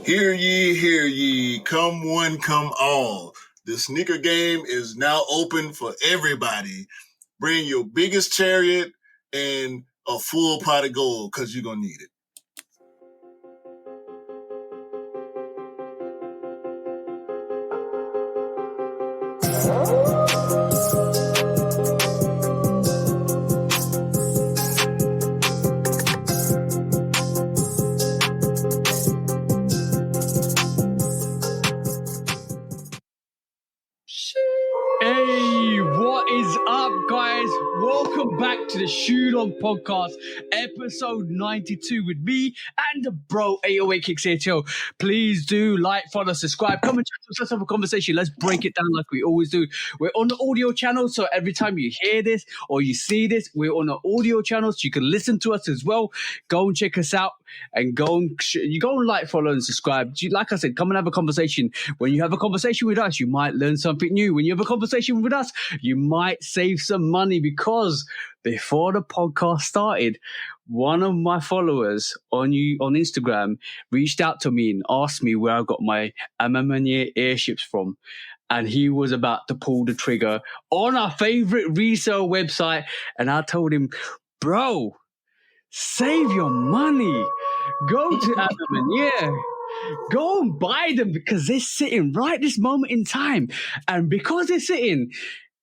Hear ye, come one, come all. The sneaker game is now open for everybody. Bring your biggest chariot and a full pot of gold because you're going to need it. Hey, what is up, guys? Welcome back to the Shoe Dog Podcast, episode 92 with me and the bro 808 Kicks ATL. Please do like, follow, subscribe, come and chat to us, let's have a conversation. Let's break it down like we always do. We're on the audio channel, so every time you hear this or you see this, we're on the audio channel, so you can listen to us as well. Go and check us out and go and like, follow, and subscribe. Like I said, come and have a conversation. When you have a conversation with us, you might learn something new. When you have a conversation with us, you might save some money, because before the podcast started, one of my followers on Instagram reached out to me and asked me where I got my Mania airships from. And he was about to pull the trigger on our favorite resale website. And I told him, bro, save your money. Go to Mania. Go and buy them, because they're sitting right this moment in time. And because they're sitting,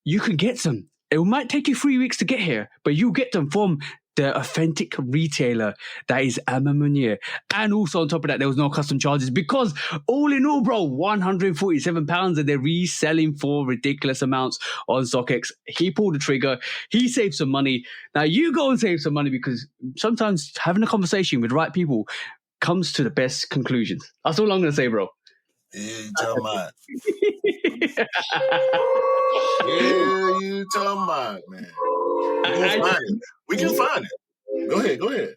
you can get them. It might take you 3 weeks to get here, but you get them from the authentic retailer that is Mania. And also on top of that, there was no custom charges, because all in all, bro, £147, and they're reselling for ridiculous amounts on StockX. He pulled the trigger. He saved some money. Now you go and save some money, because sometimes having a conversation with the right people comes to the best conclusions. That's all I'm going to say, bro. Yeah, you talking about. Yeah, you talking about, man. We can find it. Go ahead.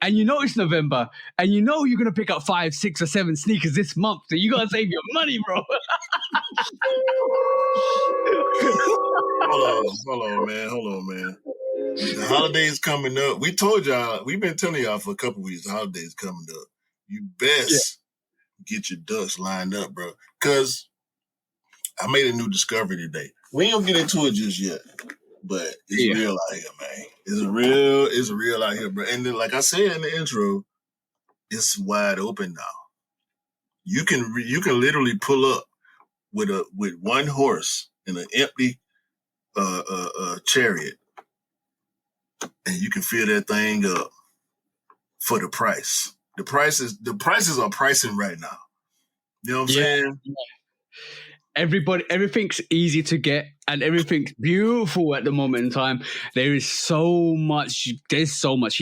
And you know it's November, and you know you're going to pick up 5, 6, or 7 sneakers this month, so you got to save your money, bro. Hold on, man. The holidays coming up. We told y'all, we've been telling y'all for a couple weeks, the holidays coming up. You best get your ducks lined up, bro. Because I made a new discovery today. We ain't gonna get into it just yet, but it's real out here, man. It's real out here, bro. And then, like I said in the intro, it's wide open now. You can literally pull up with one horse in an empty chariot, and you can fill that thing up for the price. The prices are pricing right now. You know what I'm saying? Everything's easy to get, and everything's beautiful at the moment in time. There's so much heat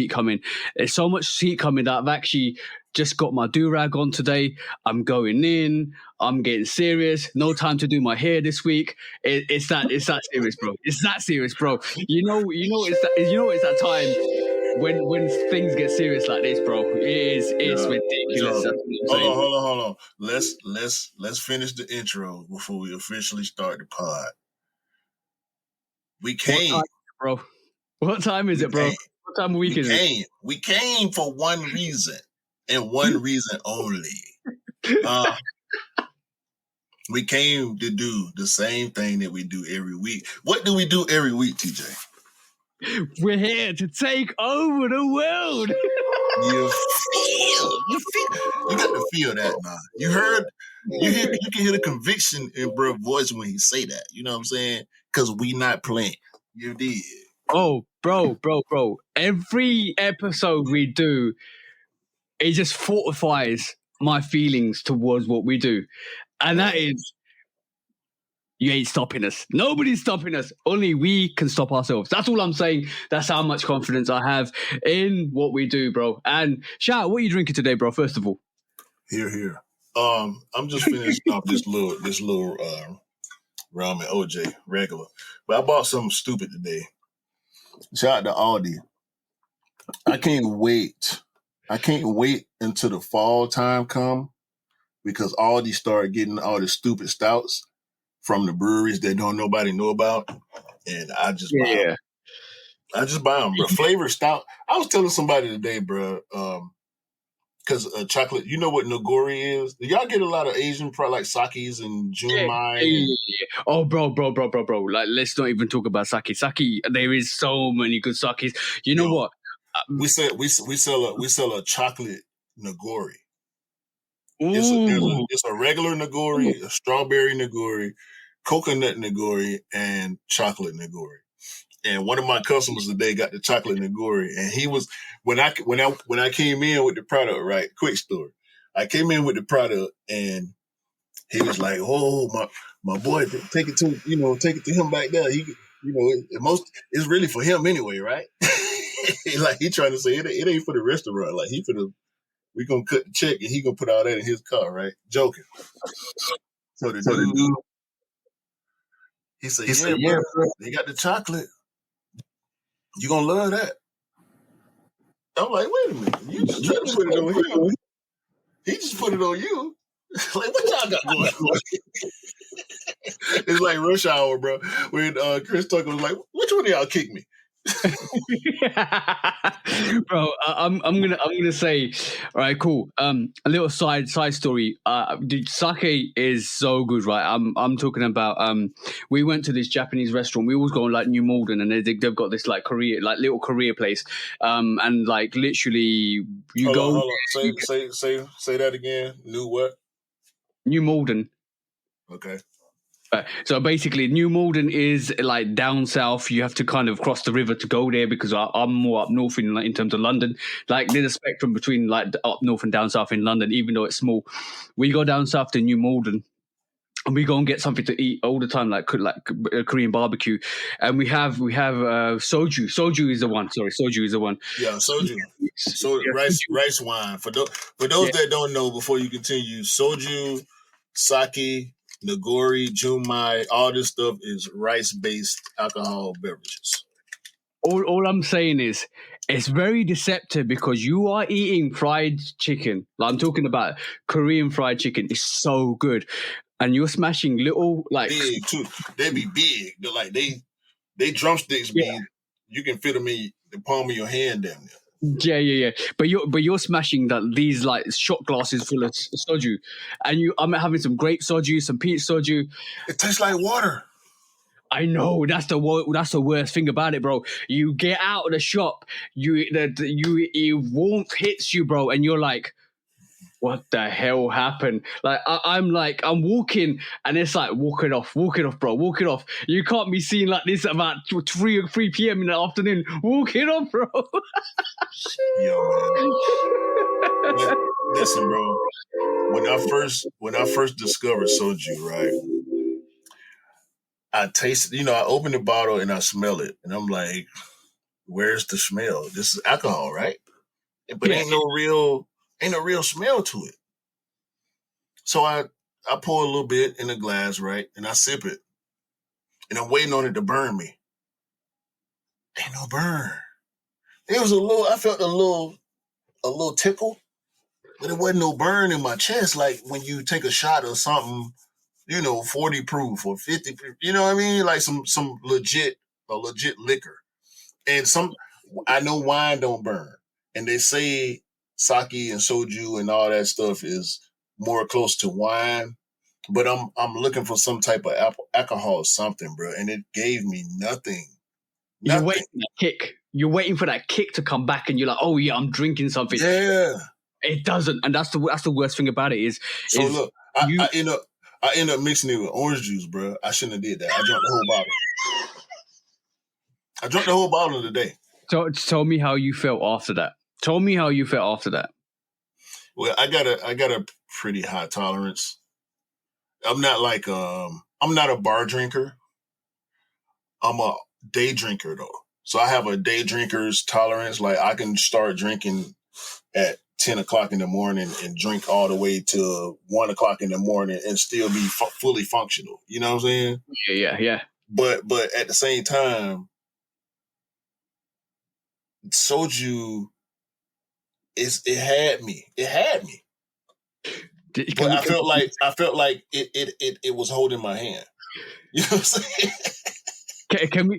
coming. There's so much heat coming that I've actually just got my do-rag on today. I'm going in. I'm getting serious. No time to do my hair this week. It's that serious, bro. It's that serious, bro. You know it's that time when things get serious like this, bro. It's ridiculous. Hold on. Let's finish the intro before we officially start the pod. We came, What time is it, bro? What time of week is it? We came for one reason, and one reason only. We came to do the same thing that we do every week. What do we do every week, TJ? We're here to take over the world. You got to feel that now. You can hear the conviction in bro's voice when he say that. You know what I'm saying? Because we not playing. You did. Oh, bro. Every episode we do, it just fortifies my feelings towards what we do. And that is, you ain't stopping us. Nobody's stopping us. Only we can stop ourselves. That's all I'm saying. That's how much confidence I have in what we do, bro. And Sha, what are you drinking today, bro? First of all, here. I'm just finishing off this little ramen OJ regular, but I bought something stupid today. Shout out to Aldi. I can't wait until the fall time come, because Aldi start getting all the stupid stouts from the breweries that don't nobody know about, and I just buy them. I just buy them, bro. Flavor stout. I was telling somebody today, bro. because chocolate. You know what nigori is? Do y'all get a lot of Asian like sakis and junmai? Yeah. Oh, bro. Like, let's not even talk about sake. Sake. There is so many good sakes. You know what? We sell a chocolate nigori. Ooh. It's a regular nigori, a strawberry nigori, coconut nigori, and chocolate nigori. And one of my customers today got the chocolate nigori, and he was when I came in with the product. Right, quick story. I came in with the product, and he was like, "Oh, my boy, take it to him back there. He, it's really for him anyway, right?" Like he trying to say it ain't for the restaurant. Like we gonna cut the check and he gonna put all that in his car, right? Joking. So the dude, he said, "Yeah, bro, they got the chocolate. You gonna love that." I'm like, "Wait a minute, you just trying to put it on him. He just put it on you. Like, what y'all got going on?" It's like Rush Hour, bro. When Chris Tucker was like, "Which one of y'all kicked me?" Bro, I'm gonna say, all right, cool. A little side story. Dude, sake is so good, right? I'm talking about. We went to this Japanese restaurant. We always go on like New Malden, and they've got this like little Korea place. And like literally, Hold on. Say that again. New what? New Malden. Okay. So basically, New Malden is like down south. You have to kind of cross the river to go there because I'm more up north in terms of London. Like there's a spectrum between like up north and down south in London, even though it's small. We go down south to New Malden, and we go and get something to eat all the time, like Korean barbecue. And we have soju. Soju is the one. Sorry, soju is the one. Yeah, soju. So rice wine. For those that don't know, before you continue, soju, sake, nigori, junmai, all this stuff is rice-based alcohol beverages. All I'm saying is it's very deceptive because you are eating fried chicken. Like I'm talking about Korean fried chicken. It's so good. And you're smashing little like big too. They be big. They're like they drumsticks be you can fit them in the palm of your hand down there. Yeah. But you're smashing these like shot glasses full of soju, and I'm having some grape soju, some peach soju. It tastes like water. I know that's the worst thing about it, bro. You get out of the shop, warmth hits you, bro, and you're like, what the hell happened? Like I'm walking, and it's like walk it off, bro, walk it off. You can't be seen like this about 3 p.m. in the afternoon. Walk it off, bro. Yo, man. Listen, bro. When I first discovered soju, right? I tasted, I open the bottle and I smell it, and I'm like, "Where's the smell? This is alcohol, right?" But ain't no real smell to it. So I pour a little bit in a glass, right, and I sip it, and I'm waiting on it to burn me. Ain't no burn. It was I felt a little tickle, but it wasn't no burn in my chest like when you take a shot of something, 40 proof or 50 proof, you know what I mean? Like some legit liquor. And I know wine don't burn. And they say sake and soju and all that stuff is more close to wine. But I'm looking for some type of alcohol something, bro. And it gave me nothing. You're waiting for that kick. You're waiting for that kick to come back, and you're like, "Oh yeah, I'm drinking something." Yeah. It doesn't, and that's the worst thing about it is. So look, I end up mixing it with orange juice, bro. I shouldn't have did that. I drank the whole bottle. I drank the whole bottle today. So tell me how you felt after that. Well, I got a pretty high tolerance. I'm not like I'm not a bar drinker. I'm a day drinker though. So I have a day drinker's tolerance. Like I can start drinking at 10 o'clock in the morning and drink all the way to 1 o'clock in the morning and still be fully functional. You know what I'm saying? Yeah. But at the same time, soju it had me. But I felt like it was holding my hand. You know what I'm saying?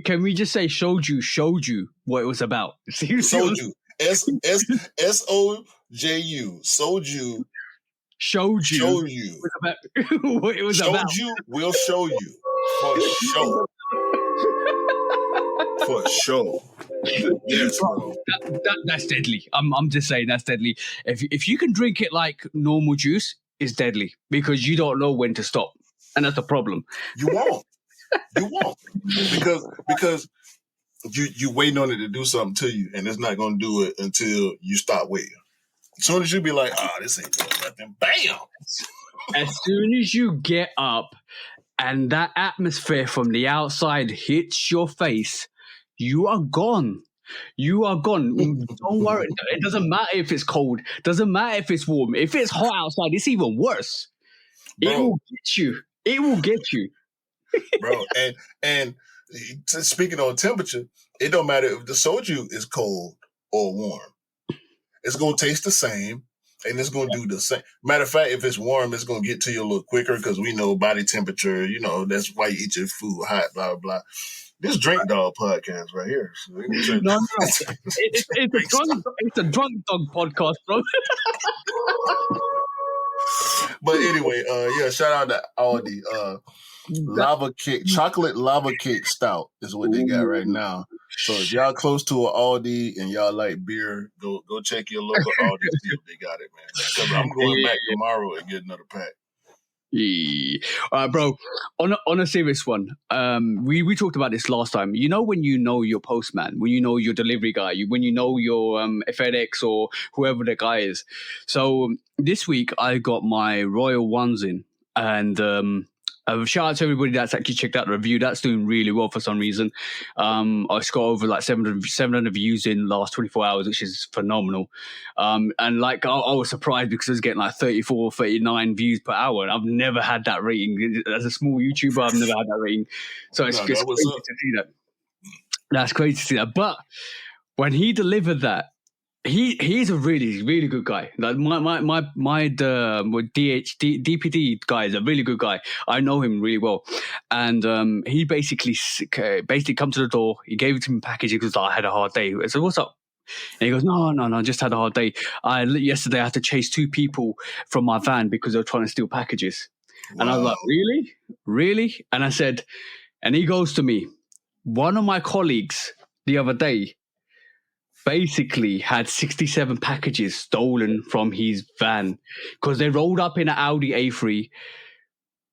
Can we just say showed you what it was about? Soju. SOJU. J-U, soju, Showed you. show you. What it was Showed about. you, we'll show you. For sure. For sure. Yes, bro. That's deadly. I'm just saying that's deadly. If you can drink it like normal juice, it's deadly because you don't know when to stop, and that's a problem. You won't. Because you waiting on it to do something to you, and it's not going to do it until you stop waiting. As soon as you be like, this ain't doing nothing, bam! As soon as you get up and that atmosphere from the outside hits your face, you are gone. You are gone. Don't worry. It doesn't matter if it's cold. Doesn't matter if it's warm. If it's hot outside, it's even worse. Bro, it will get you. It will get you. Bro, and speaking on temperature, it don't matter if the soju is cold or warm. It's going to taste the same, and it's going to do the same. Matter of fact, if it's warm, it's going to get to you a little quicker because we know body temperature, that's why you eat your food hot, blah, blah, blah. This Drink Dog podcast right here. So no. It's a drunk dog podcast, bro. But anyway, shout out to Aldi. Chocolate lava cake stout is what they got right now. So if y'all close to an Aldi and y'all like beer, go check your local Aldi, see if they got it, man. Because I'm going back tomorrow and get another pack. Yeah. Bro, on a serious one, we talked about this last time. You know when you know your postman, when you know your delivery guy, when you know your FedEx or whoever the guy is. So this week I got my Royal Ones in, and shout out to everybody that's actually checked out the review. That's doing really well for some reason. I got over like 700 views in the last 24 hours, which is phenomenal. And like I was surprised because I was getting like 34, 39 views per hour. And I've never had that rating. As a small YouTuber, I've never had that rating. So it's crazy to see that. That's crazy to see that. But when he delivered that, he's a really, really good guy. Like my DPD guy is a really good guy. I know him really well, and he basically come to the door. He gave it to me in package because I had a hard day. I said, "What's up?" And he goes, "No, just had a hard day. Yesterday I had to chase 2 people from my van because they were trying to steal packages." Wow. And I was like, "Really?" And I said, and he goes to me, "One of my colleagues the other day basically had 67 packages stolen from his van because they rolled up in an Audi A3.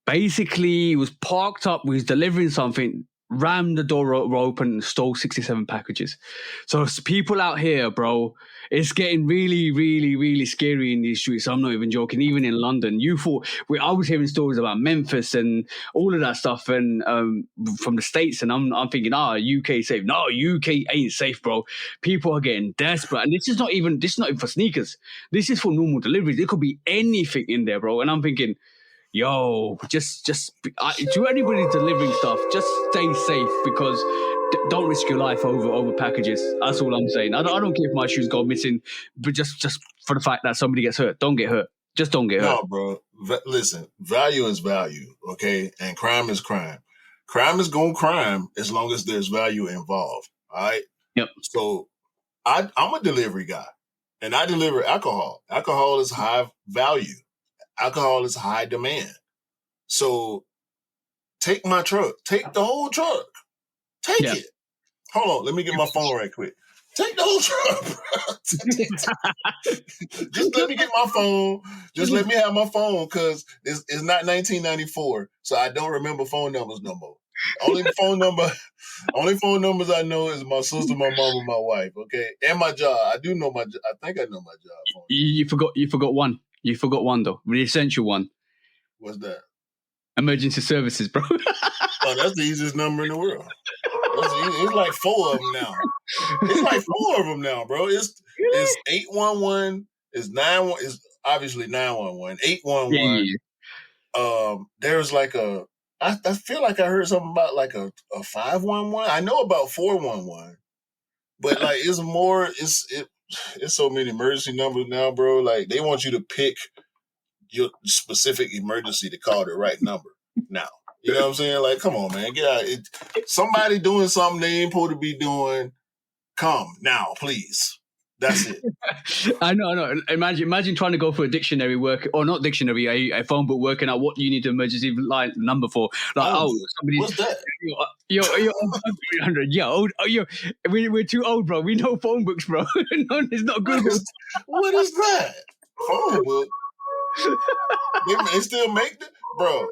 Basically, he was parked up, he was delivering something, rammed the door open and stole 67 packages. So people out here, bro, it's getting really, really, really scary in these streets. I'm not even joking. Even in London, I was hearing stories about Memphis and all of that stuff, and from the States, and I'm thinking, UK safe. No, UK ain't safe, bro. People are getting desperate, and this is not even for sneakers. This is for normal deliveries. It could be anything in there, bro. And I'm thinking, yo, to anybody delivering stuff, just stay safe because don't risk your life over packages. That's all I'm saying. I don't care if my shoes go missing, but just for the fact that somebody gets hurt, don't get hurt. Just don't get hurt. No, bro. Listen, value is value, okay? And crime is crime. Crime is going crime as long as there's value involved, all right? Yep. So I'm a delivery guy, and I deliver alcohol. Alcohol is high value. Alcohol is high demand. So take my truck. Take the whole truck. Take it. Hold on. Let me get my phone right quick. Take the whole truck, bro. Just let me get my phone. Just let me have my phone because it's not 1994. So I don't remember phone numbers no more. Only phone numbers I know is my sister, my mom, and my wife, okay? And my job. I do know I think I know my job. You forgot one. You forgot one, though. The essential one. What's that? Emergency services, bro. Oh, that's the easiest number in the world. It's like 4 of them now. It's like 4 of them now, bro. It's 811. It's 911. It's obviously 911. 811. Yeah. There's like I feel like I heard something about like a 511. I know about 411, but like it's more. It's so many emergency numbers now, bro. Like they want you to pick your specific emergency to call the right number now. You know what I'm saying? Like, come on, man. Get out. Somebody doing something they ain't supposed to be doing. Come now, please. That's it. I know. Imagine trying to go for a dictionary not dictionary, a phone book, working out what you need an emergency line number for. Like, somebody's. What's that? Yo, 300. We're too old, bro. We know phone books, bro. No, it's not Google. What is that? Phone book? They still make it? Bro,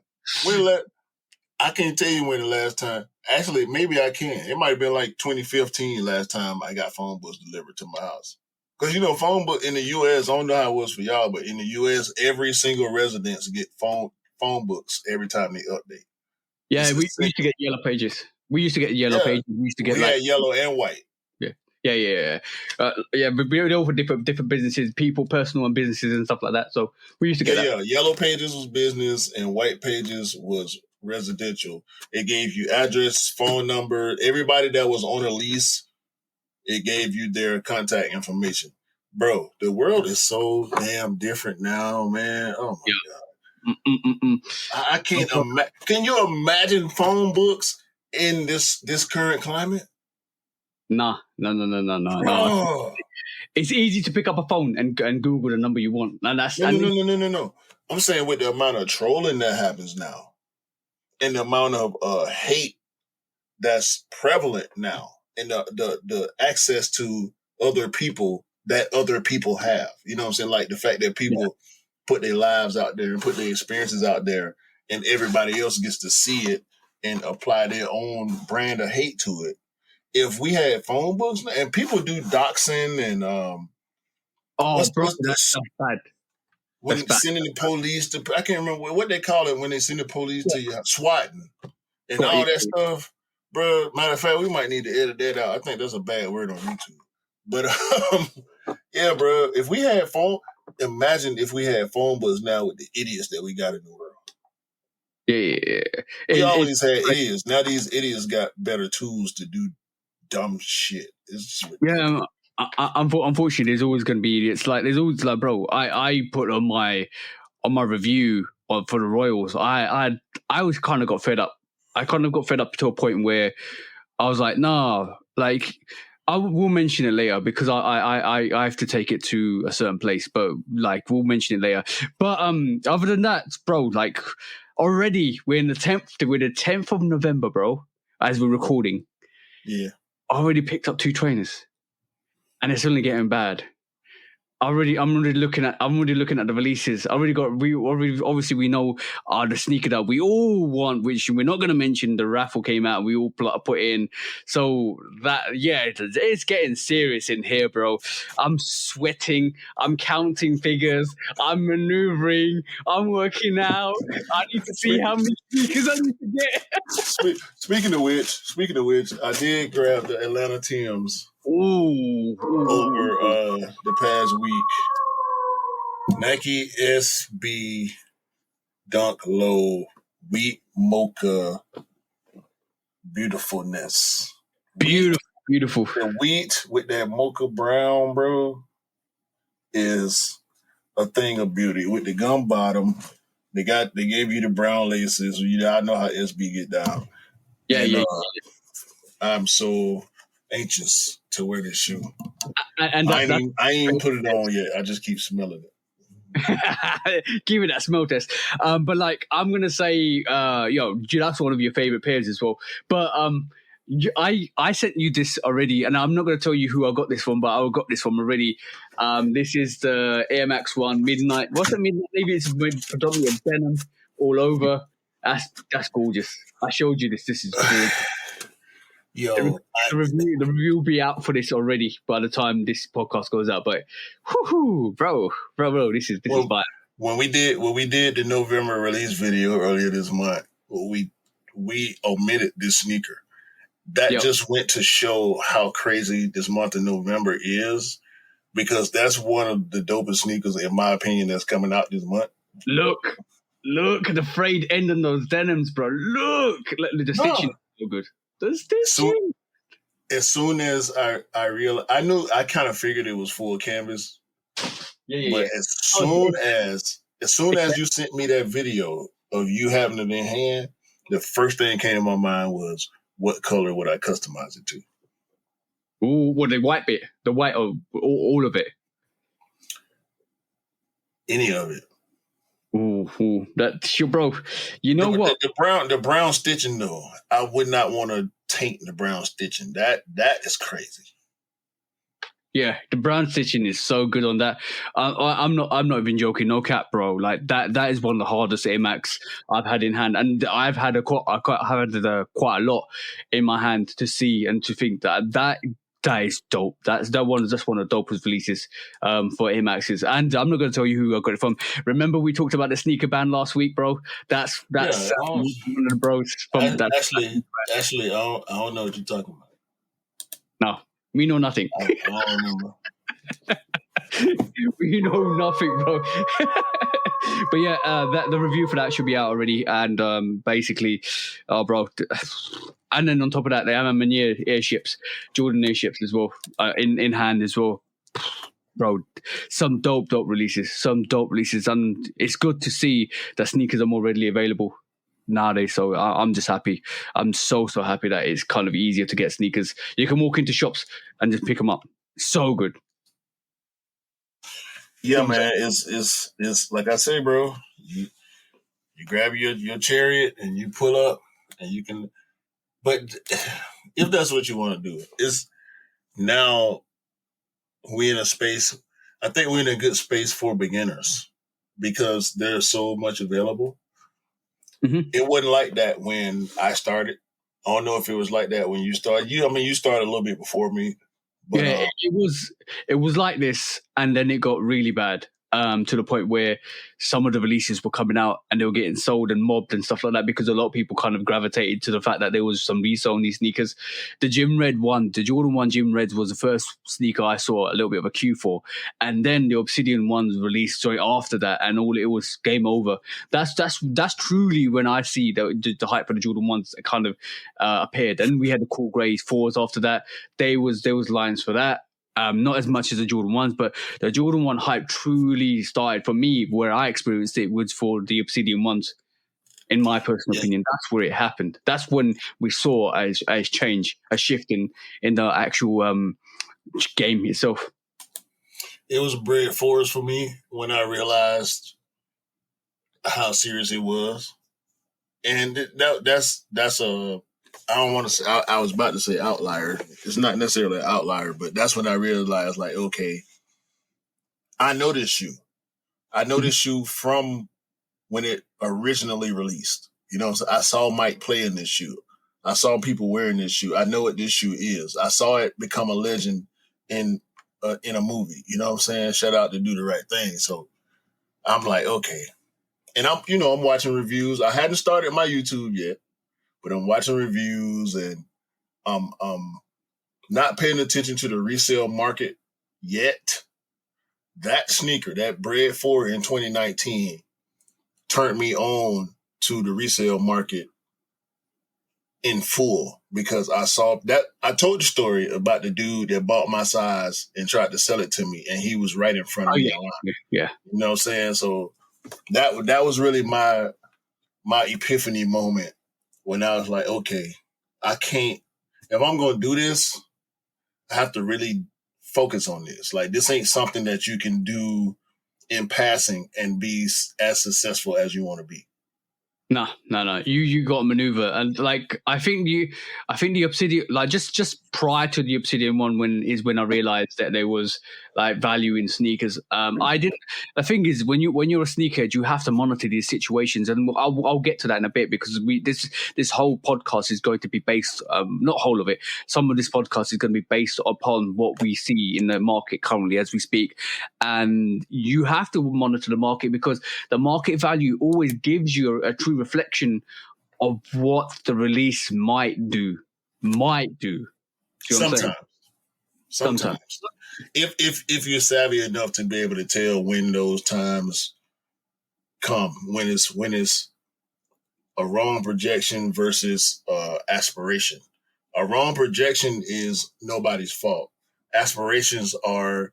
I can't tell you when the last time. Actually, maybe I can. It might have been like 2015 last time I got phone books delivered to my house. Because, phone book in the U.S., I don't know how it was for y'all, but in the U.S., every single residence get phone books every time they update. Yeah, we used to get yellow pages. We used to get yellow pages. We used to get yellow and white. Yeah. But we were all for different businesses, people, personal and businesses and stuff like that. So we used to get that. Yeah, yellow pages was business and white pages was residential. It gave you address, phone number, everybody that was on a lease, it gave you their contact information. Bro, the world is so damn different now, man. Oh my God. I can't imagine. Can you imagine phone books in this current climate? No. It's easy to pick up a phone and Google the number you want. And that's No. I'm saying with the amount of trolling that happens now and the amount of hate that's prevalent now and the access to other people that other people have. You know what I'm saying? Like the fact that people put their lives out there and put their experiences out there and everybody else gets to see it and apply their own brand of hate to it. If we had phone books and people do doxing and that's bad. When sending the police to, I can't remember what they call it when they send the police to you, swatting and all that stuff, bro. Matter of fact, we might need to edit that out. I think that's a bad word on YouTube. But yeah, bro. Imagine if we had phone books now with the idiots that we got in the world. Yeah. We always had idiots. Now these idiots got better tools to do dumb shit. It's just ridiculous. Unfortunately, there's always going to be idiots. Like, there's always like, bro, I put on my review for the Royals. I was kind of got fed up. I kind of got fed up to a point where I was like, nah, like I will mention it later because I have to take it to a certain place. But like, we'll mention it later. But other than that, bro, like already we're the 10th of November, bro, as we're recording. Yeah, I already picked up 2 trainers. And it's only getting bad. I'm already looking at the releases. Obviously we know the sneaker that we all want, which we're not going to mention. The raffle came out, we all put in. So that it's getting serious in here, bro. I'm sweating. I'm counting figures. I'm maneuvering. I'm working out. I need to see how many sneakers I need to get. Speaking of which, I did grab the Atlanta Timbs. Over the past week. Nike SB Dunk Low Wheat Mocha Beautifulness. Beautiful. The wheat with that mocha brown, bro, is a thing of beauty. With the gum bottom, they gave you the brown laces. I know how SB get down. Yeah. I'm so anxious to wear this shoe. And I ain't even put it on yet. I just keep smelling it. Give it that smell test. But like, I'm gonna say, that's one of your favorite pairs as well. But I sent you this already, and I'm not gonna tell you who I got this from, but I got this from already. This is the Air Max 1 Midnight. What's it, Midnight? Maybe it's predominantly denim all over. That's gorgeous. I showed you this. This is gorgeous. Yo, the review will be out for this already by the time this podcast goes out. But, bro, this is fire. When we did the November release video earlier this month, we omitted this sneaker. That just went to show how crazy this month of November is, because that's one of the dopest sneakers, in my opinion, that's coming out this month. Look at the frayed end on those denims, bro. Look, the stitching is so good. As soon as I realized, I kind of figured it was full canvas. But as soon as you sent me that video of you having it in hand, the first thing that came to my mind was, what color would I customize it to? Ooh, what the white bit, the white, all of it. Any of it. Ooh, that's your bro. You know what? The brown stitching though, I would not want to taint the brown stitching. That is crazy. Yeah, the brown stitching is so good on that. I'm not even joking. No cap, bro. Like that is one of the hardest Air Max I've had in hand, and I've had quite a lot in my hand to see and to think that is dope. That's one of the dopest releases for Air Maxes. And I'm not going to tell you who I got it from. Remember we talked about the sneaker band last week, bro? That's one of the bros from that. Actually, I don't know what you're talking about. No, we know nothing. I don't remember. We know nothing, bro. But yeah, the review for that should be out already. And basically, bro. And then on top of that, they have Mania airships, Jordan airships as well, in hand as well. Bro, some dope releases. And it's good to see that sneakers are more readily available nowadays. So I'm just happy. I'm so happy that it's kind of easier to get sneakers. You can walk into shops and just pick them up. So good. Yeah, man. It's like I say, bro. You grab your chariot and you pull up, and you can. But if that's what you want to do, is now we're in a space. I think we're in a good space for beginners because there's so much available. Mm-hmm. It wasn't like that when I started. I don't know if it was like that when you started. You started a little bit before me. But, yeah, it was like this, and then it got really bad. To the point where some of the releases were coming out and they were getting sold and mobbed and stuff like that because a lot of people kind of gravitated to the fact that there was some resale on these sneakers. The Jordan 1 Gym Reds was the first sneaker I saw a little bit of a queue for. And then the Obsidian ones released straight after that, and it was game over. That's truly when I see the hype for the Jordan 1s kind of appeared. And we had the cool grey 4s after that. There was lines for that. Not as much as the Jordan 1s, but the Jordan 1 hype truly started for me. Where I experienced it was for the Obsidian 1s. In my personal opinion, that's where it happened. That's when we saw a change, a shift in the actual game itself. It was Bread 4s for me when I realized how serious it was, and that's a. I don't want to say, I was about to say outlier. It's not necessarily an outlier, but that's when I realized, like, okay, I know this shoe. I know this shoe from when it originally released. You know, so I saw Mike play in this shoe. I saw people wearing this shoe. I know what this shoe is. I saw it become a legend in a movie. You know what I'm saying? Shout out to Do the Right Thing. So I'm like, okay. And I'm watching reviews. I hadn't started my YouTube yet. But I'm watching reviews and not paying attention to the resale market yet. That sneaker, that Bread 4 in 2019, turned me on to the resale market in full because I saw that. I told the story about the dude that bought my size and tried to sell it to me, and he was right in front of me. Yeah. You know what I'm saying? So that was really my epiphany moment. When I was like, okay, I can't, if I'm going to do this, I have to really focus on this. Like, this ain't something that you can do in passing and be as successful as you want to be. No. You got to maneuver, and like I think the Obsidian, like just prior to the Obsidian one, when I realized that there was like value in sneakers. I didn't. The thing is, when you're a sneakerhead, you have to monitor these situations, and I'll get to that in a bit because this whole podcast is going to be based, not whole of it. Some of this podcast is going to be based upon what we see in the market currently as we speak, and you have to monitor the market because the market value always gives you a true reflection of what the release might do. Sometimes. If you're savvy enough to be able to tell when those times come, when it's a wrong projection versus aspiration. A wrong projection is nobody's fault. Aspirations are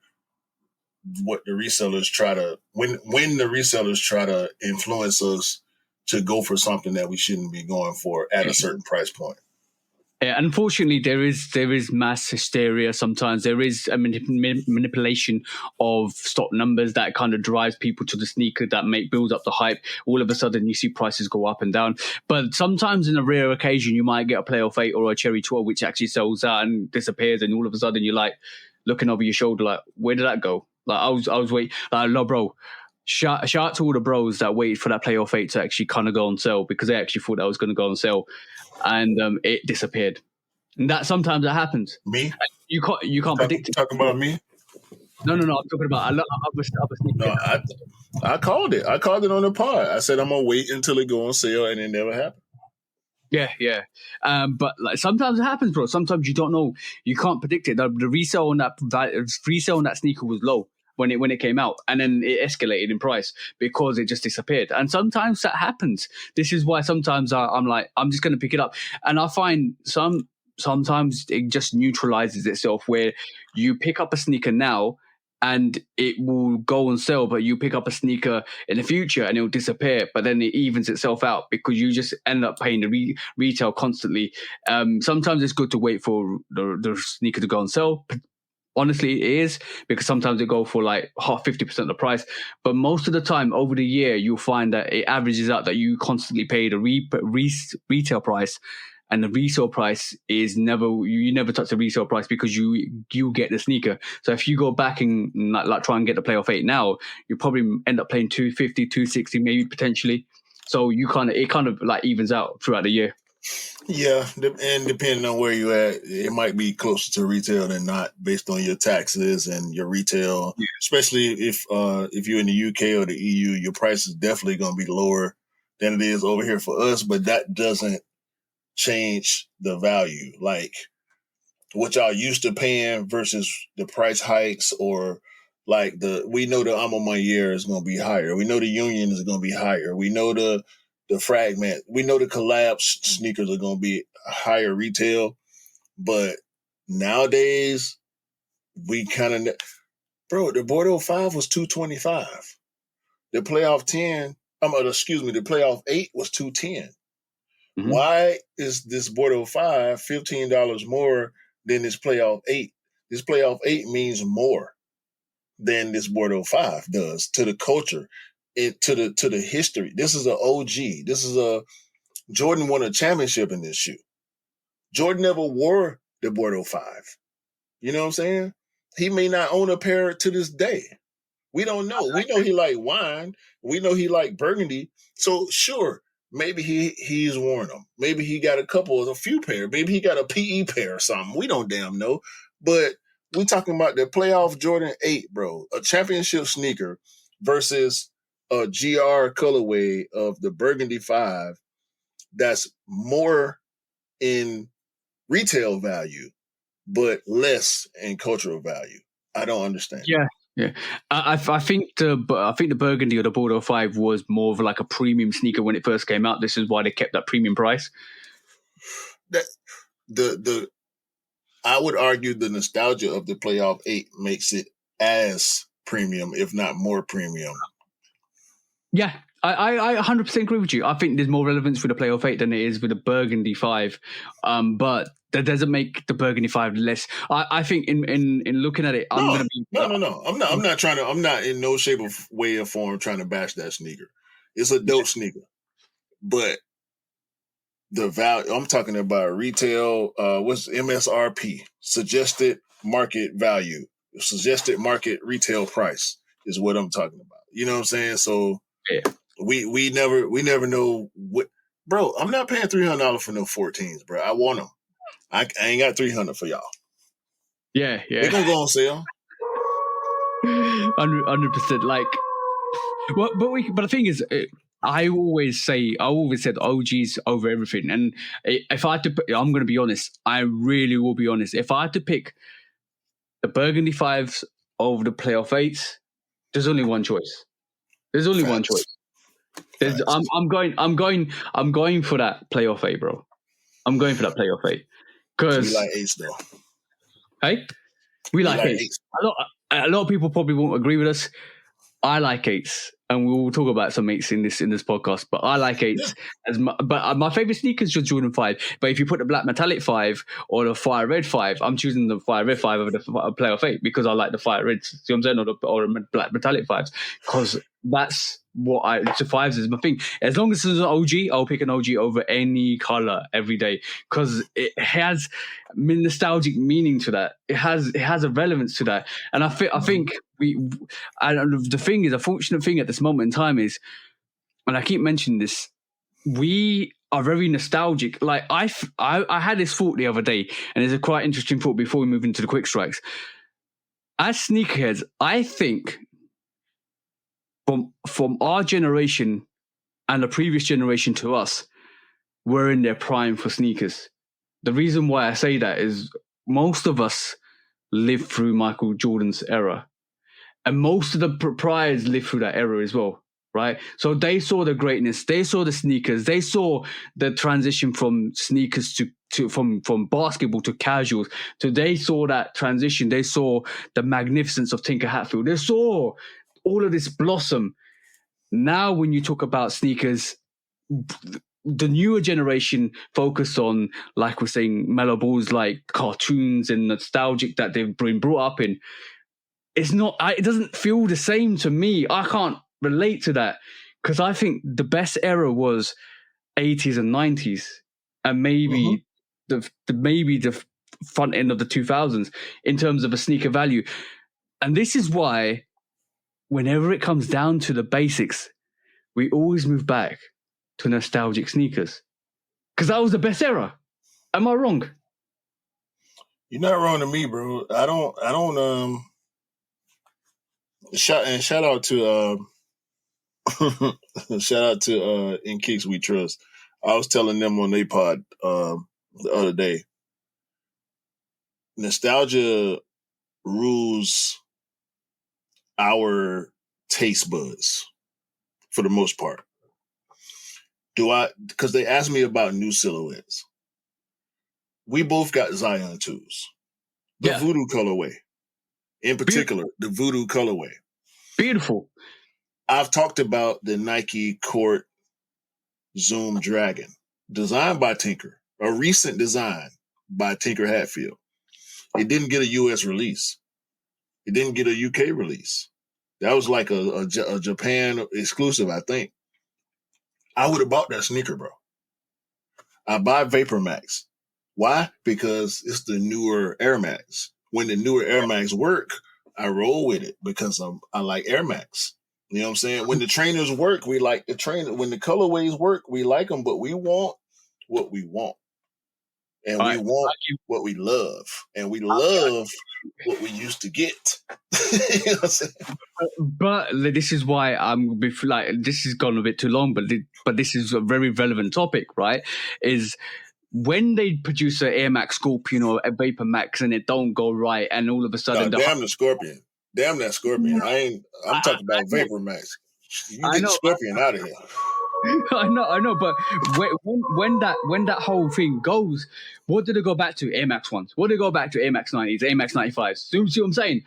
what the resellers try to when the resellers try to influence us to go for something that we shouldn't be going for at a certain price point. Yeah, unfortunately, there is mass hysteria. Sometimes there is a manipulation of stock numbers that kind of drives people to the sneaker that builds up the hype. All of a sudden, you see prices go up and down. But sometimes, in a rare occasion, you might get a Playoff 8 or a Cherry 12, which actually sells out and disappears, and all of a sudden, you're like looking over your shoulder, like, where did that go? Like I was waiting, like, no, bro. Shout out to all the bros that waited for that Playoff 8 to actually kind of go on sale, because they actually thought that was going to go on sale, and it disappeared. And that sometimes that happens. Me? You can't predict it. Talking about me? No. I'm talking about other sneakers. No, I called it. I called it on the pod. I said I'm gonna wait until it go on sale, and it never happened. Yeah. But like sometimes it happens, bro. Sometimes you don't know. You can't predict it. The resale on that sneaker was low when it came out, and then it escalated in price because it just disappeared. And sometimes that happens. This is why sometimes I'm like, I'm just going to pick it up, and I find sometimes it just neutralizes itself, where you pick up a sneaker now and it will go on sale, but you pick up a sneaker in the future and it will disappear, but then it evens itself out because you just end up paying the retail constantly. Sometimes it's good to wait for the sneaker to go on sale. Honestly, it is, because sometimes it go for like 50% of the price. But most of the time over the year, you'll find that it averages out that you constantly pay the retail price, and the resale price is you never touch the resale price because you get the sneaker. So if you go back and like try and get the Playoff 8 now, you probably end up paying $250, $260, maybe potentially. So it kind of like evens out throughout the year. Yeah, and depending on where you at, it might be closer to retail than not, based on your taxes and your retail. Yeah. Especially if you're in the UK or the EU, your price is definitely going to be lower than it is over here for us. But that doesn't change the value, like what y'all used to paying versus the price hikes, or like we know the Mania is going to be higher. We know the Union is going to be higher. We know the Fragment. We know the Collapse sneakers are going to be higher retail. But nowadays, we kind of, bro, the Bordeaux 5 was $225. The Playoff 10, the Playoff 8 was $210. Mm-hmm. Why is this Bordeaux 5 $15 more than this Playoff 8? This Playoff 8 means more than this Bordeaux 5 does to the culture, to the history. This is an OG. This is Jordan won a championship in this shoe. Jordan never wore the Bordeaux 5. You know what I'm saying? He may not own a pair to this day. We don't know. We know he liked wine. We know he liked burgundy. So sure, maybe he's worn them. Maybe he got a few pair. Maybe he got a PE pair or something. We don't damn know. But we talking about the Playoff Jordan 8, bro. A championship sneaker versus a GR colorway of the Burgundy 5 that's more in retail value, but less in cultural value. I don't understand. Yeah. I think the Burgundy or the Bordeaux 5 was more of like a premium sneaker when it first came out. This is why they kept that premium price. I would argue the nostalgia of the Playoff 8 makes it as premium, if not more premium. Yeah, I 100% agree with you. I think there's more relevance with the Playoff 8 than it is with the Burgundy 5. But that doesn't make the Burgundy 5 less. I think in looking at it, I'm going to be... No. I'm not in no shape or way or form trying to bash that sneaker. It's a dope sneaker. But the value, I'm talking about retail, what's MSRP? Suggested market value. Suggested market retail price is what I'm talking about. You know what I'm saying? So... Yeah. We never know what, bro. I'm not paying $300 for no 14s, bro. I want them. I ain't got $300 for y'all. Yeah. They're gonna go on sale. 100%. Like, well, but the thing is, I always said OGs over everything. And if I had to, I'm gonna be honest. I really will be honest. If I had to pick the Burgundy 5s over the Playoff 8s, there's only one choice. There's only one choice. I'm going for that Playoff 8, bro. I'm going for that Playoff 8 because we like 8s though. Hey, we like 8s. A lot of people probably won't agree with us. I like 8s. and we'll talk about some 8s in this podcast. But I like 8s but my favorite sneakers are Jordan 5. But if you put the black metallic 5 or the fire red 5, I'm choosing the fire red 5 over the playoff 8 because I like the fire reds. See what I'm saying? Or the black metallic 5s because that's what the 5s is my thing. As long as it's an OG, I'll pick an OG over any color every day because it has nostalgic meaning to that. It has a relevance to that, and I think the thing is, a fortunate thing at this moment in time is, and I keep mentioning this, we are very nostalgic. Like I had this thought the other day, and it's a quite interesting thought before we move into the quick strikes. As sneakerheads, I think from our generation and the previous generation to us, we're in their prime for sneakers. The reason why I say that is most of us lived through Michael Jordan's era. And most of the proprietors lived through that era as well, right? So they saw the greatness, they saw the sneakers, they saw the transition from sneakers to from basketball to casuals. So they saw that transition, they saw the magnificence of Tinker Hatfield, they saw all of this blossom. Now, when you talk about sneakers, the newer generation focus on, like we're saying, mellow balls, like cartoons and nostalgic that they've been brought up in. It's not. It doesn't feel the same to me. I can't relate to that because I think the best era was 80s and 90s, and maybe the front end of the 2000s in terms of a sneaker value. And this is why, whenever it comes down to the basics, we always move back to nostalgic sneakers because that was the best era. Am I wrong? You're not wrong to me, bro. I don't. Shout out to in Kicks We Trust. I was telling them on their pod the other day. Nostalgia rules our taste buds for the most part. Because they asked me about new silhouettes. We both got Zion 2s. The Voodoo colorway. In particular, the Voodoo colorway. Beautiful. I've talked about the Nike Court Zoom Dragon, designed by Tinker, a recent design by Tinker Hatfield. It didn't get a US release. It didn't get a UK release. That was like a Japan exclusive, I think. I would have bought that sneaker, bro. I buy Vapor Max. Why? Because it's the newer Air Max. When the newer Air Max work, I roll with it because I like Air Max. You know what I'm saying? When the trainers work, we like the trainer. When the colorways work, we like them, but we want what we want. And we want what we love. And we love what we used to get. You know what I'm saying? But this is why I'm like, this has gone a bit too long, but this is a very relevant topic, right? Is when they produce an Air Max Scorpion or a Vapor Max and it don't go right, and all of a sudden, damn the Scorpion, damn that Scorpion. I'm talking about Vapor Max. You get the Scorpion out of here. I know, but when that whole thing goes, what did it go back to? Air Max 1s. What did it go back to? Air Max 90s, Air Max 95s. See what I'm saying?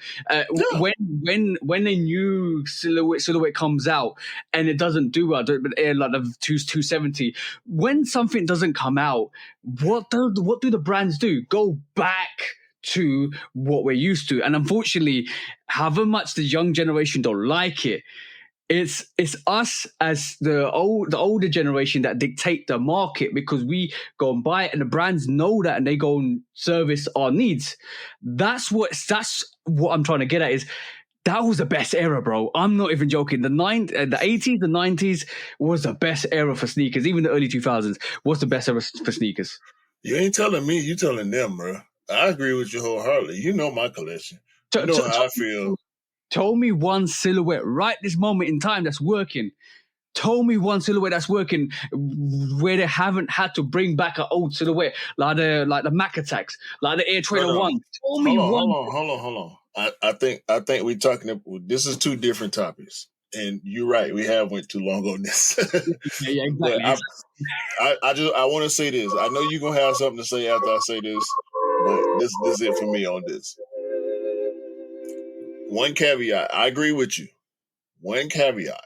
When a new silhouette comes out and it doesn't do well, but like the 270, when something doesn't come out, what do the brands do? Go back to what we're used to. And unfortunately, however much the young generation don't like it, it's us as the older generation that dictate the market because we go and buy it and the brands know that and they go and service our needs. That's what I'm trying to get at is that was the best era, bro. I'm not even joking. The 80s, the 90s was the best era for sneakers. Even the early 2000s was the best era for sneakers. You ain't telling me, you telling them, bro. I agree with you wholeheartedly. You know my collection. You know how I feel. Tell me one silhouette right this moment in time that's working. Tell me one silhouette that's working where they haven't had to bring back an old silhouette like the Mac Attacks, like the Air Trainer 1. Tell me one. Hold on. I think we're talking about, this is two different topics. And you're right, we have went too long on this. Yeah, exactly. I want to say this. I know you're gonna have something to say after I say this, but this is it for me on this. One caveat, I agree with you. One caveat.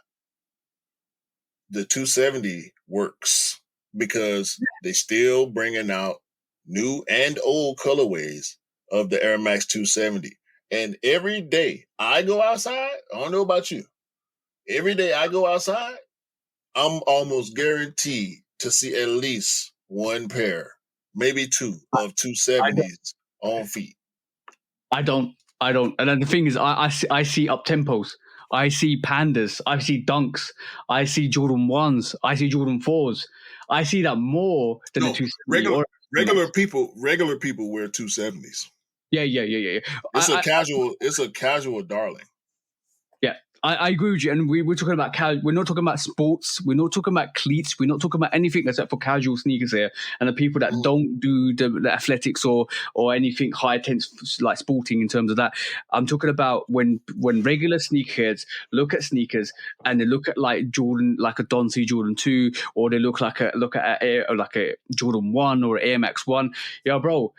the 270 works because they still bringing out new and old colorways of the Air Max 270. And every day I go outside, I don't know about you, every day I go outside, I'm almost guaranteed to see at least one pair, maybe two, of 270s on feet. I don't. And then the thing is, I see up tempos. I see pandas. I see dunks. I see Jordan 1s. I see Jordan 4s. I see that more than the 270. Regular people wear 270s. Yeah. It's a casual darling. Yeah, I agree with you. And we're talking about we're not talking about sports. We're not talking about cleats. We're not talking about anything except for casual sneakers here. And the people that don't do the athletics or anything high intense like sporting in terms of that. I'm talking about when regular sneakerheads look at sneakers and they look at like Jordan, like a Don C Jordan 2, or they look at a Jordan 1 or Air Max 1. Yeah, bro.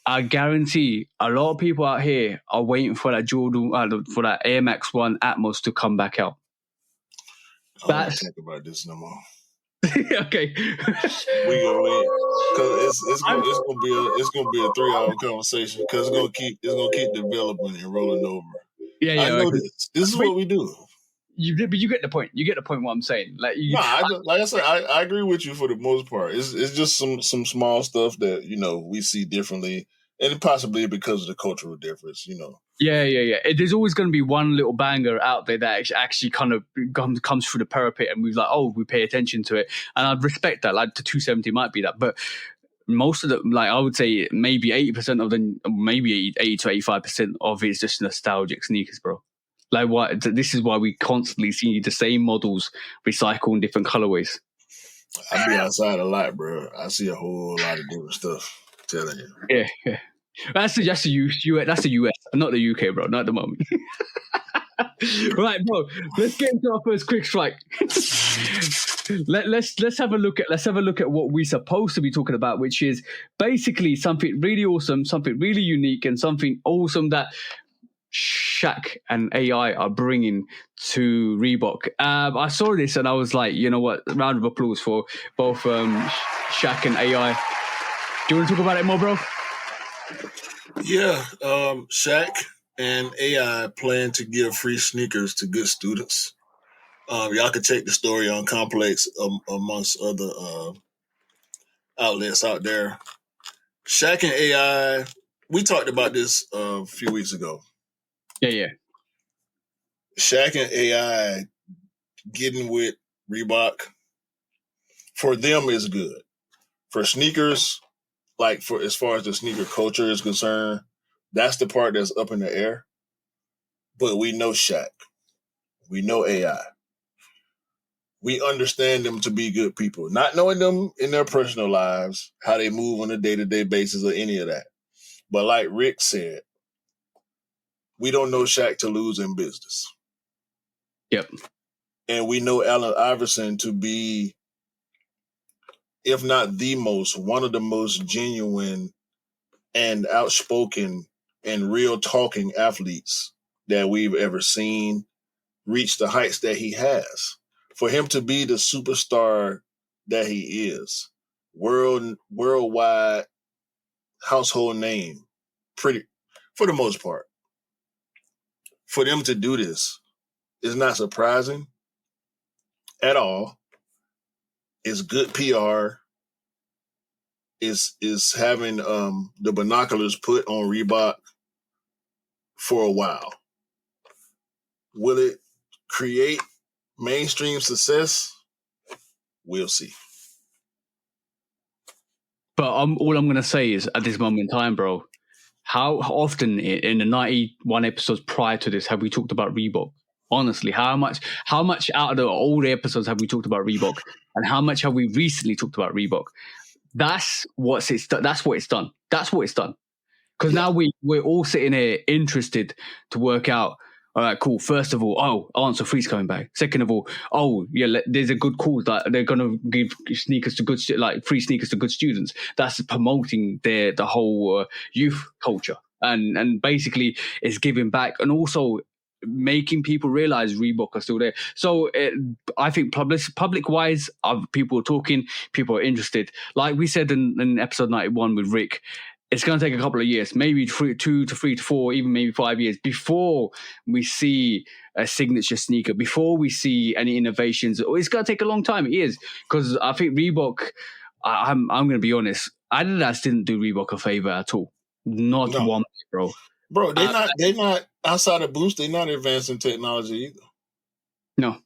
I guarantee a lot of people out here are waiting for that Jordan, for that Air Max 1 Atmos to come back out. I don't talk about this no more. Okay. We gonna wait because it's gonna be a 3-hour conversation because it's gonna keep developing and rolling over. Yeah. I know this. This is what we do. But you get the point. You get the point. What I'm saying, like I said, I agree with you for the most part. It's just some small stuff that we see differently, and possibly because of the cultural difference. Yeah. There's always going to be one little banger out there that actually kind of comes through the parapet, and we're like, we pay attention to it, and I'd respect that. Like the 270 might be that, but most of the, like I would say, maybe 80% of the, maybe 80 to 85% of it is just nostalgic sneakers, bro. Like what? This is why we constantly see the same models recycle in different colorways. I be outside a lot, bro. I see a whole lot of different stuff. I'm telling you. Yeah. That's the US. That's the US, not the UK, bro. Not at the moment. Right, bro. Let's get into our first quick strike. Let's have a look at what we're supposed to be talking about, which is basically something really awesome, something really unique, and something awesome that Shaq and AI are bringing to Reebok. I saw this and I was like, you know what? Round of applause for both Shaq and AI. Do you want to talk about it more, bro? Yeah, Shaq and AI plan to give free sneakers to good students. Y'all can check the story on Complex amongst other outlets out there. Shaq and AI, we talked about this a few weeks ago. Yeah. Shaq and AI getting with Reebok, for them is good. For sneakers, like for as far as the sneaker culture is concerned, that's the part that's up in the air. But we know Shaq. We know AI. We understand them to be good people. Not knowing them in their personal lives, how they move on a day-to-day basis or any of that. But like Rick said, we don't know Shaq to lose in business. Yep. And we know Allen Iverson to be, if not the most, one of the most genuine and outspoken and real talking athletes that we've ever seen reach the heights that he has. For him to be the superstar that he is, worldwide household name, for the most part. For them to do this is not surprising at all. It's good PR. Is having the binoculars put on Reebok for a while. Will it create mainstream success? We'll see. But all I'm going to say is, at this moment in time, bro, how often in the 91 episodes prior to this have we talked about Reebok? Honestly, how much out of the old episodes have we talked about Reebok, and how much have we recently talked about Reebok? That's what it's done. That's what it's done. Because now we're all sitting here interested to work out. All right, cool. First of all, Answer 3's coming back. Second of all, there's a good cause that they're gonna give sneakers to good, like free sneakers to good students. That's promoting the whole youth culture, and basically it's giving back. And also, making people realize Reebok are still there. So I think public-wise, people are talking, people are interested. Like we said in episode 91 with Rick, it's going to take a couple of years, maybe 2 to 3 to 4, even maybe 5 years before we see a signature sneaker, before we see any innovations. It's going to take a long time. It is, because I think Reebok, I'm going to be honest, Adidas didn't do Reebok a favor at all. Not one, bro. Bro, they not outside of Boost. They're not advancing technology either. No.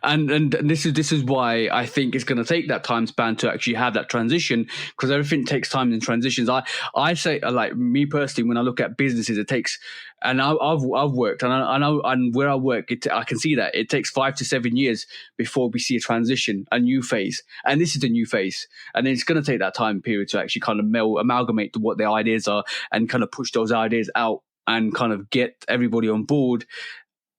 And this is why I think it's going to take that time span to actually have that transition, because everything takes time in transitions. I say, like, me personally, when I look at businesses, it takes, and I've worked, and I know, and where I work, I can see that it takes 5 to 7 years before we see a transition, a new phase, and this is the new phase, and it's going to take that time period to actually kind of amalgamate to what their ideas are and kind of push those ideas out and kind of get everybody on board,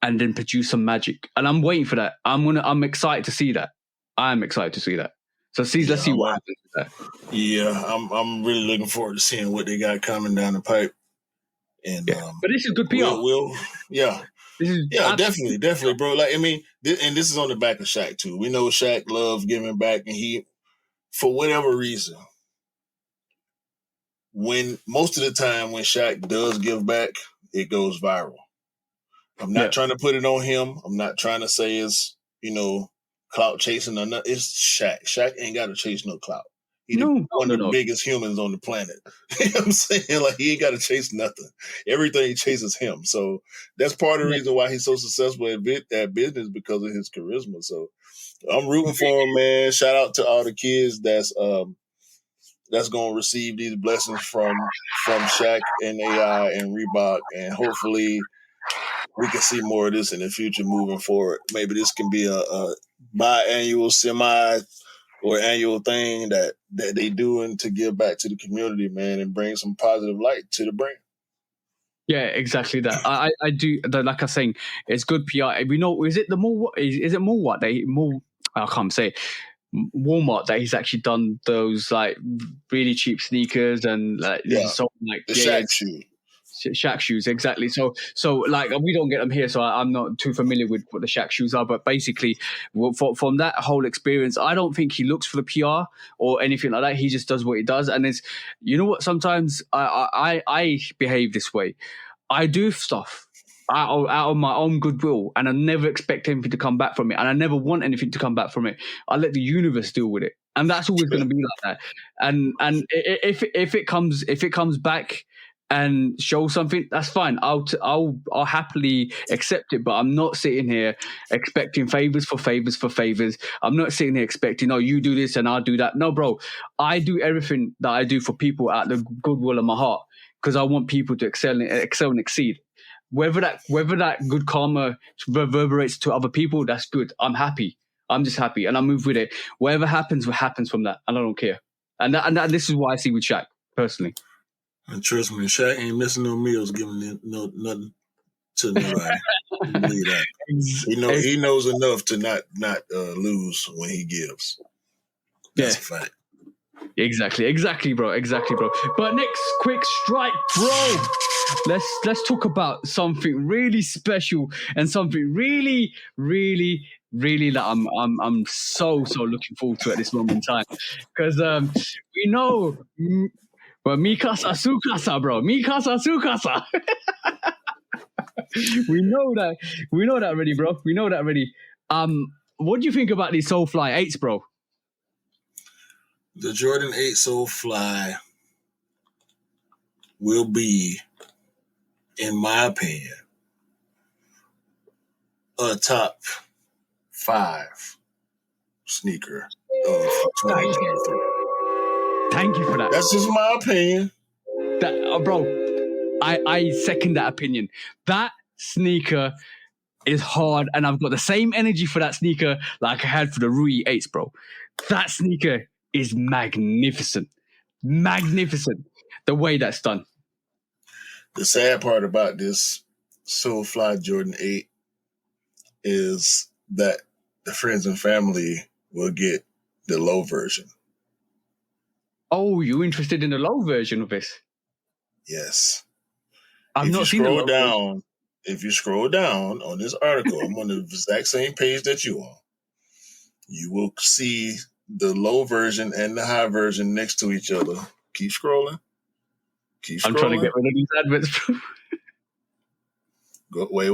and then produce some magic. And I'm waiting for that. I'm excited to see that. I'm excited to see that. So let's see what happens with that. Yeah, I'm really looking forward to seeing what they got coming down the pipe. And but this is good PR. Definitely, bro. Like, I mean, and this is on the back of Shaq too. We know Shaq loves giving back, and he, for whatever reason, when most of the time when Shaq does give back, it goes viral. I'm not trying to put it on him. I'm not trying to say it's, clout chasing or nothing. It's Shaq. Shaq ain't got to chase no clout. He's one of the biggest humans on the planet. You know what I'm saying? Like, he ain't got to chase nothing. Everything chases him. So that's part of the reason why he's so successful at business, because of his charisma. So I'm rooting for him, man. Shout out to all the kids that's going to receive these blessings from Shaq and AI and Reebok, and hopefully we can see more of this in the future moving forward. Maybe this can be a biannual, semi, or annual thing that they doing to give back to the community, man, and bring some positive light to the brand. Yeah, exactly that. I do. Like I was saying, it's good PR. We know. Is it I can't say. Walmart that he's actually done those like really cheap sneakers and like Shaq shoes. Shaq shoes, exactly. So like we don't get them here, so I'm not too familiar with what the Shaq shoes are. But basically, from that whole experience, I don't think he looks for the PR or anything like that. He just does what he does, and it's, you know what? Sometimes I behave this way. I do stuff out of my own goodwill, and I never expect anything to come back from it, and I never want anything to come back from it. I let the universe deal with it, and that's always going to be like that. And if it comes back and show something, that's fine. I'll happily accept it. But I'm not sitting here expecting favors for favors. I'm not sitting here expecting, oh, you do this and I'll do that. No, bro, I do everything that I do for people out of the goodwill of my heart, because I want people to excel and exceed. Whether that good karma reverberates to other people, that's good. I'm happy. I'm just happy, and I move with it. Whatever happens, what happens from that, and I don't care. And this is what I see with Shaq personally. And trust me, Shaq ain't missing no meals, giving nothing to nobody. Believe that. He knows enough to not lose when he gives. That's a fact. Exactly, bro. But next, quick strike, bro. Let's talk about something really special and something really, really, really that I'm so looking forward to at this moment in time, because we know. But Mikasa Sukasa, bro. Mikasa Sukasa. We know that already, bro. We know that already. What do you think about these Solefly 8s, bro? The Jordan 8 Solefly will be, in my opinion, a top 5 sneaker of 2023. Thank you for that. That's just my opinion. Bro, I second that opinion. That sneaker is hard, and I've got the same energy for that sneaker like I had for the Rui 8s, bro. That sneaker is magnificent. Magnificent. The way that's done. The sad part about this Solefly Jordan 8 is that the friends and family will get the low version. Oh, you interested in the low version of this? Yes. I've not seen the low down, if you scroll down on this article, I'm on the exact same page that you are. You will see the low version and the high version next to each other. Keep scrolling. I'm trying to get rid of these adverts. Go, wait.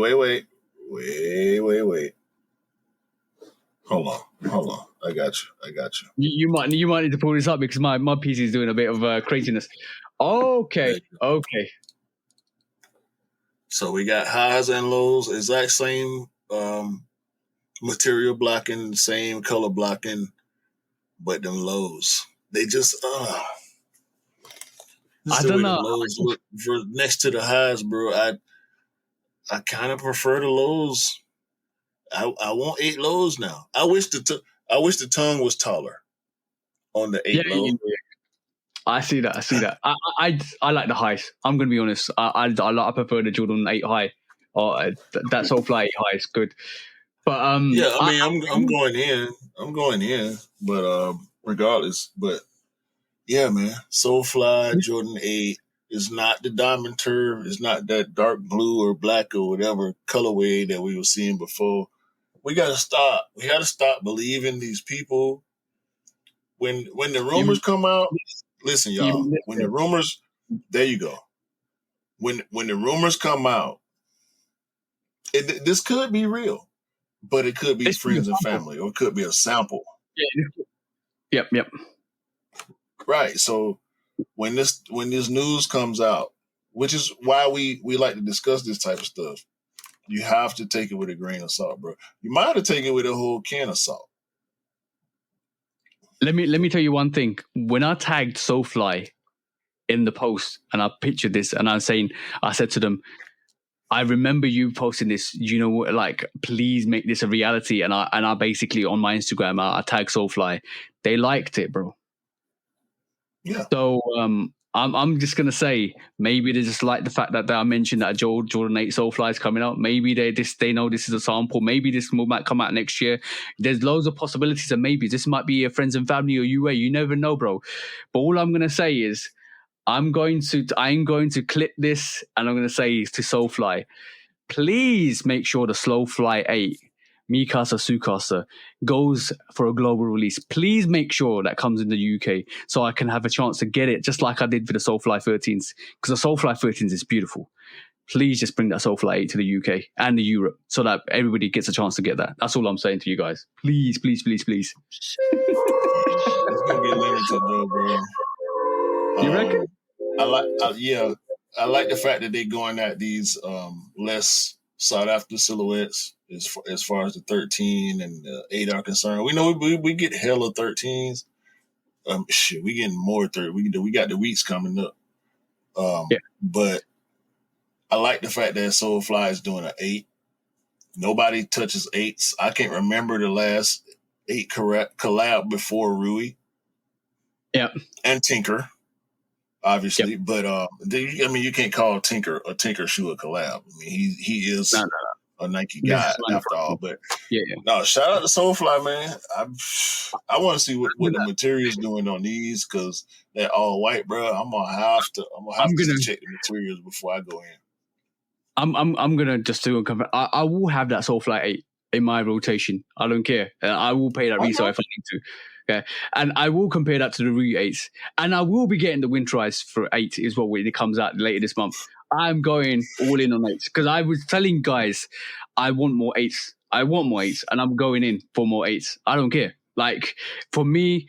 Hold on. I got you. You might need to pull this up because my PC is doing a bit of craziness. Okay. So we got highs and lows, exact same material blocking, same color blocking, but them lows, they just I don't know. Lows look next to the highs, bro. I kind of prefer the lows. I want 8 lows now. I wish the tongue was taller on the 8 low. Yeah. I see that. I like the highs. I'm gonna be honest. I prefer the Jordan 8 high, or that Solefly 8 high is good. But I'm going in, but regardless. But yeah, man, Solefly Jordan 8 is not the diamond turf. It's not that dark blue or black or whatever colorway that we were seeing before. We gotta stop. We gotta stop believing these people. When the rumors come out, listen, y'all. When the rumors, there you go. When the rumors come out, this could be real, but it could be friends and family, or it could be a sample. Yeah. Yep. Right. So when this news comes out, which is why we like to discuss this type of stuff, you have to take it with a grain of salt, bro. You might have to take it with a whole can of salt. Let me tell you one thing. When I tagged Solefly in the post and I pictured this and I said to them, I remember you posting this, you know, like, please make this a reality. And I basically on my Instagram, I tagged Solefly. They liked it, bro. Yeah. So I'm just gonna say maybe they just like the fact that I mentioned that Jordan 8 Solefly is coming out. Maybe they know this is a sample. Maybe this might come out next year. There's loads of possibilities, and maybe this might be a friends and family or UA. You never know, bro. But all I'm gonna say is I'm going to clip this and I'm gonna say to Solefly, please make sure the Solefly 8 Mikasa Tsukasa goes for a global release. Please make sure that comes in the UK so I can have a chance to get it, just like I did for the Solefly 13s, because the Solefly 13s is beautiful. Please just bring that Solefly 8 to the UK and the Europe so that everybody gets a chance to get that. That's all I'm saying to you guys. Please. It's gonna be limited though, bro. You reckon? I like the fact that they're going at these less sought after silhouettes as far as the 13 and the 8 are concerned. We know we get hella 13s. We getting more 30. We got the weeks coming up. But I like the fact that Solefly is doing an 8. Nobody touches 8s. I can't remember the last 8 collab before Rui. Yeah. And Tinker, obviously. Yep. But you can't call Tinker shoe a collab. I mean, he is a Nike guy after all. But no, shout out to Solefly, man. I want to see what the material's doing on these, because they're all white, bro. I'm gonna have to check the materials before I go in. I'm gonna just do a compare. I will have that Solefly 8 in my rotation. I don't care. I will pay that resale if I need to. Okay, and I will compare that to the Rui 8s, and I will be getting the winterized for 8 as well when it comes out later this month. I'm going all in on 8s because I was telling guys I want more 8s. And I'm going in for more 8s. I don't care. Like, for me,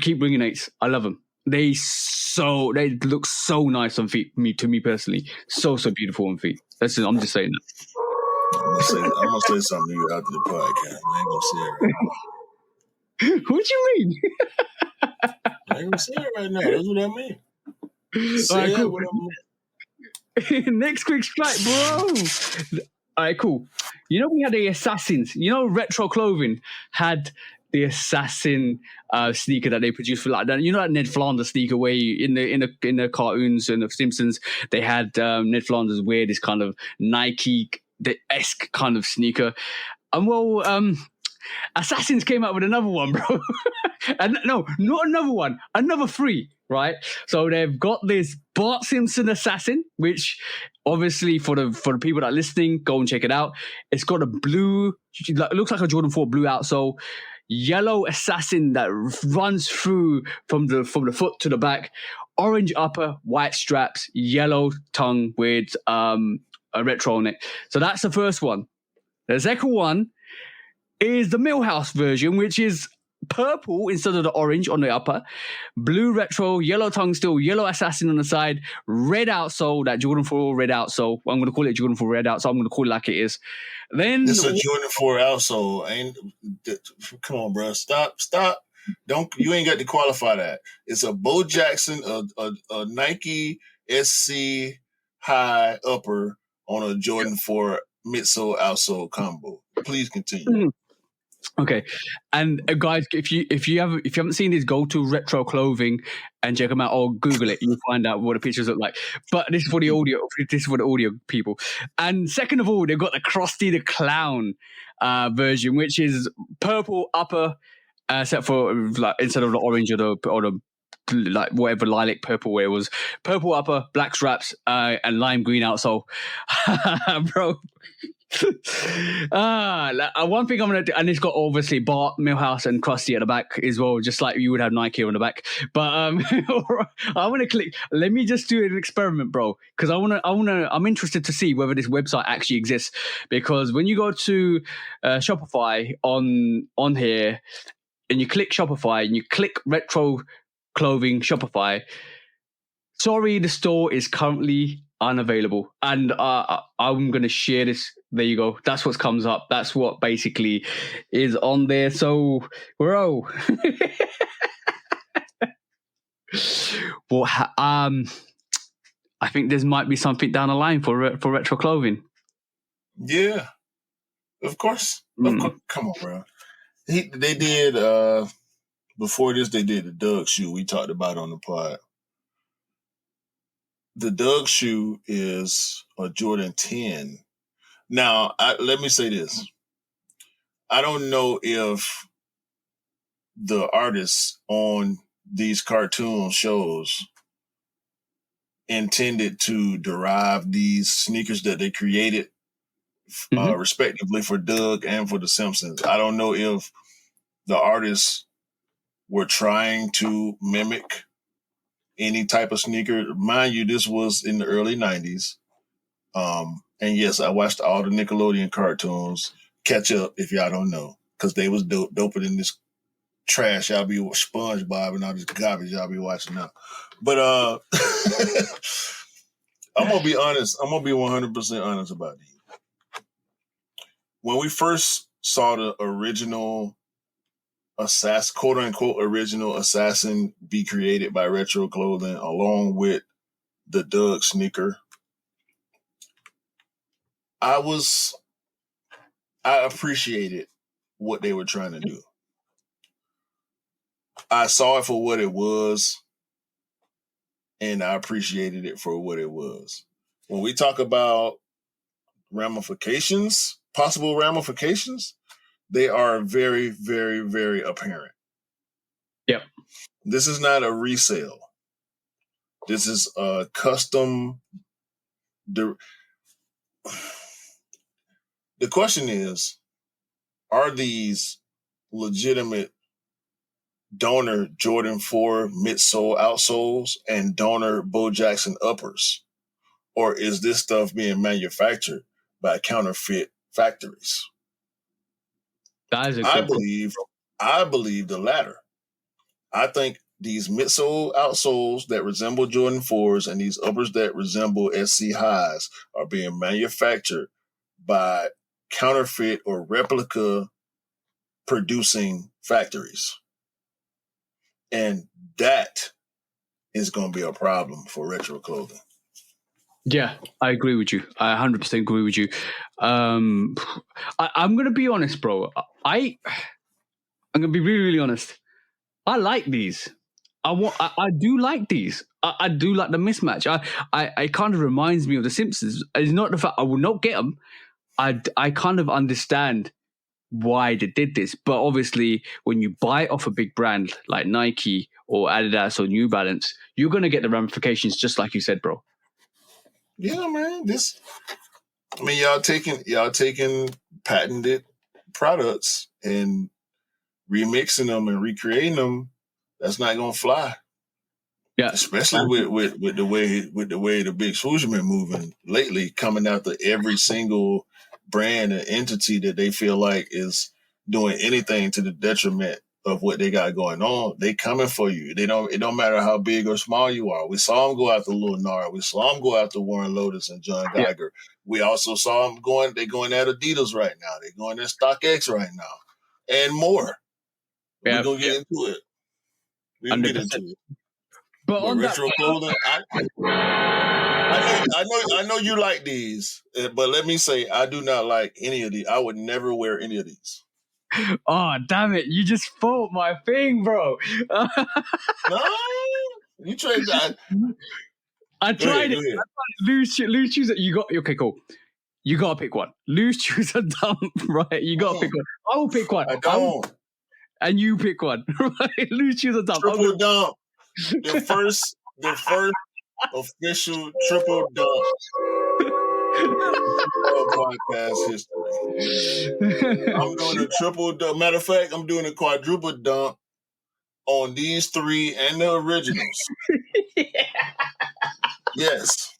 keep bringing 8s. I love them. They look so nice on feet. To me personally, so beautiful on feet. I'm just saying that. I'm gonna say something to you after the podcast. I ain't gonna say it right now. What do you mean? I ain't gonna say it right now. That's what I mean. All right, cool. Next quick strike, bro. All right, cool. You know, we had the Assassins. You know, Retro Clothing had the Assassin sneaker that they produced for, like that. You know, that Ned Flanders sneaker where in the cartoons and the Simpsons, they had Ned Flanders wear this kind of Nike-esque kind of sneaker. Assassins came out with another one, bro. And no, not another one, another 3, right? So they've got this BART SIMPSON assassin, which obviously for the people that are listening, go and check it out. It's got a blue, it looks like a Jordan 4 blue outsole, yellow assassin that runs through from the foot to the back, orange upper, white straps, yellow tongue with a retro on it. So that's the first one. The second one is the MILHOUSE version, which is purple instead of the orange on the upper, blue retro, yellow tongue still, yellow assassin on the side, red outsole, that Jordan 4 red outsole. I'm going to call it Jordan 4 red outsole. I'm going to call it like it is. Then it's a Jordan 4 outsole. Come on, bro. Stop. You ain't got to qualify that. It's a Bo Jackson, a Nike SC high upper on a Jordan 4 midsole outsole combo. Please continue. Okay, and guys, if you haven't seen his, go to Retro Clothing and check them out, or Google it. You'll find out what the pictures look like. But this is for the audio. This is for the audio people. And second of all, they've got the KRUSTY the Clown version, which is purple upper, except for like instead of the orange or the like whatever lilac purple where it was, purple upper, black straps, and lime green outsole. Bro. One thing I'm gonna do, and it's got obviously BART, MILHOUSE, and KRUSTY at the back as well, just like you would have Nike on the back. But I want to click. Let me just do an experiment, bro, because I'm interested to see whether this website actually exists. Because when you go to Shopify on here, and you click Shopify and you click Retro Clothing Shopify, sorry, the store is currently unavailable, and I'm gonna share this. There you go. That's what comes up. That's what basically is on there. So, bro, well, I think there might be something down the line for Retro Clothing. Yeah, of course. Come on, bro. They did before this. They did the Doug shoe we talked about on the pod. The Doug shoe is a Jordan 10. Now, let me say this. I don't know if the artists on these cartoon shows intended to derive these sneakers that they created, respectively for Doug and for the Simpsons. I don't know if the artists were trying to mimic any type of sneaker. Mind you, this was in the early 90s. And yes, I watched all the Nickelodeon cartoons. Catch up if y'all don't know, because they was doper than this trash y'all be SpongeBob and all this garbage y'all be watching now. But I'm gonna be honest. I'm gonna be 100% honest about these. When we first saw the original assassin, quote unquote original assassin, be created by Retro Clothing along with the Doug sneaker, I appreciated what they were trying to do. I saw it for what it was, and I appreciated it for what it was. When we talk about ramifications, possible ramifications, they are very, very, very apparent. Yep. This is not a resale. This is a custom. The question is, are these legitimate donor Jordan 4 midsole outsoles and donor Bo Jackson uppers? Or is this stuff being manufactured by counterfeit factories? That is a I believe the latter. I think these midsole outsoles that resemble Jordan 4s and these uppers that resemble SC highs are being manufactured by counterfeit or replica producing factories. And that is going to be a problem for Retro Clothing. Yeah, I agree with you. I 100% agree with you. I'm going to be honest, bro. I'm going to be really, really honest. I like these. I do like these. I do like the mismatch. I kind of reminds me of the Simpsons. It's not the fact I will not get them. I kind of understand why they did this. But obviously, when you buy off a big brand like Nike or Adidas or New Balance, you're going to get the ramifications just like you said, bro. Yeah, man. Y'all taking patented products and remixing them and recreating them. That's not gonna fly. Yeah, especially with the way the big swoosh been moving lately, coming after every single brand and entity that they feel like is doing anything to the detriment of what they got going on. They coming for you. It don't matter how big or small you are. We saw them go after Lil Nara. We saw them go after Warren Lotus and John Geiger. We also saw them going at Adidas right now. They're going at StockX right now, and more. We're gonna get into it. We're gonna get into it. But on retro clothing, I know you like these, but let me say I do not like any of these. I would never wear any of these. Oh, damn it. You just fought my thing, bro. No, you tried that. I tried it. Loose shoes that you got. Okay, cool. You got to pick one. Loose shoes are dumb, right? You got to pick one. I will pick one. I don't. And you pick one, right? Loose shoes are dumb. Triple dump. The first official triple dump of podcast history. I'm doing a triple dump. Matter of fact, I'm doing a quadruple dump on these three and the originals. Yes.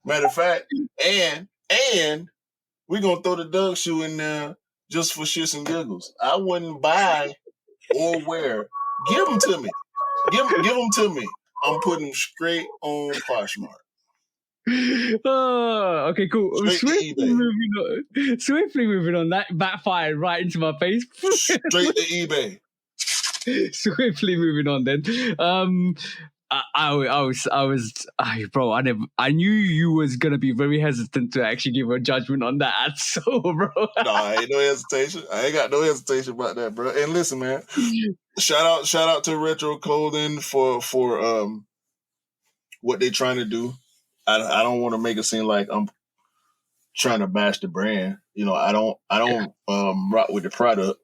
Matter of fact, and we're gonna throw the Doug shoe in there just for shits and giggles. I wouldn't buy or wear. Give them to me. Give them to me. I'm putting them straight on Poshmark. Oh, okay, cool. Swiftly moving on. That backfired right into my face. Straight to eBay. Swiftly moving on then. Bro, I knew you was gonna be very hesitant to actually give a judgment on that. So, bro. No, I ain't no hesitation. I ain't got no hesitation about that, bro. And listen, man. Shout out to Retro Clothing for what they trying to do. I don't want to make it seem like I'm trying to bash the brand. You know, I don't rock with the product,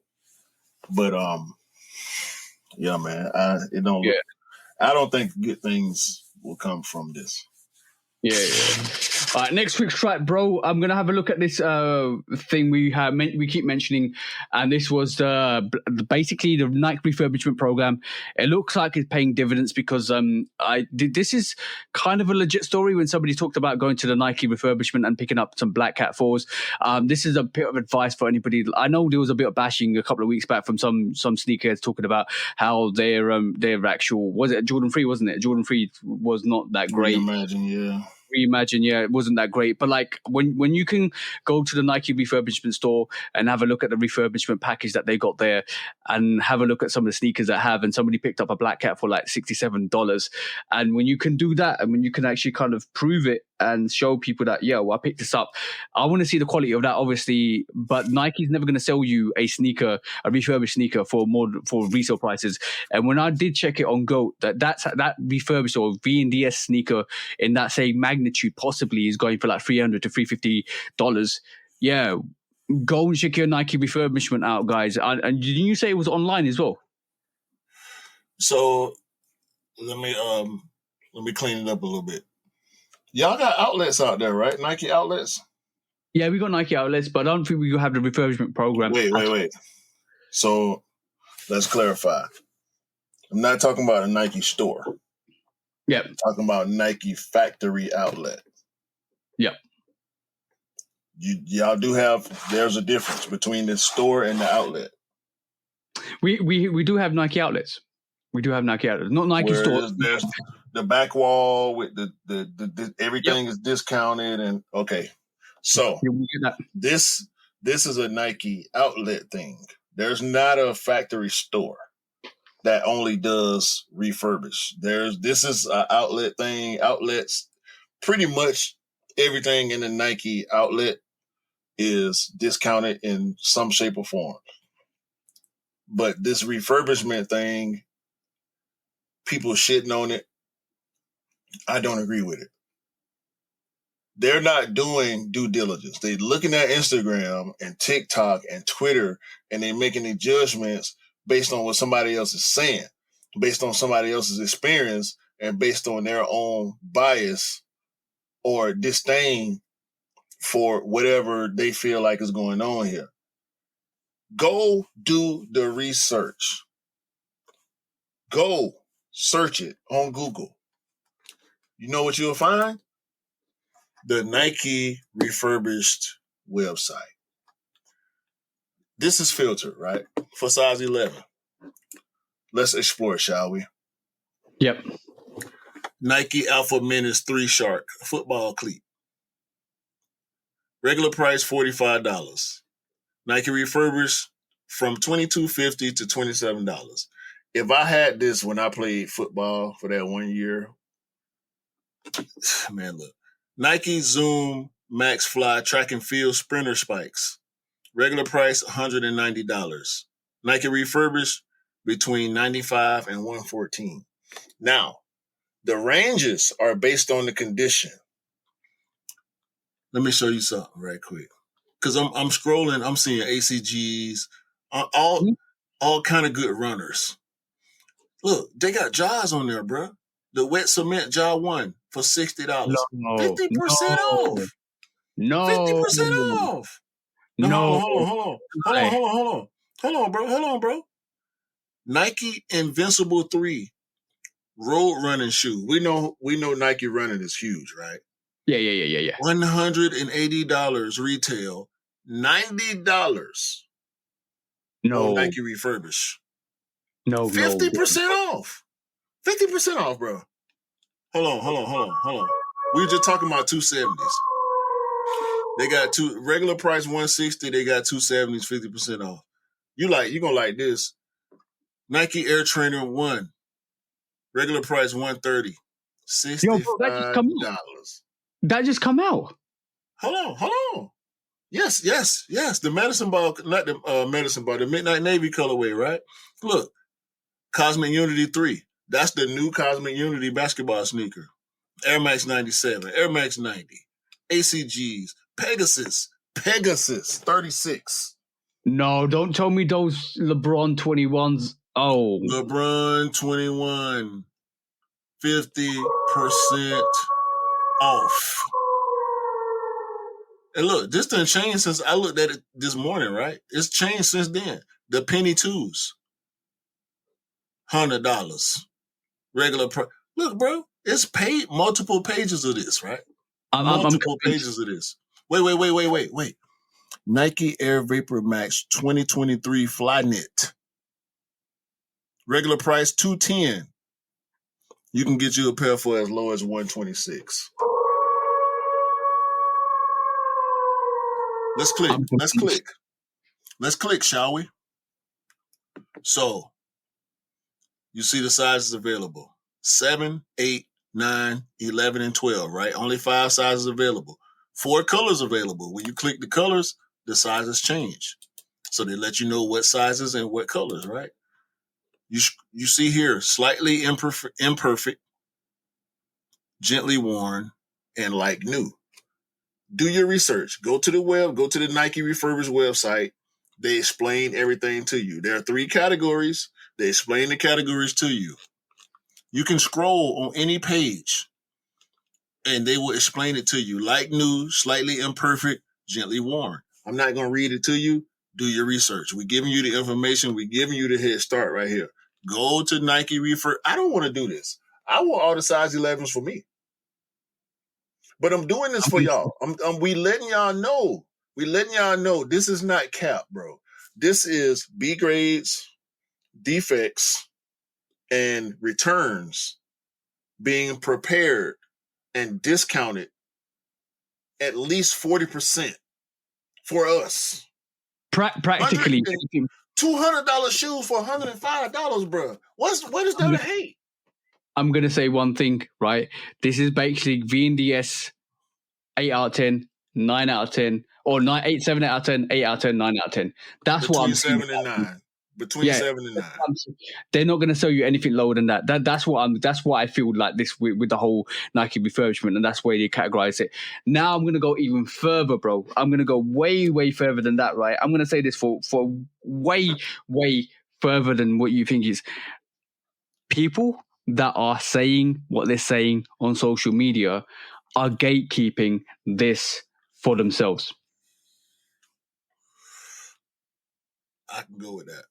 but yeah, man. I don't think good things will come from this. Yeah. All right, next quick strike, bro. I'm gonna have a look at this thing we keep mentioning, and this was basically the Nike refurbishment program. It looks like it's paying dividends because this is kind of a legit story. When somebody talked about going to the Nike refurbishment and picking up some Black Cat 4s, this is a bit of advice for anybody. I know there was a bit of bashing a couple of weeks back from some sneakerheads talking about how their actual, was it Jordan 3, wasn't it? Jordan 3 was not that great. Reimagine, yeah, it wasn't that great. But like when you can go to the Nike refurbishment store and have a look at the refurbishment package that they got there and have a look at some of the sneakers that have, and somebody picked up a Black Cat for like $67. And when you can do that, and when you can actually kind of prove it and show people that, yeah, well, I picked this up. I want to see the quality of that, obviously, but Nike's never going to sell you a refurbished sneaker for resale prices. And when I did check it on GOAT, that refurbished or V&DS sneaker in that same magnitude possibly is going for like $300 to $350. Yeah, go and check your Nike refurbishment out, guys. And did you say it was online as well? So let me clean it up a little bit. Y'all got outlets out there, right? Nike outlets? Yeah, we got Nike outlets, but I don't think we have the refurbishment program. Wait. So let's clarify. I'm not talking about a Nike store. Yeah. I'm talking about Nike factory outlet. Yeah. Y'all do there's a difference between the store and the outlet. We do have Nike outlets. We do have Nike outlets, not Nike stores. There's the back wall with the everything is discounted and okay. So this is a Nike outlet thing. There's not a factory store that only does refurbish. This is an outlet thing. Outlets, pretty much everything in the Nike outlet is discounted in some shape or form. But this refurbishment thing, people shitting on it, I don't agree with it. they're not doing due diligence. They're looking at Instagram and TikTok and Twitter, and they're making the judgments based on what somebody else is saying, based on somebody else's experience, and based on their own bias or disdain for whatever they feel like is going on here. Go do the research. Go search it on Google. You know what you'll find? The Nike refurbished website. This is filtered, right? For size 11. Let's explore it, shall we? Yep. Nike Alpha Menace 3 Shark football cleat. Regular price $45. Nike refurbished from $22.50 to $27. If I had this when I played football for that 1 year, man, look. Nike Zoom Max Fly track and field Splinter spikes. Regular price $190. Nike refurbished between $95 and $114. Now, the ranges are based on the condition. Let me show you something right quick. Because I'm scrolling, I'm seeing ACGs, all kind of good runners. Look, they got Jaws on there, bro. The wet cement Jaw 1 for $60. 50% off. No. 50% off. No. Hold on, bro. Nike Invincible 3 road running shoe. We know Nike running is huge, right? Yeah. $180 retail, $90 on Nike refurbish. No. 50% off. 50% off, bro. Hold on. We were just talking about 270s. They got regular price $160. They got 270s, 50% off. You gonna like this. Nike Air Trainer 1. Regular price $130. $65. Yo, bro, that just come out. Hold on. Yes. The medicine ball, not the medicine ball, the Midnight Navy colorway, right? Look, Cosmic Unity 3. That's the new Cosmic Unity basketball sneaker. Air Max 97, Air Max 90, ACGs, Pegasus 36. No, don't tell me those LeBron 21s. Oh. LeBron 21, 50% off. And look, this done changed since I looked at it this morning, right? It's changed since then. The Penny 2s, $100. Regular price. Look, bro, it's paid multiple pages of this, right? Multiple pages of this. Wait. Nike Air Vapor Max 2023 Flyknit. Regular price $210. You can get you a pair for as low as $126. Let's click, shall we? So, you see the sizes available. 7, 8, 9, 11, and 12, right? Only 5 sizes available. 4 colors available. When you click the colors, the sizes change. So they let you know what sizes and what colors, right? You see here, slightly imperfect, gently worn, and like new. Do your research. Go to the Nike Refurbished website. They explain everything to you. There are 3 categories. They explain the categories to you. You can scroll on any page, and they will explain it to you. Like new, slightly imperfect, gently worn. I'm not going to read it to you. Do your research. We're giving you the information. We're giving you the head start right here. Go to Nike Refurb. I don't want to do this. I want all the size 11s for me. But I'm doing this for y'all. We letting y'all know. We letting y'all know this is not cap, bro. This is B grades, defects, and returns being prepared and discounted at least 40% for us. Practically. $200 shoes for $105, bro. What is there to hate? I'm going to say one thing, right? This is basically VNDS 8 out of 10, 9 out of 10, or 8, 7 out of 10, 8 out of 10, 9 out of 10. That's what I'm saying. 7 and 9. Between 7 and 9. They're not going to sell you anything lower than that. That's what I feel like this with the whole Nike refurbishment, and that's where they categorize it. Now I'm going to go even further, bro. I'm going to go way, way further than that, right? I'm going to say this for way, way further than what you think is. People that are saying what they're saying on social media are gatekeeping this for themselves. I can go with that.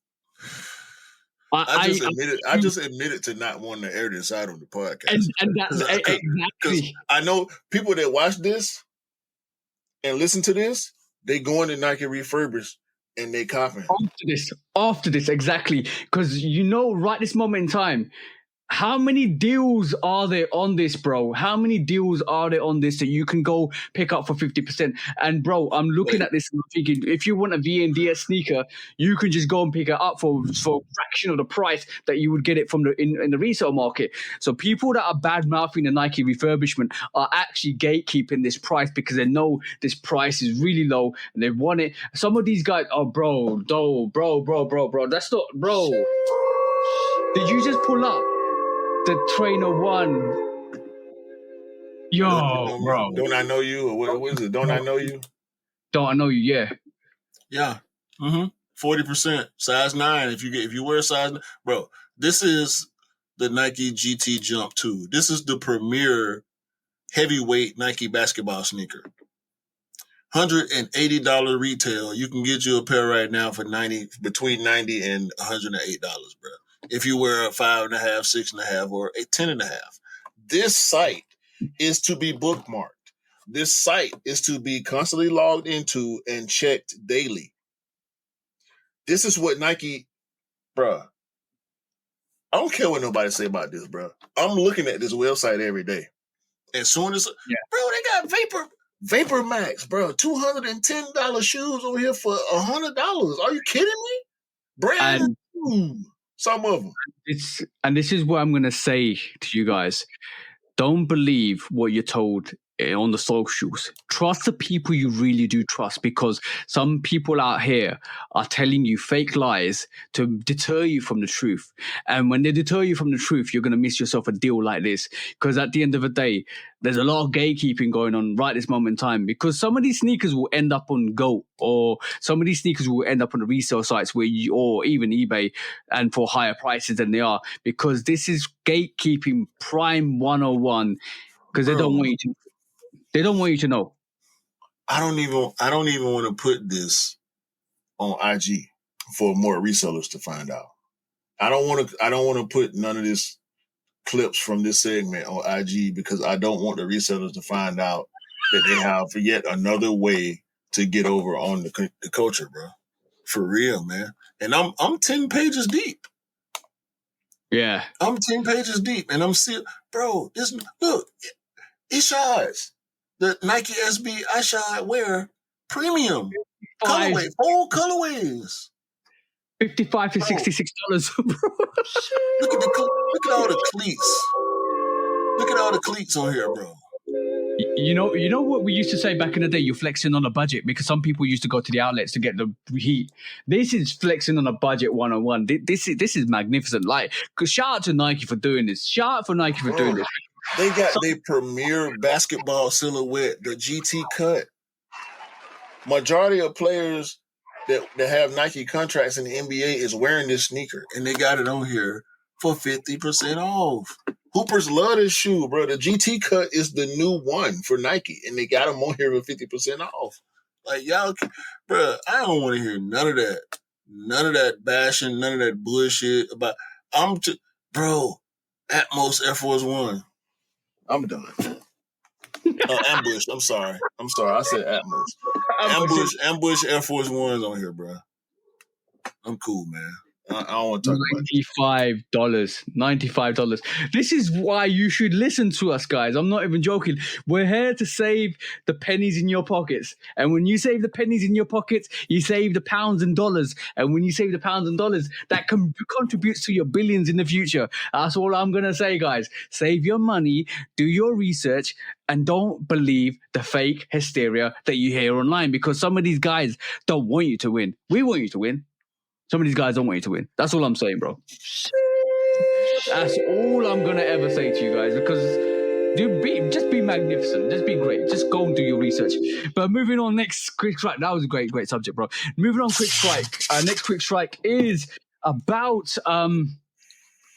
I just admitted to not wanting to air this out on the podcast. And that's exactly. I know people that watch this and listen to this, they going to Nike Refurbish and they copying. After this, exactly. Because right this moment in time, how many deals are there on this, bro? How many deals are there on this that you can go pick up for 50%? And bro, I'm looking at this and I'm thinking, if you want a VNDS sneaker, you can just go and pick it up for a fraction of the price that you would get it from in the resale market. So people that are bad mouthing the Nike refurbishment are actually gatekeeping this price because they know this price is really low and they want it. Some of these guys, bro, that's not, bro. Did you just pull up the Trainer 1? Yo, bro. Don't I know you? Or what is it? Don't I know you? Don't I know you? Yeah. Yeah. 40%. Size 9. If you wear a size 9. Bro, this is the Nike GT Jump 2. This is the premier heavyweight Nike basketball sneaker. $180 retail. You can get you a pair right now for between $90 and $108, bro. If you wear a 5.5, 6.5, or a 10.5. This site is to be bookmarked. This site is to be constantly logged into and checked daily. This is what Nike, bruh. I don't care what nobody say about this, bruh. I'm looking at this website every day. As soon as, bro, they got Vapor Max, bro. $210 shoes over here for $100. Are you kidding me? Brand new. Some of them. This is what I'm going to say to you guys. Don't believe what you're told on the socials. Trust the people you really do trust, because some people out here are telling you fake lies to deter you from the truth. And when they deter you from the truth, you're going to miss yourself a deal like this, because at the end of the day, there's a lot of gatekeeping going on right this moment in time, because some of these sneakers will end up on GOAT, or some of these sneakers will end up on the resale sites or even eBay, and for higher prices than they are, because this is gatekeeping prime 101, because they don't want you to. They don't want you to know. I don't even want to put this on IG for more resellers to find out. I don't want to put none of this clips from this segment on IG, because I don't want the resellers to find out that they have yet another way to get over on the culture, bro. For real, man. And I'm 10 pages deep. Yeah. I'm 10 pages deep, and I'm still, bro, look, IRSO'Ns. The Nike SB iShot Wear Premium colorway, all colorways. $55 to $66, bro. Look at all the cleats. Look at all the cleats on here, bro. You know what we used to say back in the day? You're flexing on a budget, because some people used to go to the outlets to get the heat. This is flexing on a budget 101. This is magnificent. Like, cause shout out to Nike for doing this. Shout out for Nike for doing this. They got their premier basketball silhouette, the GT cut. Majority of players that have Nike contracts in the NBA is wearing this sneaker, and they got it on here for 50% off. Hoopers love this shoe, bro. The GT cut is the new one for Nike, and they got them on here for 50% off. Like, y'all, bro, I don't want to hear none of that. None of that bashing, none of that bullshit about, bro, Atmos Air Force One. I'm done. Ambush. I'm sorry. I said Atmos. Ambush Air Force Ones on here, bro. I'm cool, man. I don't want to talk about it. $95. This is why you should listen to us, guys. I'm not even joking. We're here to save the pennies in your pockets. And when you save the pennies in your pockets, you save the pounds and dollars. And when you save the pounds and dollars, that contributes to your billions in the future. That's all I'm going to say, guys. Save your money, do your research, and don't believe the fake hysteria that you hear online, because some of these guys don't want you to win. We want you to win. Some of these guys don't want you to win. That's all I'm saying, bro. That's all I'm gonna ever say to you guys, because just be magnificent, just be great, just go and do your research. But moving on, next quick strike. That was a great subject, bro. Moving on, quick strike. Next quick strike is about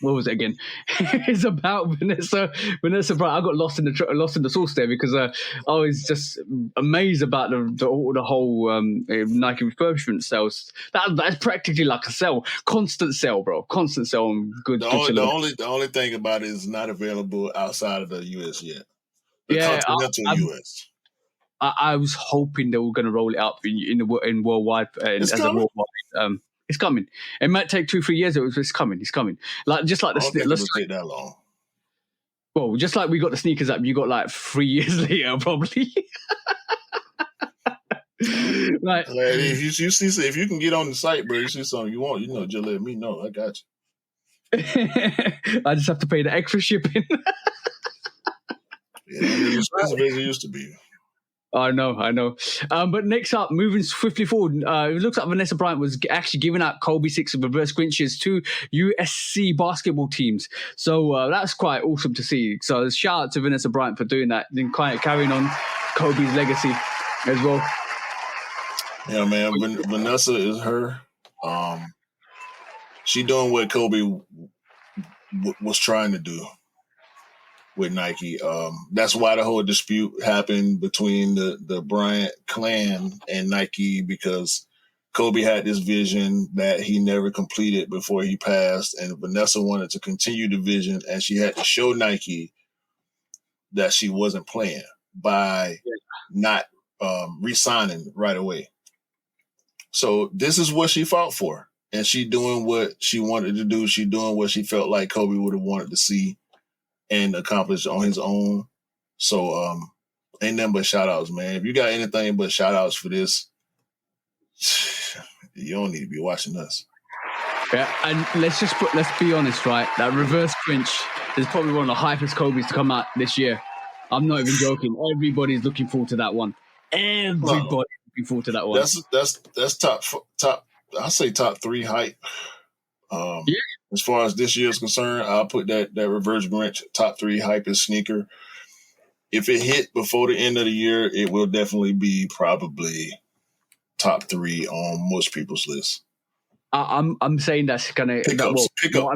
what was it again? It's about Vanessa Bryant. I got lost in the sauce there because I was just amazed about the whole Nike refurbishment sales. That's practically like a sale, constant sale, bro, constant sale. On good. The only thing about it is not available outside of the US yet. The continental US. I was hoping they were going to roll it up in worldwide as a worldwide. It's coming. It might take 2-3 years. It's coming. It's coming. Just like I don't think it'll take that long. Well, just like we got the sneakers app, you got like 3 years later, probably. Like if you see, if you can get on the site, bro, you see something you want, just let me know. I got you. I just have to pay the extra shipping. Yeah, it's expensive as it used to be. I know. But next up, moving swiftly forward, it looks like Vanessa Bryant was actually giving out Kobe 6 of reverse Grinches to USC basketball teams. So that's quite awesome to see. So shout out to Vanessa Bryant for doing that and kind of carrying on Kobe's legacy as well. Yeah, man. Vanessa is her. She doing what Kobe was trying to do with Nike. That's why the whole dispute happened between the Bryant clan and Nike, because Kobe had this vision that he never completed before he passed, and Vanessa wanted to continue the vision, and she had to show Nike that she wasn't playing by not re-signing right away. So this is what she fought for, and she doing what she wanted to do. She doing what she felt like Kobe would have wanted to see and accomplish on his own. So ain't nothing but shout outs, man. If you got anything but shout outs for this, you don't need to be watching us. Yeah, and let's be honest, right? That reverse Grinch is probably one of the hypest Kobe's to come out this year. I'm not even joking. Everybody's looking forward to that one. Everybody's looking forward to that one. That's top. I say top 3 hype. As far as this year is concerned, I'll put that reverse Grinch top 3 hypest sneaker. If it hit before the end of the year, it will definitely be probably top 3 on most people's list. I'm saying that's gonna pickup list. Yeah,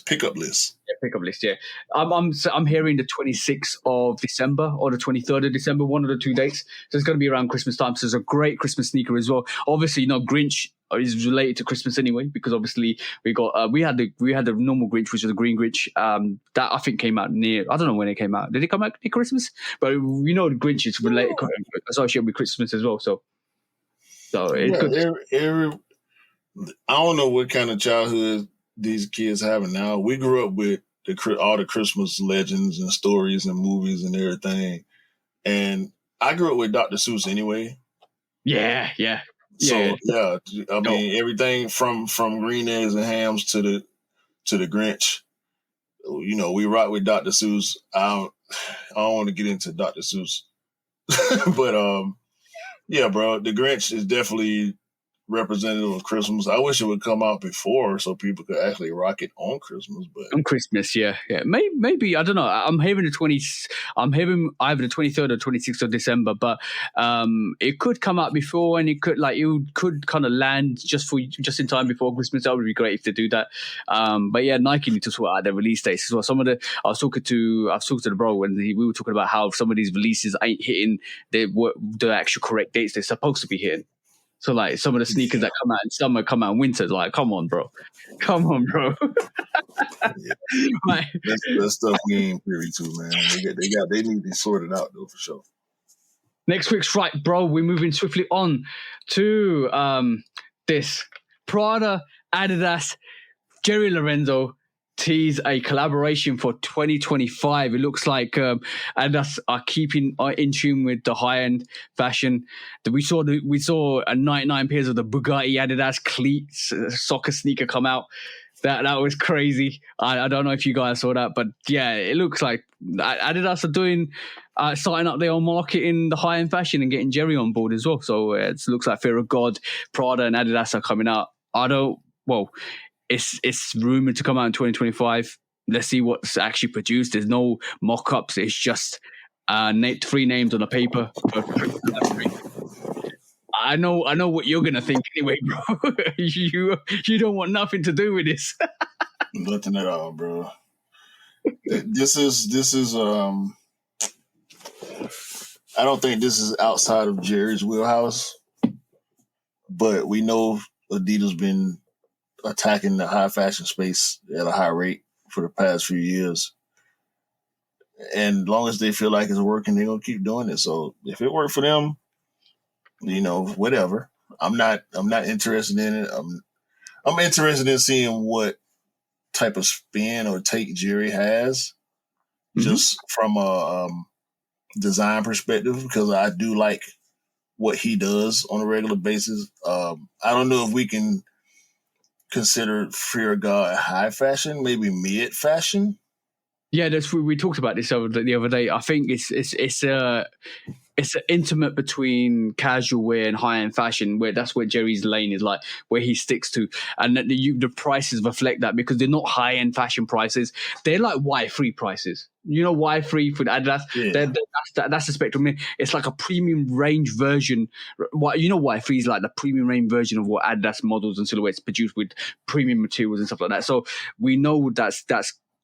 pickup list. Yeah, I'm hearing the 26th of December or the 23rd of December, one of the 2 dates. So it's gonna be around Christmas time. So it's a great Christmas sneaker as well. Obviously, Grinch is related to Christmas anyway, because obviously we had the normal Grinch, which was the green Grinch. That I think came out I don't know when it came out. Did it come out near Christmas? But the Grinch is related, associated with Christmas as well. So it's good. I don't know what kind of childhood these kids having now. We grew up with all the Christmas legends and stories and movies and everything, and I grew up with Dr. Seuss anyway. Yeah. So I mean everything from Green Eggs and Hams to the Grinch. We rock with Dr. Seuss. I don't want to get into Dr. Seuss, but yeah, bro, the Grinch is definitely representative of Christmas. I wish it would come out before so people could actually rock it on Christmas. But on Christmas, yeah. Maybe I don't know. I'm having either the 23rd or 26th of December, but it could come out before, and it could kind of land just in time before Christmas. That would be great if they do that. But yeah, Nike need to sort out their release dates as well. I was talking to the bro, and we were talking about how some of these releases ain't hitting the actual correct dates they're supposed to be hitting. So some of the sneakers that come out in summer come out in winter. Come on, bro. Yeah. That stuff we ain't privy to, man. They need to sort it out though, for sure. Next quick strike, bro. We're moving swiftly on to this Prada, ADIDAS, Jerry Lorenzo tease a collaboration for 2025. It looks like Adidas are keeping in tune with the high-end fashion. We saw 99 pairs of the Bugatti Adidas cleats soccer sneaker come out. That was crazy. I don't know if you guys saw that, but yeah, it looks like Adidas are starting up their own market in the high-end fashion and getting Jerry on board as well. So it looks like Fear of God, Prada, and Adidas are coming out. well, it's rumored to come out in 2025. Let's see what's actually produced. There's no mock-ups. It's just 3 names on a paper. I know what you're gonna think anyway, bro. you don't want nothing to do with this. Nothing at all, bro. This is I don't think this is outside of Jerry's wheelhouse, but we know Adidas been attacking the high fashion space at a high rate for the past few years. And as long as they feel like it's working, they're gonna keep doing it. So if it worked for them, whatever. I'm not interested in it. I'm interested in seeing what type of spin or take Jerry has, just from a design perspective, because I do like what he does on a regular basis. I don't know if we can consider Fear of God high fashion, maybe mid fashion. Yeah, we talked about this the other day. I think it's an intimate between casual wear and high-end fashion, where that's where Jerry's lane is, like where he sticks to, and the prices reflect that, because they're not high-end fashion prices. They're like Y3 prices. Y3 for Adidas. Yeah. That's the spectrum. It's like a premium range version. Y3 is like the premium range version of what Adidas models and silhouettes produced with premium materials and stuff like that. So we know that's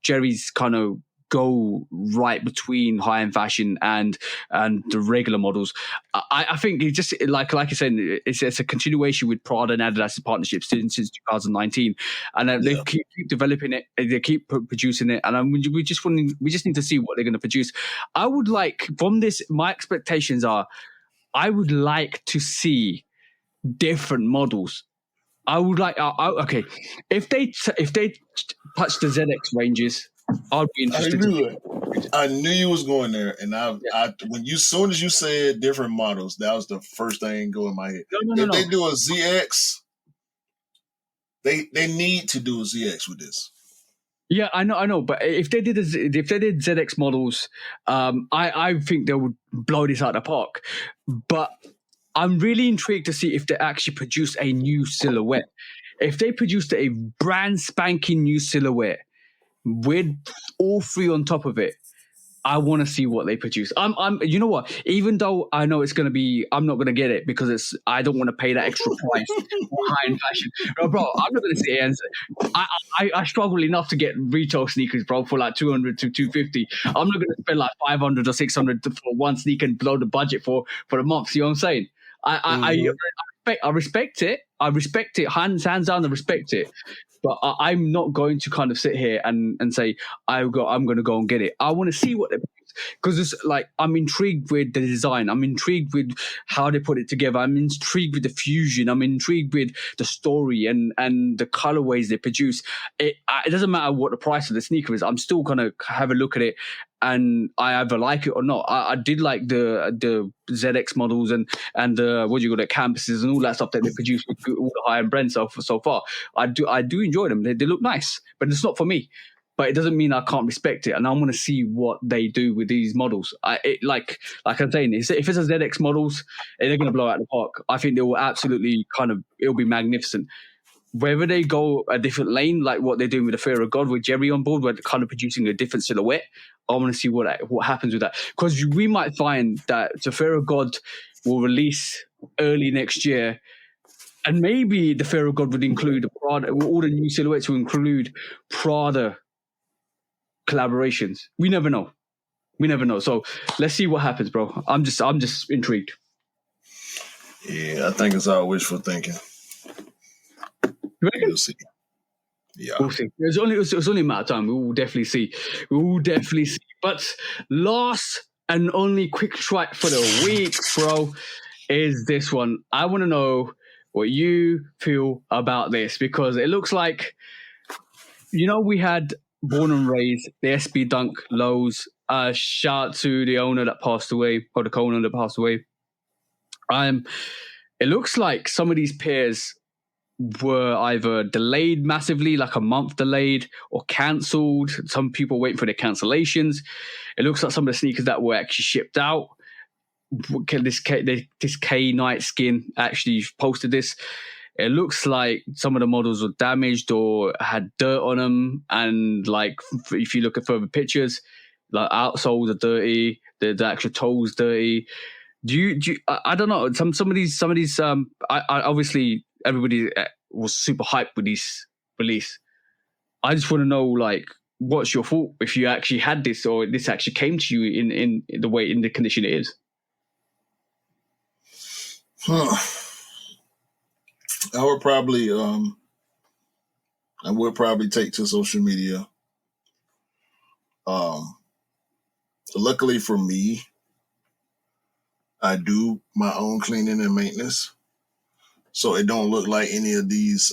Jerry's kind of go right between high-end fashion and the regular models. I think it just like I said, it's a continuation with Prada and Adidas partnerships since 2019, and they keep developing it, they keep producing it, and we just need to see what they're going to produce. I would like from this. My expectations are, I would like to see different models. I would like okay, if they touch the ZX ranges, I'd be interested. I knew you was going there, and soon as you said different models, that was the first thing go in my head. If they do a ZX, they need to do a ZX with this. Yeah, I know, but if they did ZX models, I think they would blow this out of the park. But I'm really intrigued to see if they actually produce a new silhouette. If they produced a brand spanking new silhouette with all 3 on top of it, I want to see what they produce. You know what? Even though I know it's going to be, I'm not going to get it because I don't want to pay that extra price for high-end fashion. Bro, I'm not going to sit here and say, I struggle enough to get retail sneakers, bro, for like 200 to 250. I'm not going to spend like 500 or 600 for one sneaker and blow the budget for the month. You know what I'm saying? I respect it. I respect it. Hands down, I respect it. But I'm not going to kind of sit here and say I'm going to go and get it. I want to see what they produce, because it's like I'm intrigued with the design. I'm intrigued with how they put it together. I'm intrigued with the fusion. I'm intrigued with the story and the colorways they produce. It doesn't matter what the price of the sneaker is. I'm still going to have a look at it, and I either like it or not. I did like the ZX models and the campuses and all that stuff that they produce with all the high-end brands so far. I do enjoy them. They look nice, but it's not for me. But it doesn't mean I can't respect it, and I want to see what they do with these models. Like I'm saying, if it's a ZX models, they're going to blow out the park. I think they will absolutely it'll be magnificent. Whether they go a different lane, like what they're doing with the Fear of God with Jerry on board, where they're kind of producing a different silhouette, I want to see what happens with that. Because we might find that the Fear of God will release early next year, and maybe the Fear of God would include Prada. All the new silhouettes will include Prada collaborations. We never know. So let's see what happens, bro. I'm just intrigued. Yeah, I think it's all wishful thinking. We'll see. Yeah, we'll see. It's only a matter of time. We will definitely see. But last and only quick track for the week, bro, is this one. I want to know what you feel about this, because it looks like, we had Born and Raised, the SB Dunk lows. Shout out to the owner that passed away, or the co-owner that passed away. It looks like some of these pairs were either delayed massively, like a month delayed, or cancelled. Some people waiting for their cancellations. It looks like some of the sneakers that were actually shipped out. This K Night Skin actually posted this. it looks like some of the models were damaged or had dirt on them. And like, if you look at further pictures, like outsoles are dirty, the actual toes dirty. Do you I don't know. Some of these I obviously everybody was super hyped with this release. I just want to know, like, what's your thought if you actually had this or this actually came to you in the way, in the condition it is? I would probably take to social media. Luckily for me, I do my own cleaning and maintenance, so it don't look like any of these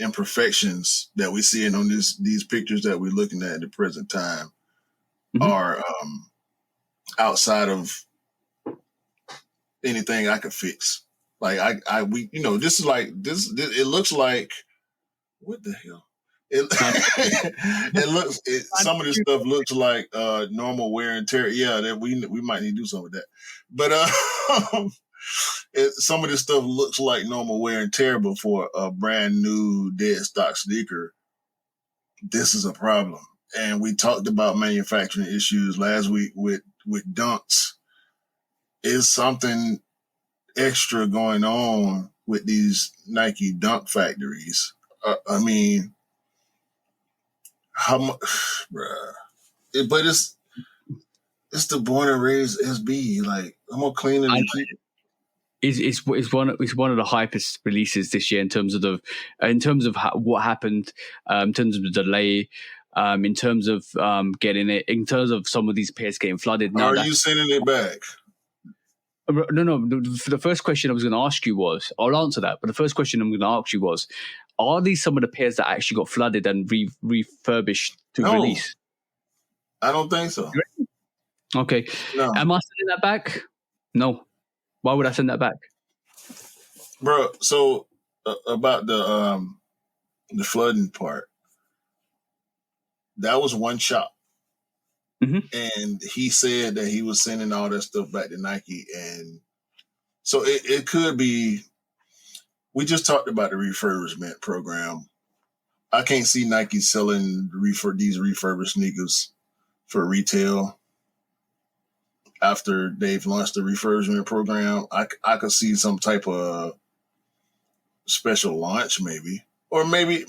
imperfections that we seeing on these pictures that we're looking at the present time are outside of anything I could fix. Like we this is like this. It looks like, what the hell? Some of this stuff looks like normal wear and tear. Yeah, that we might need to do some of that. But some of this stuff looks like normal wear and tear, but for a brand new dead stock sneaker, this is a problem. And we talked about manufacturing issues last week with dunks. Is something extra going on with these Nike dunk factories? I mean, how much, bruh? But it's the born and raised SB. Like, I'm gonna clean it and keep it. It's one of the hypest releases this year in terms of what happened, in terms of the delay, in terms of getting it, in terms of some of these pairs getting flooded. Now, are you sending it back? No. The first question I was going to ask you was, I'll answer that, but the first question I'm going to ask you was, are these some of the pairs that actually got flooded and refurbished to release? I don't think so. Okay. No. Am I sending that back? No. Why would I send that back? Bro, so about the flooding part, that was one shop. And he said that he was sending all that stuff back to Nike. And so it could be, we just talked about the refurbishment program. I can't see Nike selling these refurbished sneakers for retail after they've launched the refurbishment program. I could see some type of special launch maybe. Or maybe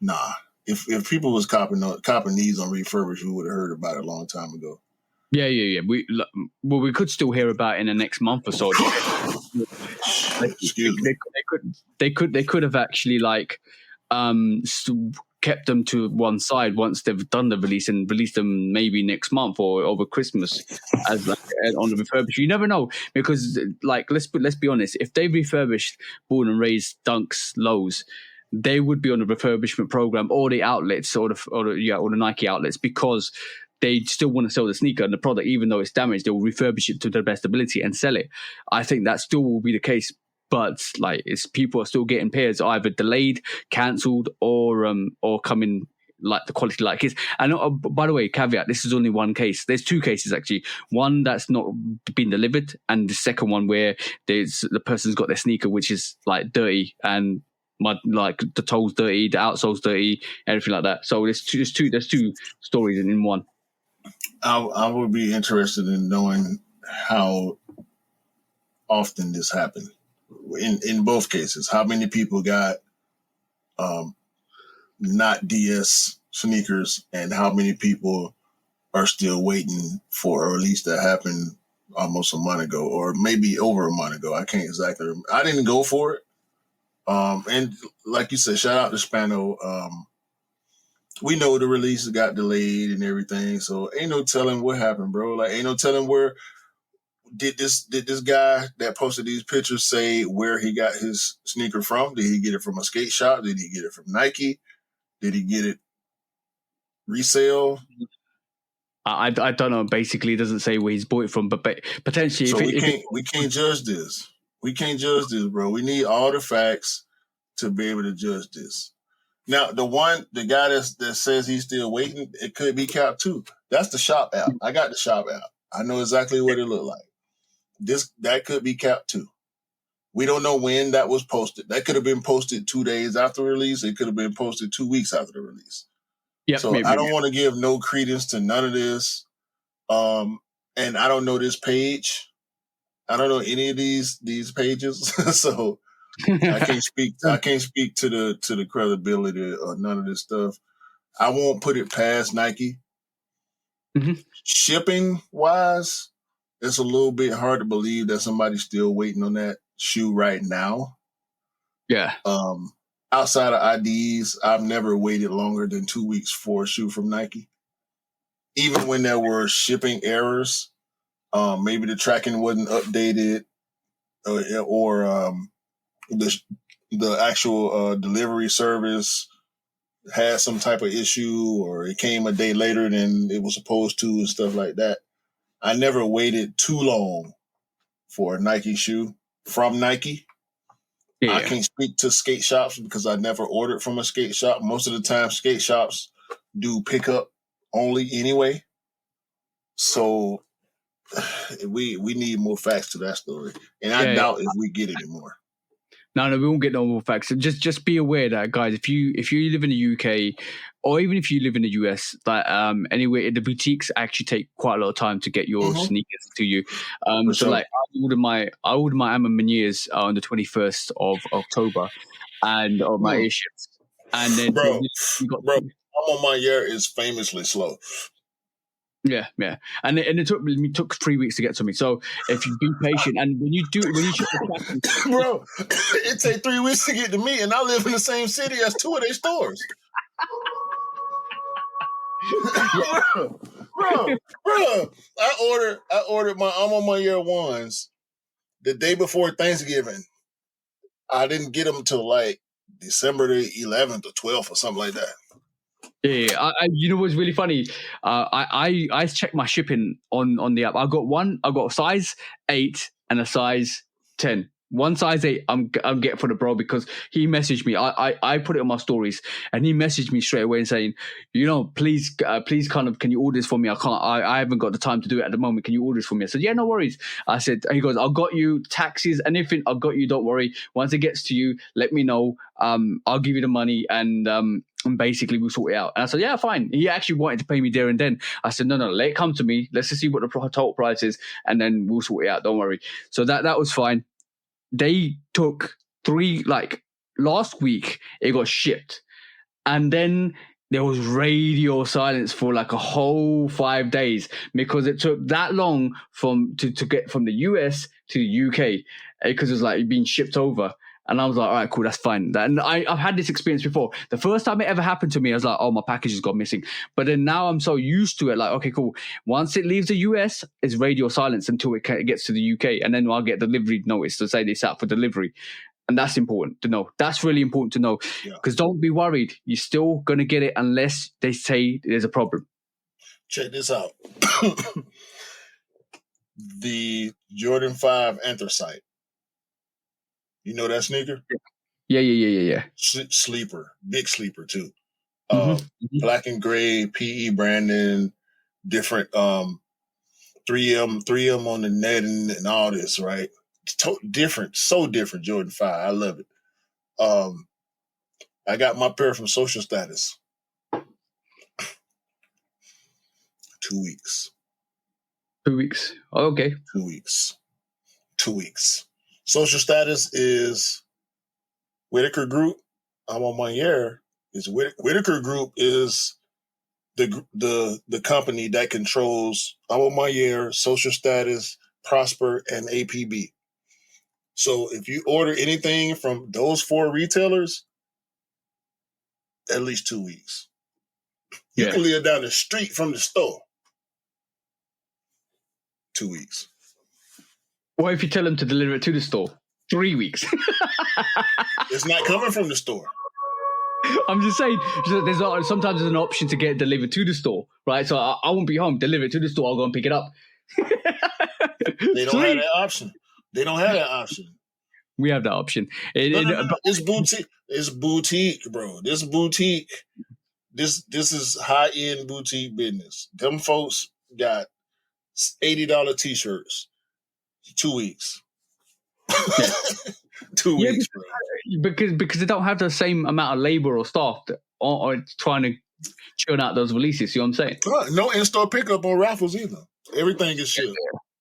nah. If people was copping these on refurbished, we would have heard about it a long time ago. Yeah. We could still hear about it in the next month or so. They could have actually like kept them to one side once they've done the release and released them maybe next month or over Christmas as like on the refurbished. You never know, because like let's be honest, if they refurbished born and raised dunks lows, they would be on the refurbishment program or the outlets or the Nike outlets, because they still want to sell the sneaker and the product, even though it's damaged. They will refurbish it to their best ability and sell it. I think that still will be the case, but like people are still getting pairs either delayed, cancelled, or coming like the quality like it is. And by the way, caveat: this is only one case. There's two cases actually. One that's not been delivered, and the second one where the person's got their sneaker which is like dirty and like the toe's dirty, the outsole's dirty, everything like that. So there's two stories in one. I would be interested in knowing how often this happened in both cases. How many people got not DS sneakers, and how many people are still waiting for a release that happened almost a month ago, or maybe over a month ago. I can't exactly remember. I didn't go for it. And like you said, shout out to Spano. We know the release got delayed and everything, so ain't no telling what happened, bro. Like, ain't no telling where did this guy that posted these pictures say where he got his sneaker from? Did he get it from a skate shop? Did he get it from Nike? Did he get it resale? I don't know. Basically, it doesn't say where he's bought it from, but potentially. So we can't judge this. We can't judge this, bro. We need all the facts to be able to judge this. Now, the guy that says he's still waiting, it could be Cap 2. That's the shop app. I got the shop app. I know exactly what it looked like. That could be Cap 2. We don't know when that was posted. That could have been posted 2 days after release. It could have been posted 2 weeks after the release. Yep, So I don't want to give no credence to none of this. And I don't know this page. I don't know any of these pages. So I can't speak to the credibility of none of this stuff. I won't put it past Nike. Mm-hmm. Shipping wise, it's a little bit hard to believe that somebody's still waiting on that shoe right now. Yeah. Outside of IDs, I've never waited longer than 2 weeks for a shoe from Nike. Even when there were shipping errors, maybe the tracking wasn't updated, or the actual delivery service had some type of issue, or it came a day later than it was supposed to, and stuff like that. I never waited too long for a Nike shoe from Nike. Yeah. I can't speak to skate shops because I never ordered from a skate shop. Most of the time, skate shops do pickup only anyway. So we need more facts to that story, and I doubt if we get any more. No, we won't get no more facts. Just be aware that, guys, if you live in the UK or even if you live in the US, that anyway, the boutiques actually take quite a lot of time to get your sneakers to you. So like I ordered my Manias on the 21st of October, and on my airships, and then bro, I'm on my year is famously slow. Yeah, and it took 3 weeks to get to me. So if you be patient, and when you ship the package, bro, it take 3 weeks to get to me, and I live in the same city as 2 of their stores. bro, I ordered my I'm on my year ones the day before Thanksgiving. I didn't get them till like December the 11th or 12th or something like that. Yeah, I you know what's really funny? I checked my shipping on the app. I got a size 8 and a size 10. One size 8 I'm getting for the bro, because he messaged me. I put it on my stories, and he messaged me straight away and saying, please kind of, can you order this for me? I haven't got the time to do it at the moment. Can you order this for me? I said, yeah, no worries. I said, he goes, I've got you taxes, anything, I've got you, don't worry. Once it gets to you, let me know. I'll give you the money, and basically we'll sort it out. And I said, yeah, fine. He actually wanted to pay me there and then. I said, no, let it come to me. Let's just see what the total price is, and then we'll sort it out. Don't worry. So that was fine. They took 3, like last week it got shipped, and then there was radio silence for like a whole 5 days because it took that long to get from the US to the UK, because it was like being shipped over. And I was like, all right, cool, that's fine. And I've had this experience before. The first time it ever happened to me, I was like, oh, my package has gone missing. But then now I'm so used to it, like, okay, cool. Once it leaves the US, it's radio silence until it gets to the UK. And then I'll get delivery notice to say it's out for delivery. And that's important to know. That's really important to know. Because don't be worried. You're still going to get it unless they say there's a problem. Check this out. The Jordan 5 Anthracite. You know that sneaker? Yeah. Sleeper. Big sleeper, too. Black and gray, PE branding, different 3M on the net and all this, right? Different, so different, Jordan 5. I love it. I got my pair from Social Status. 2 weeks. 2 weeks. Oh, okay. 2 weeks. 2 weeks. Social Status is Whitaker Group. I'm on my year. Is Whitaker Group is the company that controls I'm on my year, Social Status, Prosper, and APB. So if you order anything from those 4 retailers, at least 2 weeks. You can live down the street from the store. 2 weeks. What if you tell them to deliver it to the store? 3 weeks. It's not coming from the store. I'm just saying, sometimes there's an option to get it delivered to the store, right? So I won't be home. Deliver it to the store. I'll go and pick it up. They don't have that option. They don't have that option. We have that option. It's boutique. It's boutique, bro. This boutique. This is high-end boutique business. Them folks got $80 T-shirts. 2 weeks. 2 Yeah, weeks, bro. because they don't have the same amount of labor or staff that are trying to churn out those releases. See what I'm saying? No in-store pickup on raffles either. Everything is shipped.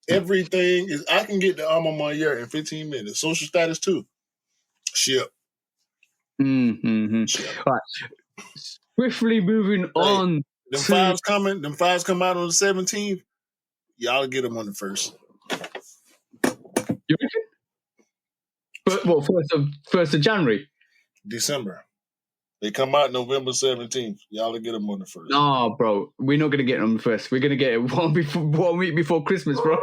Everything is. I can get the Alma Mater in 15 minutes. Social status too. Ship. Ship. Right. Swiftly moving on. Them fives coming. Them fives come out on the 17th. Y'all get them on the 1st. You reckon? But what, 1st of January? December. They come out November 17th. Y'all will get them on the 1st. No, bro. We're not going to get them first. We're going to get it 1 week before Christmas, bro.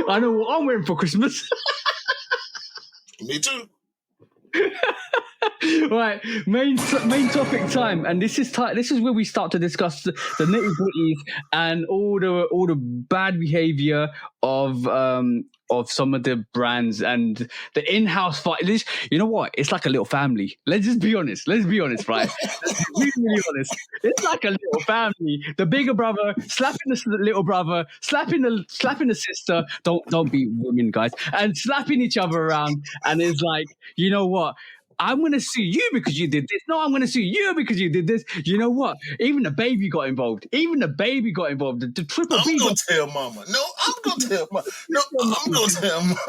I know what I'm wearing for Christmas. Me too. Right, main topic time, and this is where we start to discuss the nitty-gritties and all the bad behavior of some of the brands and the in-house fight. You know what? It's like a little family. Let's just be honest. Let's be honest, right? Let's be really honest. It's like a little family. The bigger brother slapping the little brother, slapping the sister. Don't be women, guys, and slapping each other around. And it's like, you know what? I'm going to sue you because you did this. No, I'm going to sue you because you did this. You know what? Even the baby got involved. The triple I'm going to tell mama. No, I'm going to tell mama. No, I'm going to tell mama.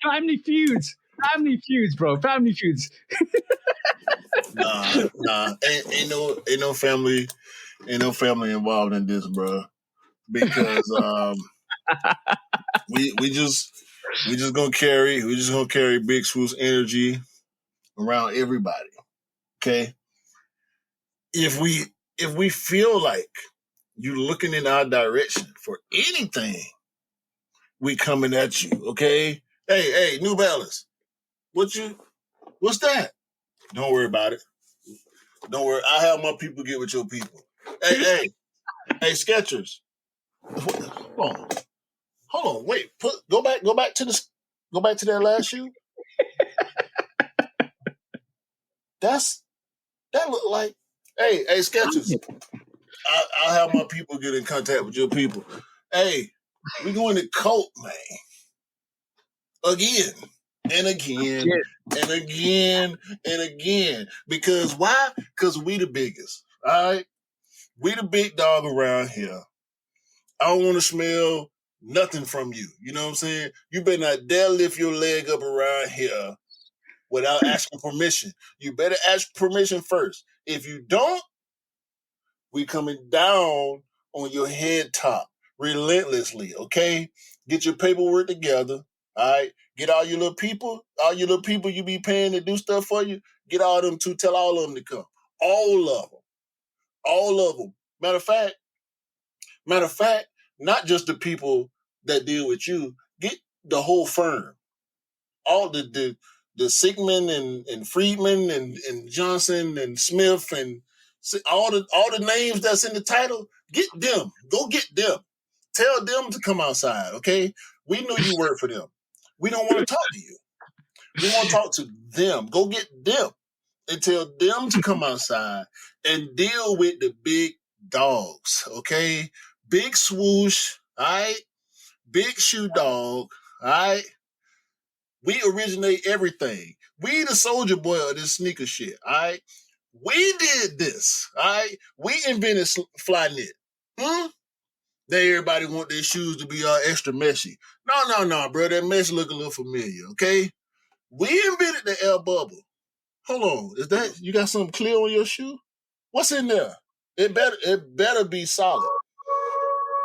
Family feuds, bro. Family feuds. Nah. Ain't no family involved in this, bro. Because we just gonna carry Big Swoop's energy around everybody. Okay. If we feel like you looking in our direction for anything, we coming at you. Okay. Hey, New Balance. What's that? Don't worry about it. Don't worry. I have my people get with your people. Hey, Skechers. Hold on. Wait. Go back to that last shoe. That look like. Hey, Skechers. I have my people get in contact with your people. Hey, we going to cult, man. Again and again and again and again. Because why? Because we the biggest. All right? We the big dog around here. I don't want to smell nothing from you. You know what I'm saying? You better not dare lift your leg up around here without asking permission. You better ask permission first. If you don't, we coming down on your head top relentlessly, okay? Get your paperwork together, all right? Get all your little people you be paying to do stuff for you, get all them to tell all of them to come. All of them. Matter of fact, not just the people that deal with you, get the whole firm. All the Sigmund and Friedman and Johnson and Smith and all the names that's in the title, get them. Go get them. Tell them to come outside, okay? We know you work for them. We don't want to talk to you. We want to talk to them. Go get them and tell them to come outside and deal with the big dogs, okay? Big Swoosh, all right? Big Shoe Dog, all right? We originate everything. We the soldier boy of this sneaker shit, all right? We did this, all right? We invented Flyknit. Then everybody want their shoes to be all extra messy. No, bro. That mesh look a little familiar, okay? We invented the air bubble. Hold on. Is that, you got something clear on your shoe? What's in there? It better be solid.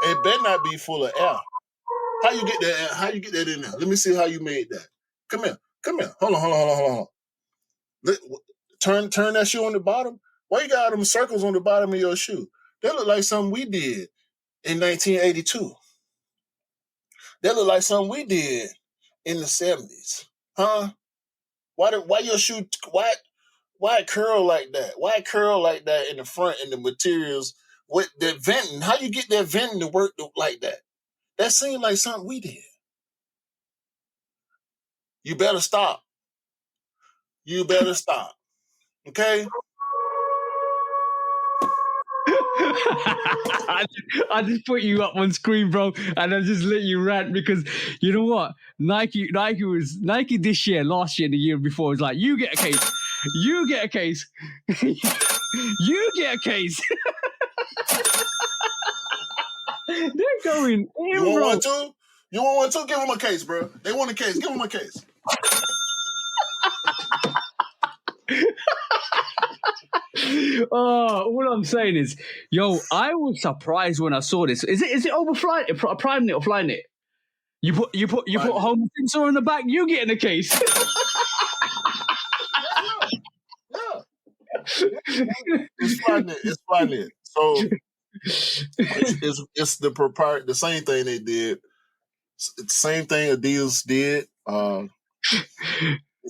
It better not be full of air. How you get that? How you get that in there? Let me see how you made that. Come here. Hold on. Turn that shoe on the bottom. Why you got them circles on the bottom of your shoe? That look like something we did in 1982. That look like something we did in the 70s. Huh? Why your shoe, why it curl like that? Why it curl like that in the front and the materials? What that venting? How you get that venting to work like that? That seemed like something we did. You better stop. Okay? I just put you up on screen, bro, and I just let you rant because you know what? Nike this year, last year, the year before was like, you get a case, you get a case, you get a case. They're going in, You want bro. one too? You want one too? Give them a case, bro. They want a case. Give them a case. All I'm saying is, yo, I was surprised when I saw this. Is it over Prime Knit or Fly Knit? You put Home Sensor on the back, you get in the case. Yeah. It's Fly Knit. It's Fly Knit. So it's the same thing they did. It's the same thing Adidas did.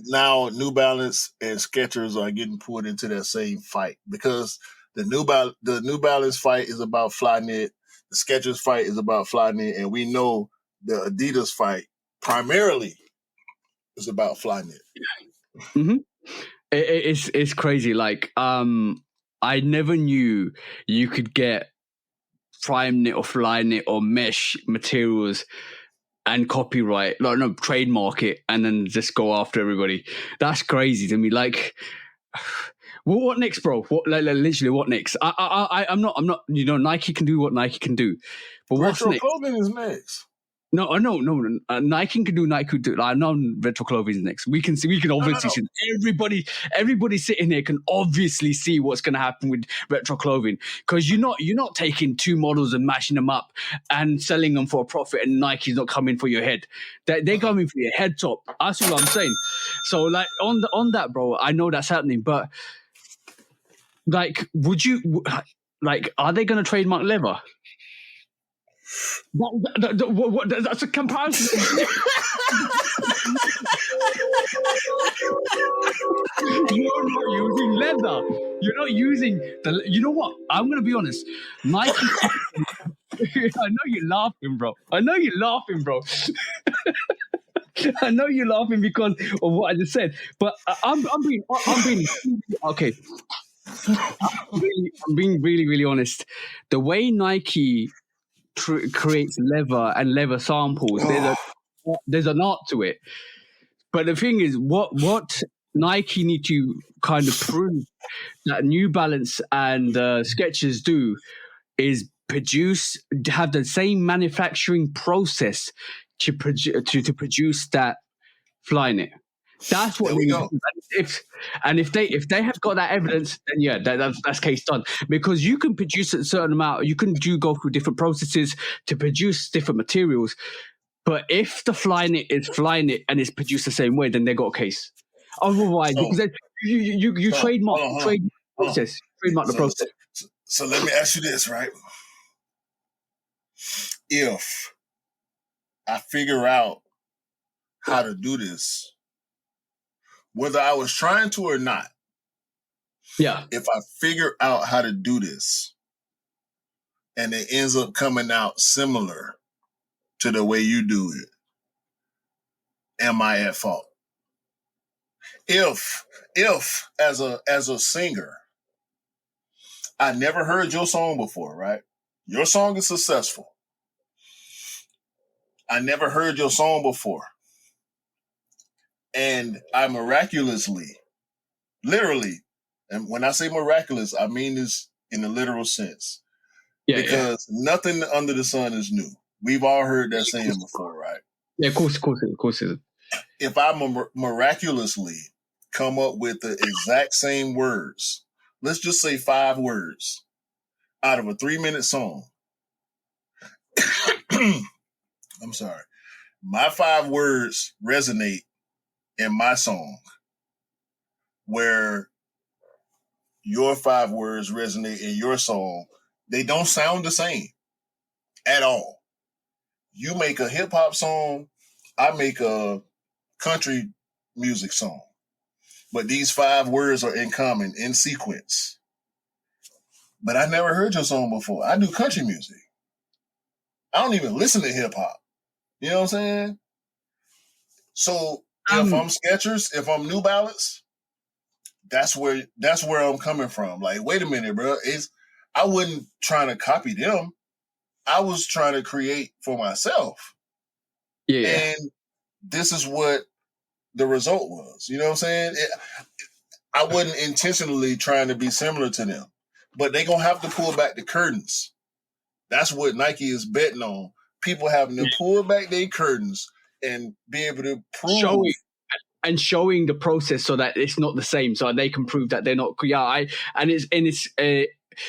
Now New Balance and Skechers are getting pulled into that same fight because the New Balance fight is about Flyknit, the Skechers fight is about Flyknit, and we know the Adidas fight primarily is about Flyknit. Mm-hmm. It's crazy. Like I never knew you could get Prime Knit or Fly Knit or mesh materials and copyright, trademark it, and then just go after everybody. That's crazy to me. Like, what next, bro? What literally? What next? I'm not. You know, Nike can do what Nike can do, but what's next? Clothing is next. No. Nike can do. I know retro clothing is next. We can obviously see. Everybody sitting here can obviously see what's going to happen with retro clothing because you're not taking two models and mashing them up and selling them for a profit, and Nike's not coming for your head. They're coming for your head top. That's what I'm saying. So like on that, bro, I know that's happening, but like, would you like? Are they going to trademark leather? That's a comparison. You're not using leather. You're not using the. You know what? I'm going to be honest. Nike. I know you're laughing, bro. I know you're laughing because of what I just said. But I'm being okay. I'm being really, really honest. The way Nike creates leather and leather samples, there's an art to it. But the thing is, what Nike need to kind of prove that New Balance and Skechers do is have the same manufacturing process to produce that Flyknit. That's what we do. If they have got that evidence, then yeah, that's case done. Because you can produce a certain amount, you can go through different processes to produce different materials. But if the Flyknit is Flyknit and it's produced the same way, then they got a case. Otherwise, because you trademark the process. Trademark the process. So let me ask you this, right? If I figure out how to do this, whether I was trying to or not, yeah. If I figure out how to do this and it ends up coming out similar to the way you do it, am I at fault? If as a singer, I never heard your song before, right? Your song is successful. I never heard your song before. And I miraculously, literally, and when I say miraculous, I mean this in a literal sense. Yeah, because nothing under the sun is new. We've all heard that saying before, right? Yeah, of course. If I miraculously come up with the exact same words, let's just say 5 words out of a 3-minute song. I'm sorry. My 5 words resonate in my song, where your 5 words resonate in your song. They don't sound the same at all. You make a hip hop song, I make a country music song. But these 5 words are in common, in sequence. But I never heard your song before. I do country music. I don't even listen to hip hop. You know what I'm saying? So if I'm Skechers, if I'm New Balance, that's where I'm coming from. Like, wait a minute, bro. I wasn't trying to copy them. I was trying to create for myself. Yeah. And this is what the result was. You know what I'm saying? I wasn't intentionally trying to be similar to them. But they're going to have to pull back the curtains. That's what Nike is betting on. People having to pull back their curtains and be able to prove. Showing the process so that it's not the same, so they can prove that they're not.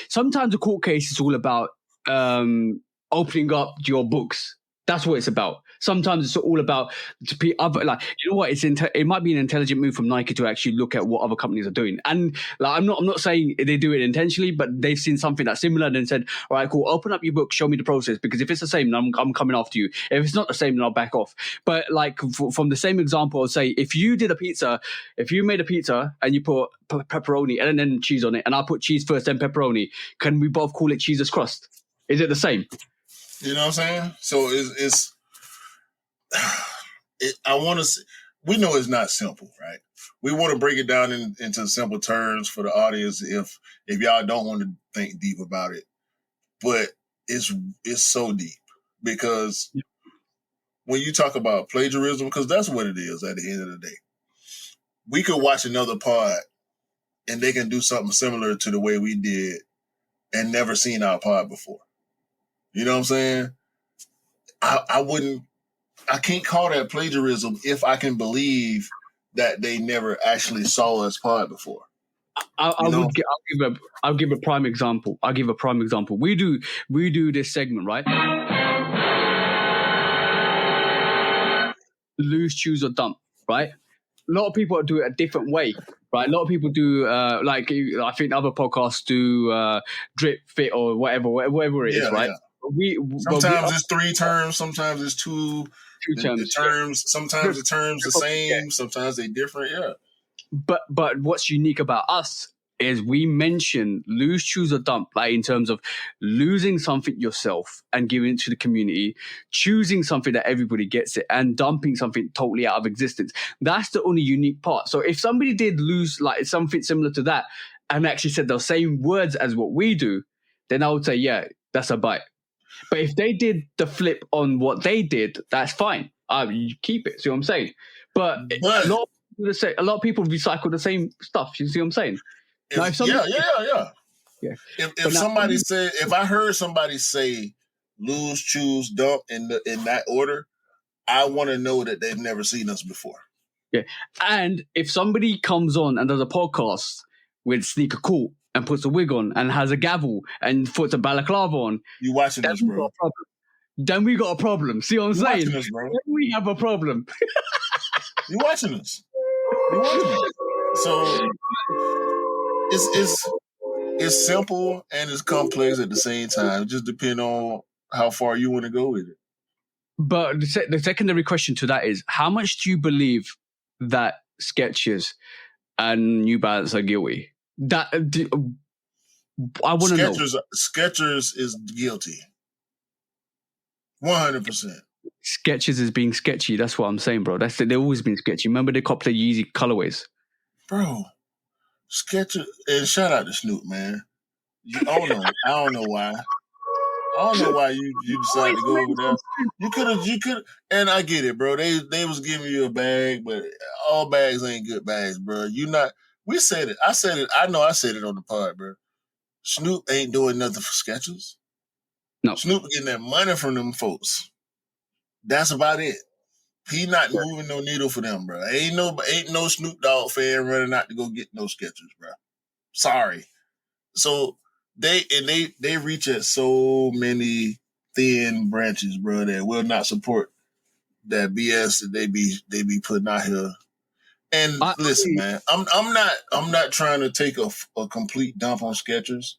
Sometimes the court case is all about opening up your books. That's what it's about. Sometimes it's all about it might be an intelligent move from Nike to actually look at what other companies are doing. And like, I'm not saying they do it intentionally, but they've seen something that's similar and then said, all right, cool, open up your book, show me the process, because if it's the same, then I'm coming after you. If it's not the same, then I'll back off. But like from the same example, I'll say, if you made a pizza and you put pepperoni and then cheese on it, and I put cheese first then pepperoni, can we both call it cheeseless crust? Is it the same? You know what I'm saying? So I want to. We know it's not simple, right? We want to break it down into simple terms for the audience. If y'all don't want to think deep about it, but it's so deep because when you talk about plagiarism, because that's what it is at the end of the day. We could watch another pod and they can do something similar to the way we did and never seen our pod before. You know what I'm saying? I can't call that plagiarism if I can believe that they never actually saw us pod before. I'll give a prime example. We do this segment, right? Loose, choose, or dump, right? A lot of people do it a different way, right? A lot of people do like I think other podcasts do drip, fit, or whatever it is, right? Yeah. Sometimes it's 3 terms, sometimes it's two terms. The terms, sometimes the terms the same, sometimes they different. Yeah. But what's unique about us is we mention lose, choose, or dump, like in terms of losing something yourself and giving it to the community, choosing something that everybody gets it, and dumping something totally out of existence. That's the only unique part. So if somebody did lose like something similar to that and actually said those same words as what we do, then I would say, yeah, that's a bite. But if they did the flip on what they did, that's fine. You keep it. See what I'm saying? But a lot of people recycle the same stuff. You see what I'm saying? If somebody said, if I heard somebody say lose, choose, dump in that order, I want to know that they've never seen us before. Yeah, and if somebody comes on and does a podcast with Sneaker Court and puts a wig on and has a gavel and puts a balaclava on, you watching this, bro? Then we got a problem. See what I'm saying? Watching us, bro. Then we have a problem. You watching us? So it's simple and it's complex at the same time. It just depends on how far you want to go with it. But the secondary question to that is, how much do you believe that Skechers and New Balance are guilty? I want to know. Skechers is guilty. 100%. Skechers is being sketchy. That's what I'm saying, bro. They've always been sketchy. Remember they copped the Yeezy colorways? Bro, Skechers, and shout out to Snoop, man. I don't know why. I don't know why you decided to go over there. You could, and I get it, bro. They was giving you a bag, but all bags ain't good bags, bro. We said it. I said it. I know I said it on the pod, bro. Snoop ain't doing nothing for Skechers. No. Snoop getting that money from them folks. That's about it. He not moving no needle for them, bro. Ain't no Snoop Dogg fan running out to go get no Skechers, bro. Sorry. So they reach at so many thin branches, bro, that will not support that BS that they be putting out here. And listen, man, I'm not trying to take a complete dump on Skechers.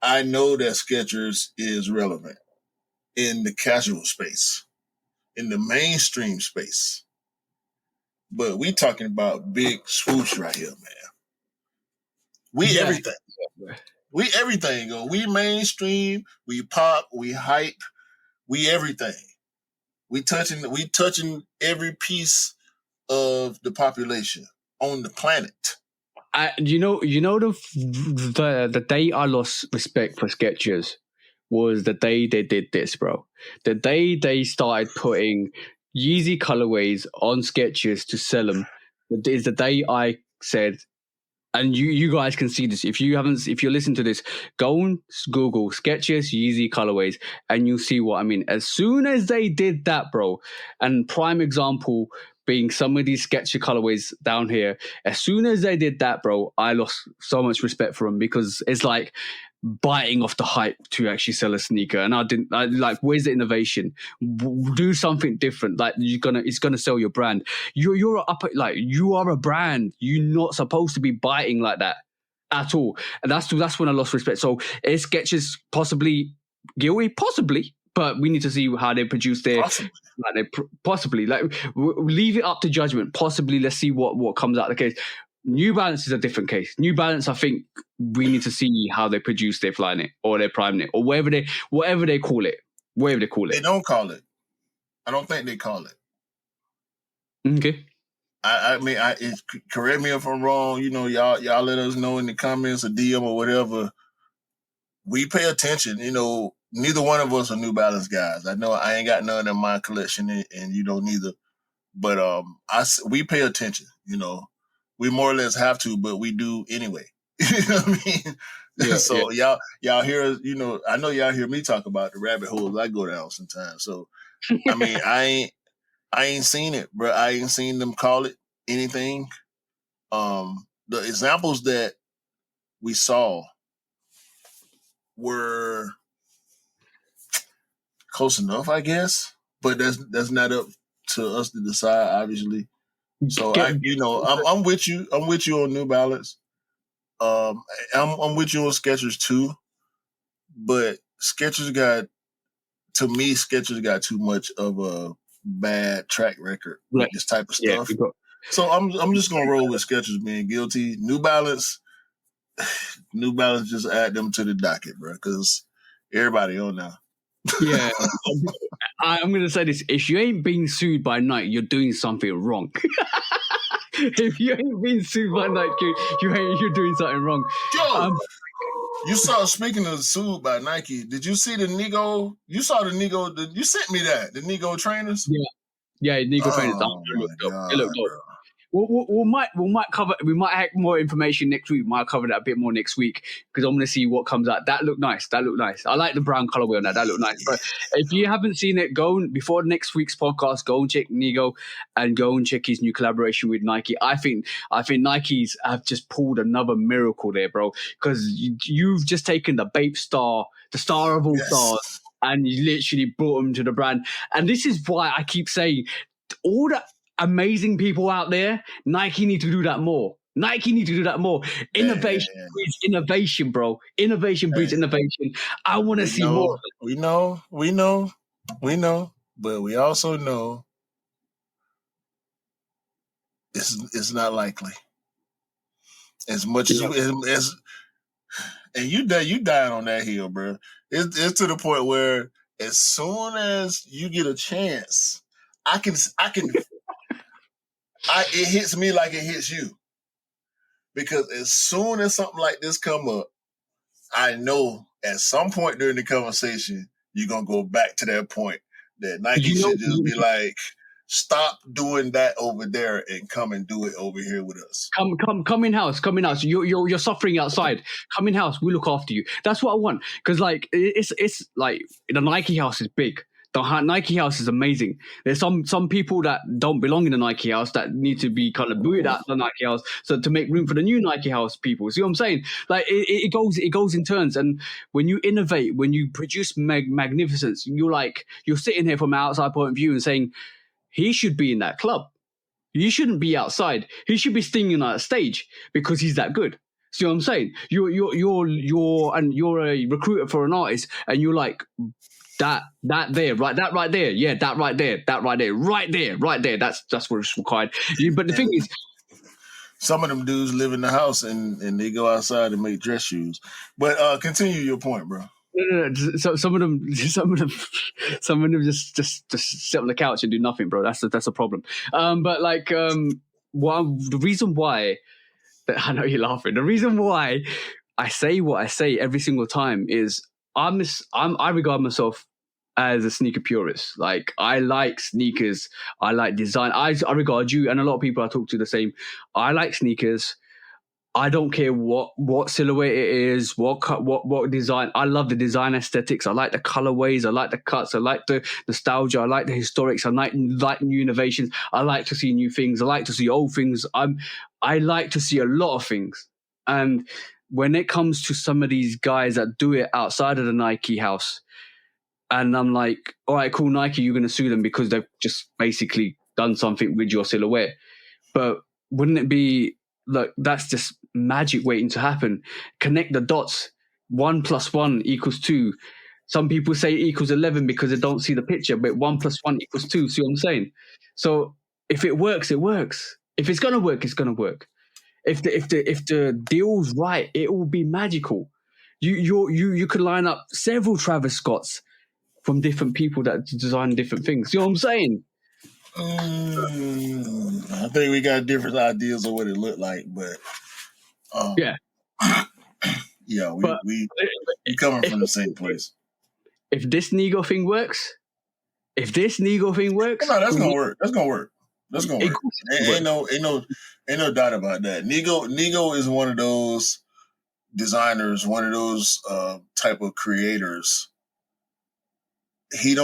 I know that Skechers is relevant in the casual space, in the mainstream space. But we talking about big swoosh right here, man. We everything. We everything. We mainstream, we pop, we hype, we everything. We touching every piece of the population on the planet. You know the day I lost respect for Skechers was the day they did this, bro. The day they started putting Yeezy colorways on Skechers to sell them is the day I said, and you guys can see this. If you're listening to this, go and Google Skechers Yeezy colorways and you'll see what I mean. As soon as they did that, bro, and prime example being some of these Skechers colorways down here, as soon as they did that, bro, I lost so much respect for them because it's like biting off the hype to actually sell a sneaker. And I like, where's the innovation? Do something different. Like it's gonna sell your brand. You are a brand. You're not supposed to be biting like that at all. And that's when I lost respect. So is Skechers possibly guilty? Possibly. But we need to see how they produce their possibly. Leave it up to judgment. Possibly, let's see what comes out of the case. New Balance is a different case. New Balance, I think we need to see how they produce their Flyknit or their Primeknit or whatever they call it. Whatever they call it. They don't call it. I don't think they call it. Okay. I mean, correct me if I'm wrong. You know, y'all let us know in the comments or DM or whatever. We pay attention. You know, neither one of us are New Balance guys. I know I ain't got none in my collection, and you don't neither. But we pay attention. You know, we more or less have to, but we do anyway. You know what I mean? Yeah, so yeah. y'all hear, you know, I know y'all hear me talk about the rabbit holes I go down sometimes. So I mean, I ain't seen it, bro. I ain't seen them call it anything. The examples that we saw were close enough, I guess, but that's not up to us to decide, obviously. So I'm with you. I'm with you on New Balance. I'm with you on Skechers too, but Skechers got too much of a bad track record with this type of stuff. So I'm just gonna roll with Skechers being guilty. New Balance just add them to the docket, bro, because everybody on now. Yeah, I'm gonna say this: if you ain't being sued by Nike, you're doing something wrong. If you ain't being sued by Nike, you're doing something wrong. Yo, you saw, speaking of sued by Nike, did you see the Nego? You saw the Nego? You sent me that, the Nego trainers? Yeah, Nego trainers. It looked dope. We might cover. We might have more information next week. We might cover that a bit more next week because I'm going to see what comes out. That looked nice. I like the brown colorway on that. That looked nice. But if you haven't seen it, go before next week's podcast. Go and check Nego and go and check his new collaboration with Nike. I think Nikes have just pulled another miracle there, bro. Because you've just taken the Bape star, the star of all stars, and you literally brought him to the brand. And this is why I keep saying all the amazing people out there, Nike need to do that more. Innovation breeds innovation, bro. Innovation breeds innovation. I want to see more. We know, but we also know it's not likely. As much as you dying on that hill, bro. It's to the point where as soon as you get a chance, it hits me like it hits you. Because as soon as something like this come up, I know at some point during the conversation, you're going to go back to that point that Nike should just be like, stop doing that over there and come and do it over here with us. Come in house. You're suffering outside. Come in house. We look after you. That's what I want. Because like it's like the Nike house is big. The Nike house is amazing. There's some people that don't belong in the Nike house that need to be kind of booted out of the Nike house so to make room for the new Nike house people. See what I'm saying? Like it goes in turns. And when you innovate, when you produce magnificence, you're sitting here from an outside point of view and saying he should be in that club. You shouldn't be outside. He should be stinging on that stage because he's that good. See what I'm saying? You're a recruiter for an artist, and you're like. That right there. Yeah, that right there. That's what's required. But the thing is, some of them dudes live in the house and they go outside and make dress shoes. But continue your point, bro. No. So some of them just sit on the couch and do nothing, bro. That's a problem. But the reason why I know you're laughing. The reason why I say what I say every single time is I regard myself as a sneaker purist. Like, I like sneakers. I like design. I regard you and a lot of people I talk to the same. I like sneakers. I don't care what silhouette it is, what design. I love the design aesthetics. I like the colorways. I like the cuts. I like the nostalgia. I like the historics. I like new innovations. I like to see new things. I like to see old things. I like to see a lot of things. And when it comes to some of these guys that do it outside of the Nike house, and I'm like, all right, cool, Nike, you're going to sue them because they've just basically done something with your silhouette. But wouldn't it be, look, that's just magic waiting to happen. Connect the dots. 1 + 1 = 2. Some people say it equals 11 because they don't see the picture, but 1 + 1 = 2. See what I'm saying? So if it works, it works. If it's gonna work, it's gonna work. If the deal's right, it will be magical. You could line up several Travis Scotts from different people that design different things. See what I'm saying? I think we got different ideas of what it looked like, but yeah, we coming from the same place. If this Nego thing works, no, that's gonna work. That's gonna work. Ain't no doubt about that. Nego is one of those designers, one of those type of creators. He's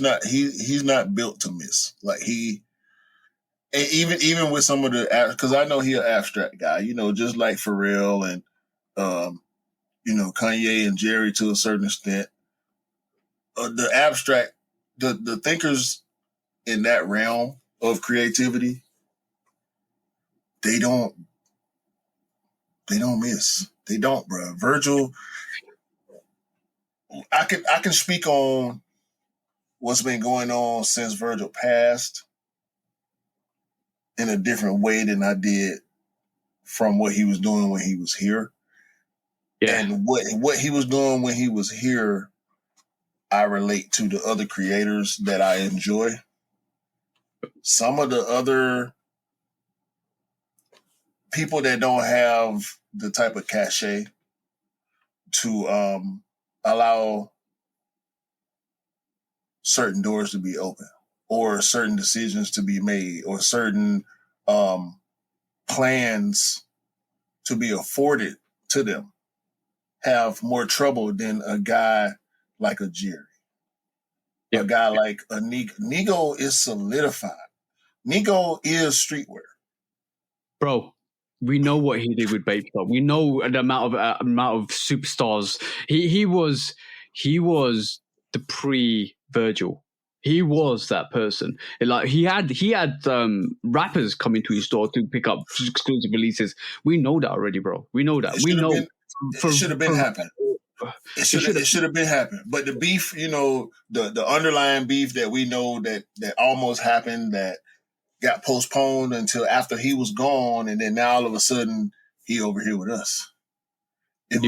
not built to miss. Like, even with some of the, because I know he's an abstract guy, just like Pharrell and Kanye and Jerry to a certain extent. The abstract, the thinkers in that realm of creativity, they don't miss. They don't, bro. Virgil, I can speak on what's been going on since Virgil passed in a different way than I did from what he was doing when he was here. Yeah. And what he was doing when he was here, I relate to the other creators that I enjoy. Some of the other people that don't have the type of cachet to allow certain doors to be open, or certain decisions to be made, or certain plans to be afforded to them, have more trouble than a guy like a Jerry. Yep. A guy like a Nego. Nego is solidified. Nego is streetwear. Bro, we know what he did with Babe Stop. We know the amount of superstars. He was the pre-Virgil. He was that person. Like, he had rappers coming to his store to pick up exclusive releases. We know that already, bro. We know that. It should have been happening. It should have been happening. But the beef, the underlying beef that we know that almost happened, that got postponed until after he was gone, and then now all of a sudden he over here with us. It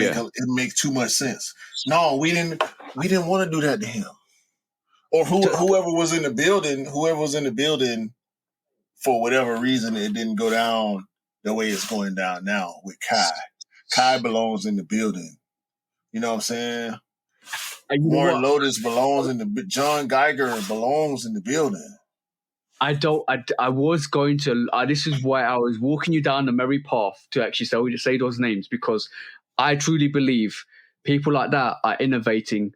makes too much sense. No, we didn't want to do that to him. Or whoever was in the building, for whatever reason, it didn't go down the way it's going down now with Kai. Kai belongs in the building. You know what I'm saying? Warren Lotus belongs in the. John Geiger belongs in the building. I was going to. This is why I was walking you down the merry path to actually say those names, because I truly believe people like that are innovating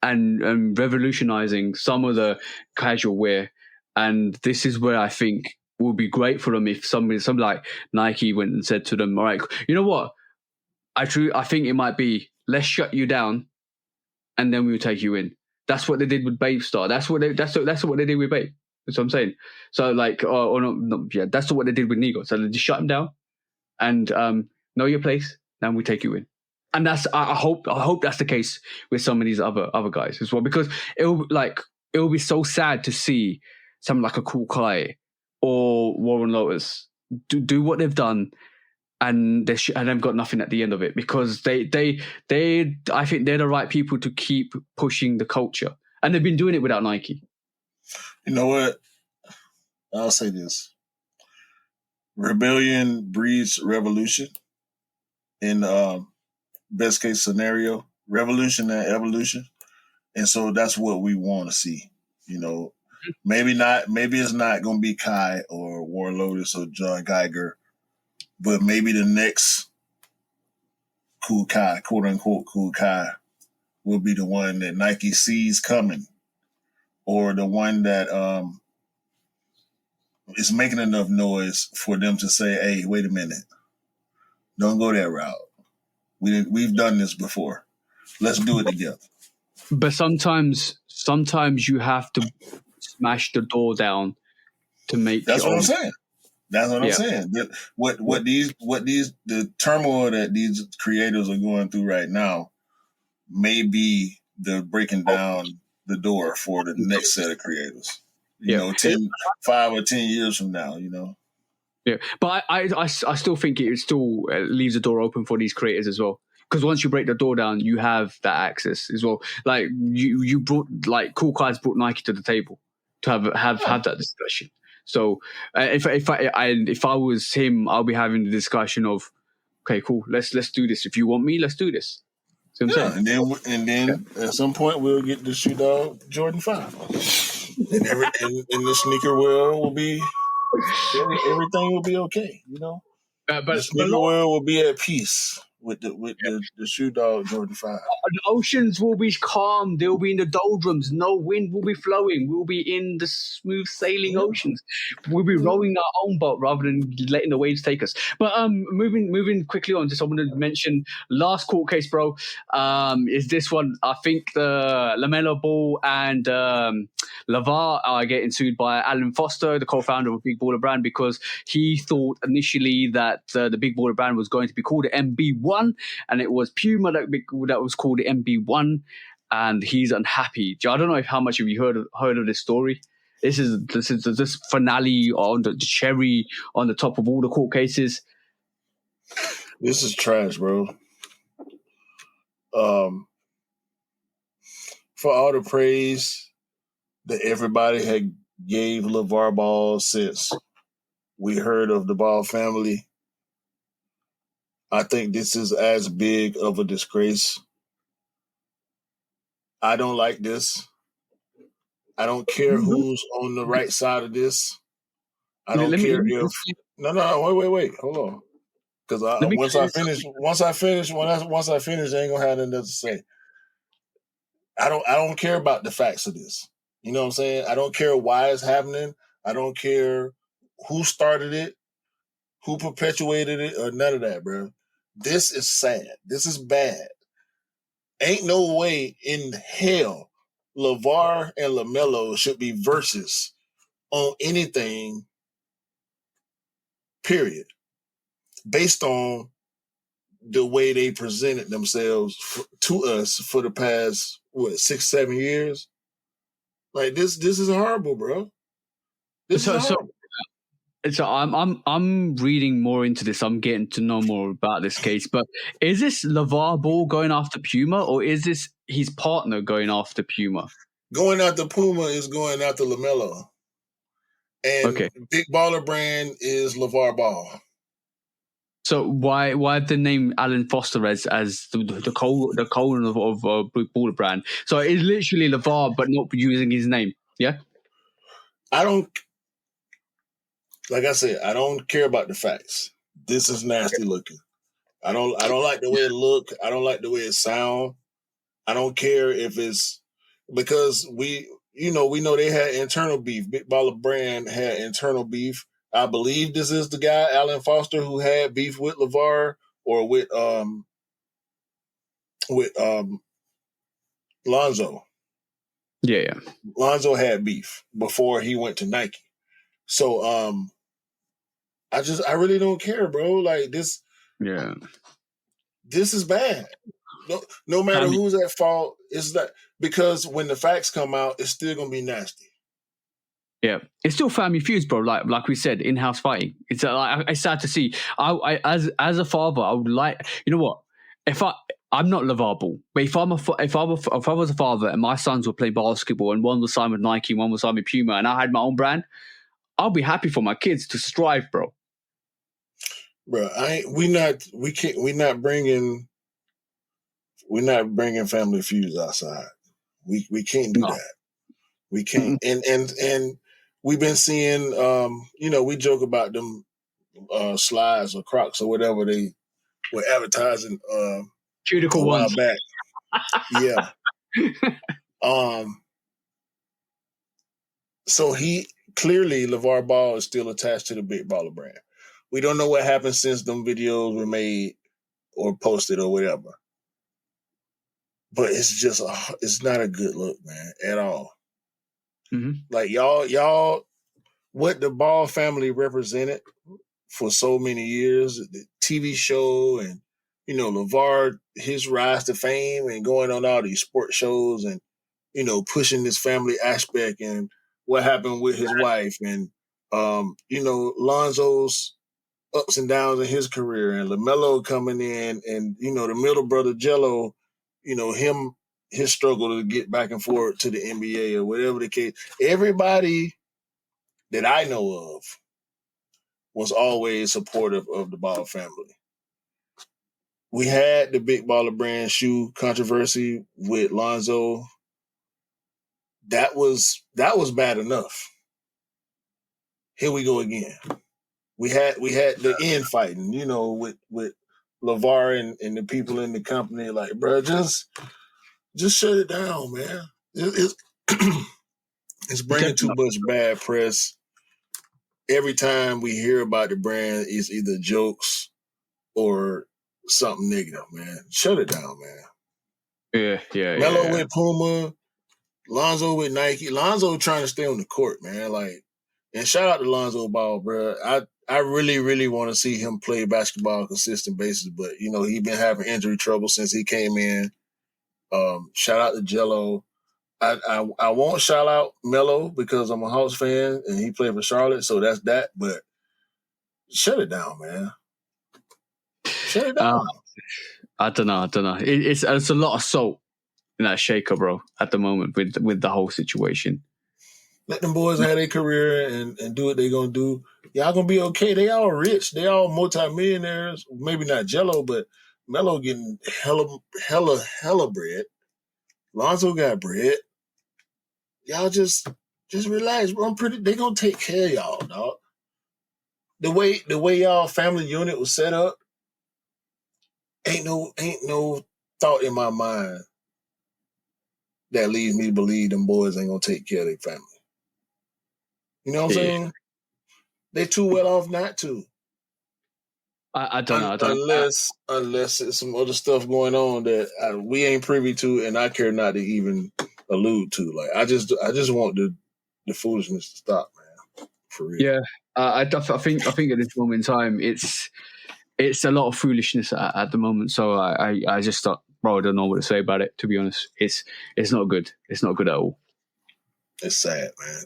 and revolutionizing some of the casual wear, and this is where I think would be great for them if somebody like Nike went and said to them, all right, you know what? I think it might be, let's shut you down, and then we'll take you in. That's what they did with Babe Star. That's what they did with Babe. That's what I'm saying. So that's what they did with Nego. So they just shut him down and know your place, then we take you in. And that's I hope that's the case with some of these other guys as well, because it'll be so sad to see someone like a Cool Kai or Warren Lotus do what they've done, and they've got nothing at the end of it, because they I think they're the right people to keep pushing the culture, and they've been doing it without Nike. You know what? I'll say this. Rebellion breeds revolution. In best case scenario, revolution and evolution. And so that's what we want to see. You know, maybe it's not going to be Kai or Warren Lotus or John Geiger, but maybe the next cool Kai, quote unquote cool Kai, will be the one that Nike sees coming, or the one that is making enough noise for them to say, hey, wait a minute, don't go that route. We've done this before. Let's do it together. But sometimes you have to smash the door down to make. That's what I'm saying. That's what I'm saying. What the turmoil that these creators are going through right now may be the breaking down the door for the next set of creators. You know, 5 or 10 years from now. You know. Yeah, but I still think it still leaves the door open for these creators as well. Because once you break the door down, you have that access as well. Like you brought, like, Cool Kai's brought Nike to the table to have that discussion. So if I was him, I'll be having the discussion of, okay, cool, let's do this. If you want me, let's do this. See what I'm saying? And then at some point we'll get the Shoe Dog Jordan 5, and the sneaker world will be everything will be okay. You know, but the sneaker world will be at peace with the Shoe Dog Jordan 5. The oceans will be calm. They'll be in the doldrums. No wind will be flowing. We'll be in the smooth sailing oceans. We'll be rowing our own boat rather than letting the waves take us. But moving quickly on, just I want to mention last court case, bro. Is this one? I think the LAMELO Ball and LeVar are getting sued by Alan Foster, the co-founder of Big Baller Brand, because he thought initially that the Big Baller Brand was going to be called the MB1, and it was Puma that was called the MB1, and he's unhappy. I don't know how much have you heard of this story. This is this finale on the cherry on the top of all the court cases. This is trash, bro. For all the praise that everybody had gave LeVar Ball since we heard of the Ball family, I think this is as big of a disgrace. I don't like this. I don't care who's on the right side of this. I don't care if no, wait, hold on. Because once I finish, I ain't gonna have nothing to say. I don't care about the facts of this. You know what I'm saying? I don't care why it's happening. I don't care who started it, who perpetuated it, or none of that, bro. This is sad. This is bad. Ain't no way in hell LeVar and LAMELO should be versus on anything, period, based on the way they presented themselves to us for the past, 6-7 years. Like, this is horrible, bro. So I'm reading more into this. I'm getting to know more about this case. But is this LeVar Ball going after Puma, or is this his partner going after Puma? Going after Puma is going after LAMELO. And Big Baller Brand is LeVar Ball. So why the name Alan Foster as the colon of Big Baller Brand? So it's literally LeVar, but not using his name. Yeah. Like I said, I don't care about the facts. This is nasty looking. I don't like the way it look. I don't like the way it sound. I don't care if it's because we know they had internal beef. Big Baller Brand had internal beef. I believe this is the guy, Alan Foster, who had beef with LeVar or with Lonzo. Yeah. Lonzo had beef before he went to Nike. So I really don't care, bro. Like this. Yeah. This is bad. No matter who's at fault, it's that because when the facts come out, it's still gonna be nasty. Yeah, it's still family feuds, bro. Like we said, in-house fighting. It's sad to see. I as a father, I would like, you know what? I'm not LeVar Ball, but if I was a father and my sons were playing basketball and one was signed with Nike, one was signed with Puma, and I had my own brand, I'll be happy for my kids to strive, bro. bro. We're not bringing family feuds outside. We can't do that. We can't. And we've been seeing, we joke about them slides or Crocs or whatever they were advertising Cuticle a while ones. back. Yeah. So clearly LeVar Ball is still attached to the Big Baller brand. We don't know what happened since them videos were made or posted or whatever. But it's not a good look, man, at all. Mm-hmm. Like y'all, what the Ball family represented for so many years, the TV show and, LeVar, his rise to fame and going on all these sports shows and, pushing this family aspect and what happened with his wife and, Lonzo's ups and downs in his career and LaMelo coming in and, the middle brother Jello, his struggle to get back and forth to the NBA or whatever the case. Everybody that I know of was always supportive of the Ball family. We had the Big Baller brand shoe controversy with Lonzo. That was bad enough. Here we go again. We had the infighting, with LeVar and the people in the company. Like, bro, just shut it down, man. It's bringing too much bad press. Every time we hear about the brand, it's either jokes or something negative, man. Shut it down, man. Yeah. Melo with Puma, Lonzo with Nike. Lonzo trying to stay on the court, man. Like, and shout out to Lonzo Ball, bro. I really, really want to see him play basketball on a consistent basis, but he been having injury trouble since he came in. Shout out to Jello. I won't shout out Melo because I'm a Hawks fan and he played for Charlotte, so that's that. But shut it down, man. Shut it down. I don't know. It's a lot of salt in that shaker, bro, at the moment with the whole situation. Let them boys have their career and do what they gonna do. Y'all gonna be okay. They all rich. They all multimillionaires. Maybe not Jello, but Melo getting hella bread. Lonzo got bread. Y'all just relax, bro. They gonna take care of y'all, dog. The way y'all family unit was set up, ain't no thought in my mind that leads me to believe them boys ain't gonna take care of their family. You know what I'm saying? They too well off not to. I don't know. Unless it's some other stuff going on that we ain't privy to, and I care not to even allude to. Like I just want the foolishness to stop, man. For real. Yeah, I think at this moment in time, it's a lot of foolishness at the moment. So I just thought, bro, I don't know what to say about it. To be honest, it's not good. It's not good at all. It's sad, man.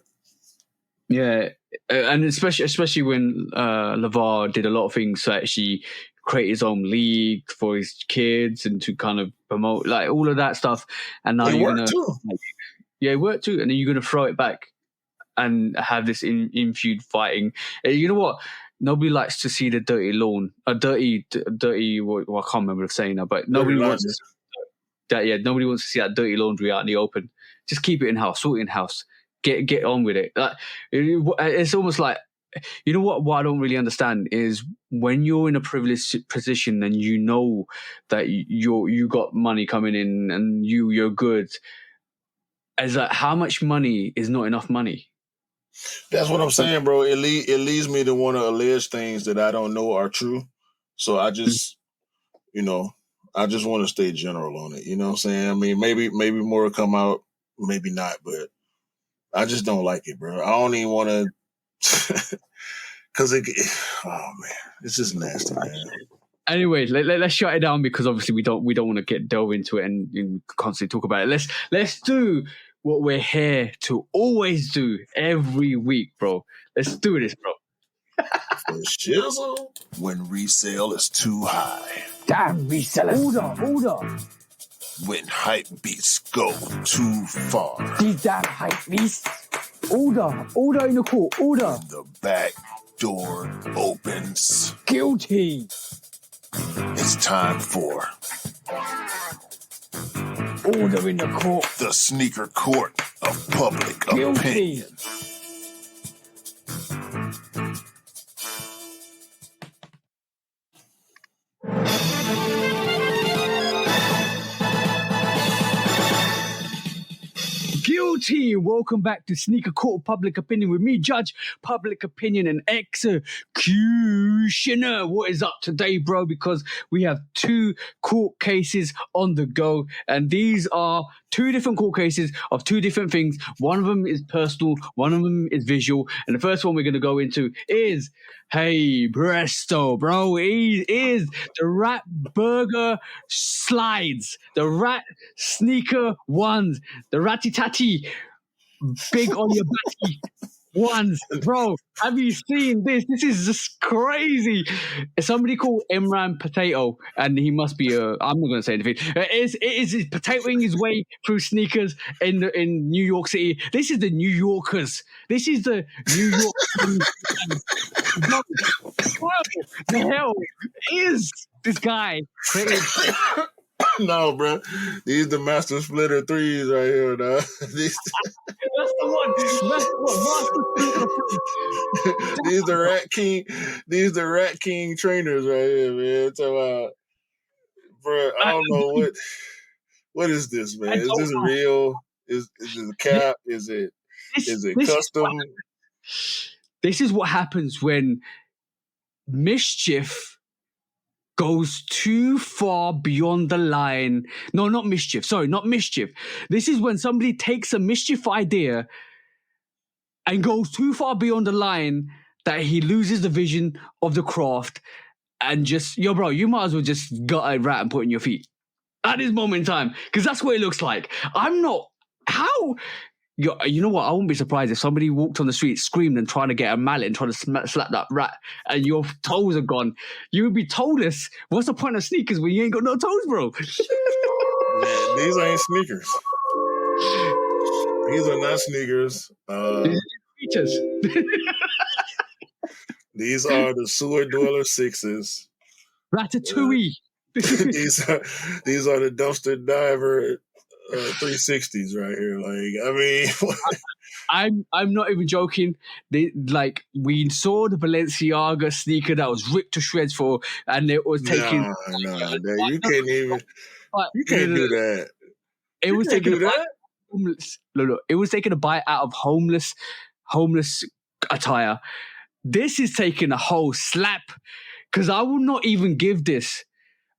Yeah, and especially when LeVar did a lot of things to actually create his own league for his kids and to kind of promote like all of that stuff. And now you're gonna, it worked too. And then you're gonna throw it back and have this in feud fighting. You know what? Nobody likes to see the dirty lawn, dirty. Well, I can't remember saying that, but nobody wants that. Yeah, nobody wants to see that dirty laundry out in the open. Just keep it in house, sort it in house. Get on with it. It's almost like, you know what I don't really understand is when you're in a privileged position and you know that you got money coming in and you're good. Is that how much money is not enough money? That's what I'm saying, bro. It leads me to want to allege things that I don't know are true. So I just, I just want to stay general on it. You know what I'm saying? I mean, maybe more will come out, maybe not, but I just don't like it, bro. I don't even want to, because oh man, it's just nasty, man. Anyway, let's shut it down because obviously we don't want to delve into it and constantly talk about it. Let's do what we're here to always do every week, bro. Let's do this, bro. For shizzle, when resale is too high. Damn resellers. Order. When hype beats go too far. These damn hype beasts. Order in the court. Order. When the back door opens. Guilty. It's time for Order in the court. the sneaker court of public Guilty. opinion. Guilty. Welcome back to Sneaker Court of Public Opinion with me, Judge Public Opinion and Executioner. What is up today, bro? Because we have two court cases on the go, and these are two different court cases of two different things. One of them is personal, one of them is visual, and the first one we're going to go into is, hey, Presto, bro. He is the Rat Burger Slides, the Rat Sneaker Ones, the Ratty Tatty Big on your batty ones. Bro, have you seen this? This is just crazy. Somebody called IMRAN Potato, and he must be I'm not going to say anything. It is potatoing his way through sneakers in New York City. This is the New Yorkers. This is the New York. What the hell is this guy created? No, bro. These the Master Splinter 3's right here, dog. That's the one. That's the one. These the Rat King. These the Rat King trainers right here, man. Talk about, bro. I don't know what is this, man? Is this real? Is it a cap? Is it custom? This is what happens when mischief goes too far beyond the line. No, not mischief. Sorry, not mischief. This is when somebody takes a mischief idea and goes too far beyond the line that he loses the vision of the craft and just, yo, bro, you might as well just gut a rat and put it in your feet at this moment in time, because that's what it looks like. You know what? I wouldn't be surprised if somebody walked on the street, screamed and trying to get a mallet and trying to slap that rat, and your toes are gone. You would be toeless. What's the point of sneakers when you ain't got no toes, bro? Man, these ain't sneakers. These are not sneakers. Features. These are the Sewer Dweller 6's. Ratatouille. These are the Dumpster Diver 360s right here. Like, I mean, I'm not even joking. We saw the Balenciaga sneaker that was ripped to shreds and it was taken. No, you can't even. You can't do that. It was taking a bite. Look, it was taking a bite out of homeless attire. This is taking a whole slap, because I would not even give this.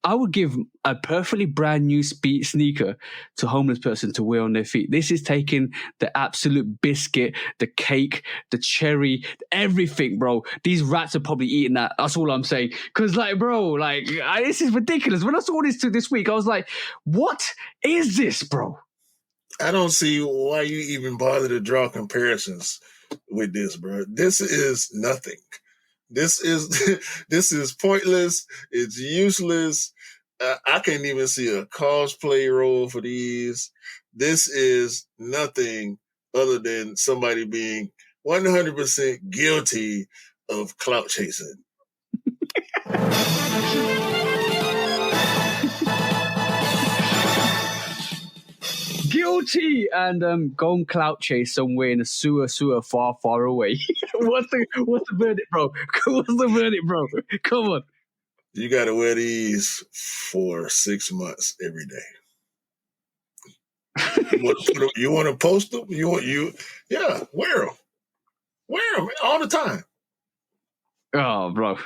I would give a perfectly brand new sneaker to a homeless person to wear on their feet. This is taking the absolute biscuit, the cake, the cherry, everything, bro. These rats are probably eating that. That's all I'm saying. Because, this is ridiculous. When I saw this week, I was like, what is this, bro? I don't see why you even bother to draw comparisons with this, bro. This is nothing. This is pointless. It's useless. I can't even see a cosplay role for these. This is nothing other than somebody being 100% guilty of clout chasing. Guilty and go and clout chase somewhere in a sewer far, far away. What's the verdict, bro? What's the verdict, bro? Come on. You got to wear these for 6 months every day. You want to post them? Yeah, wear them. Wear them all the time. Oh, bro.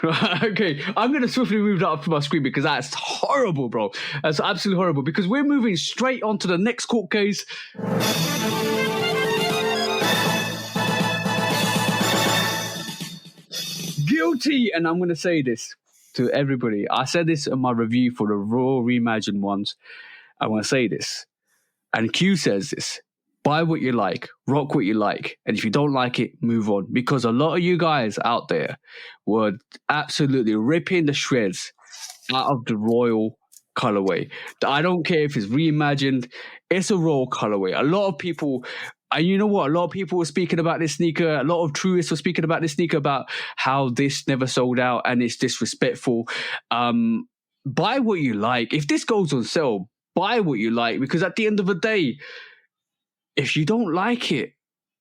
Okay, I'm going to swiftly move that up to my screen because that's horrible, bro. That's absolutely horrible, because we're moving straight on to the next court case. Guilty, and I'm going to say this to everybody. I said this in my review for the Raw Reimagined ones. I want to say this, and Q says this. Buy what you like, rock what you like, and if you don't like it, move on. Because a lot of you guys out there were absolutely ripping the shreds out of the Royal colorway. I don't care if it's reimagined, it's a Royal colorway. A lot of people And you know what? A lot of people were speaking about this sneaker. A lot of truists were speaking about this sneaker, about how this never sold out and it's disrespectful. Buy what you like. If this goes on sale, buy what you like, because at the end of the day, if you don't like it,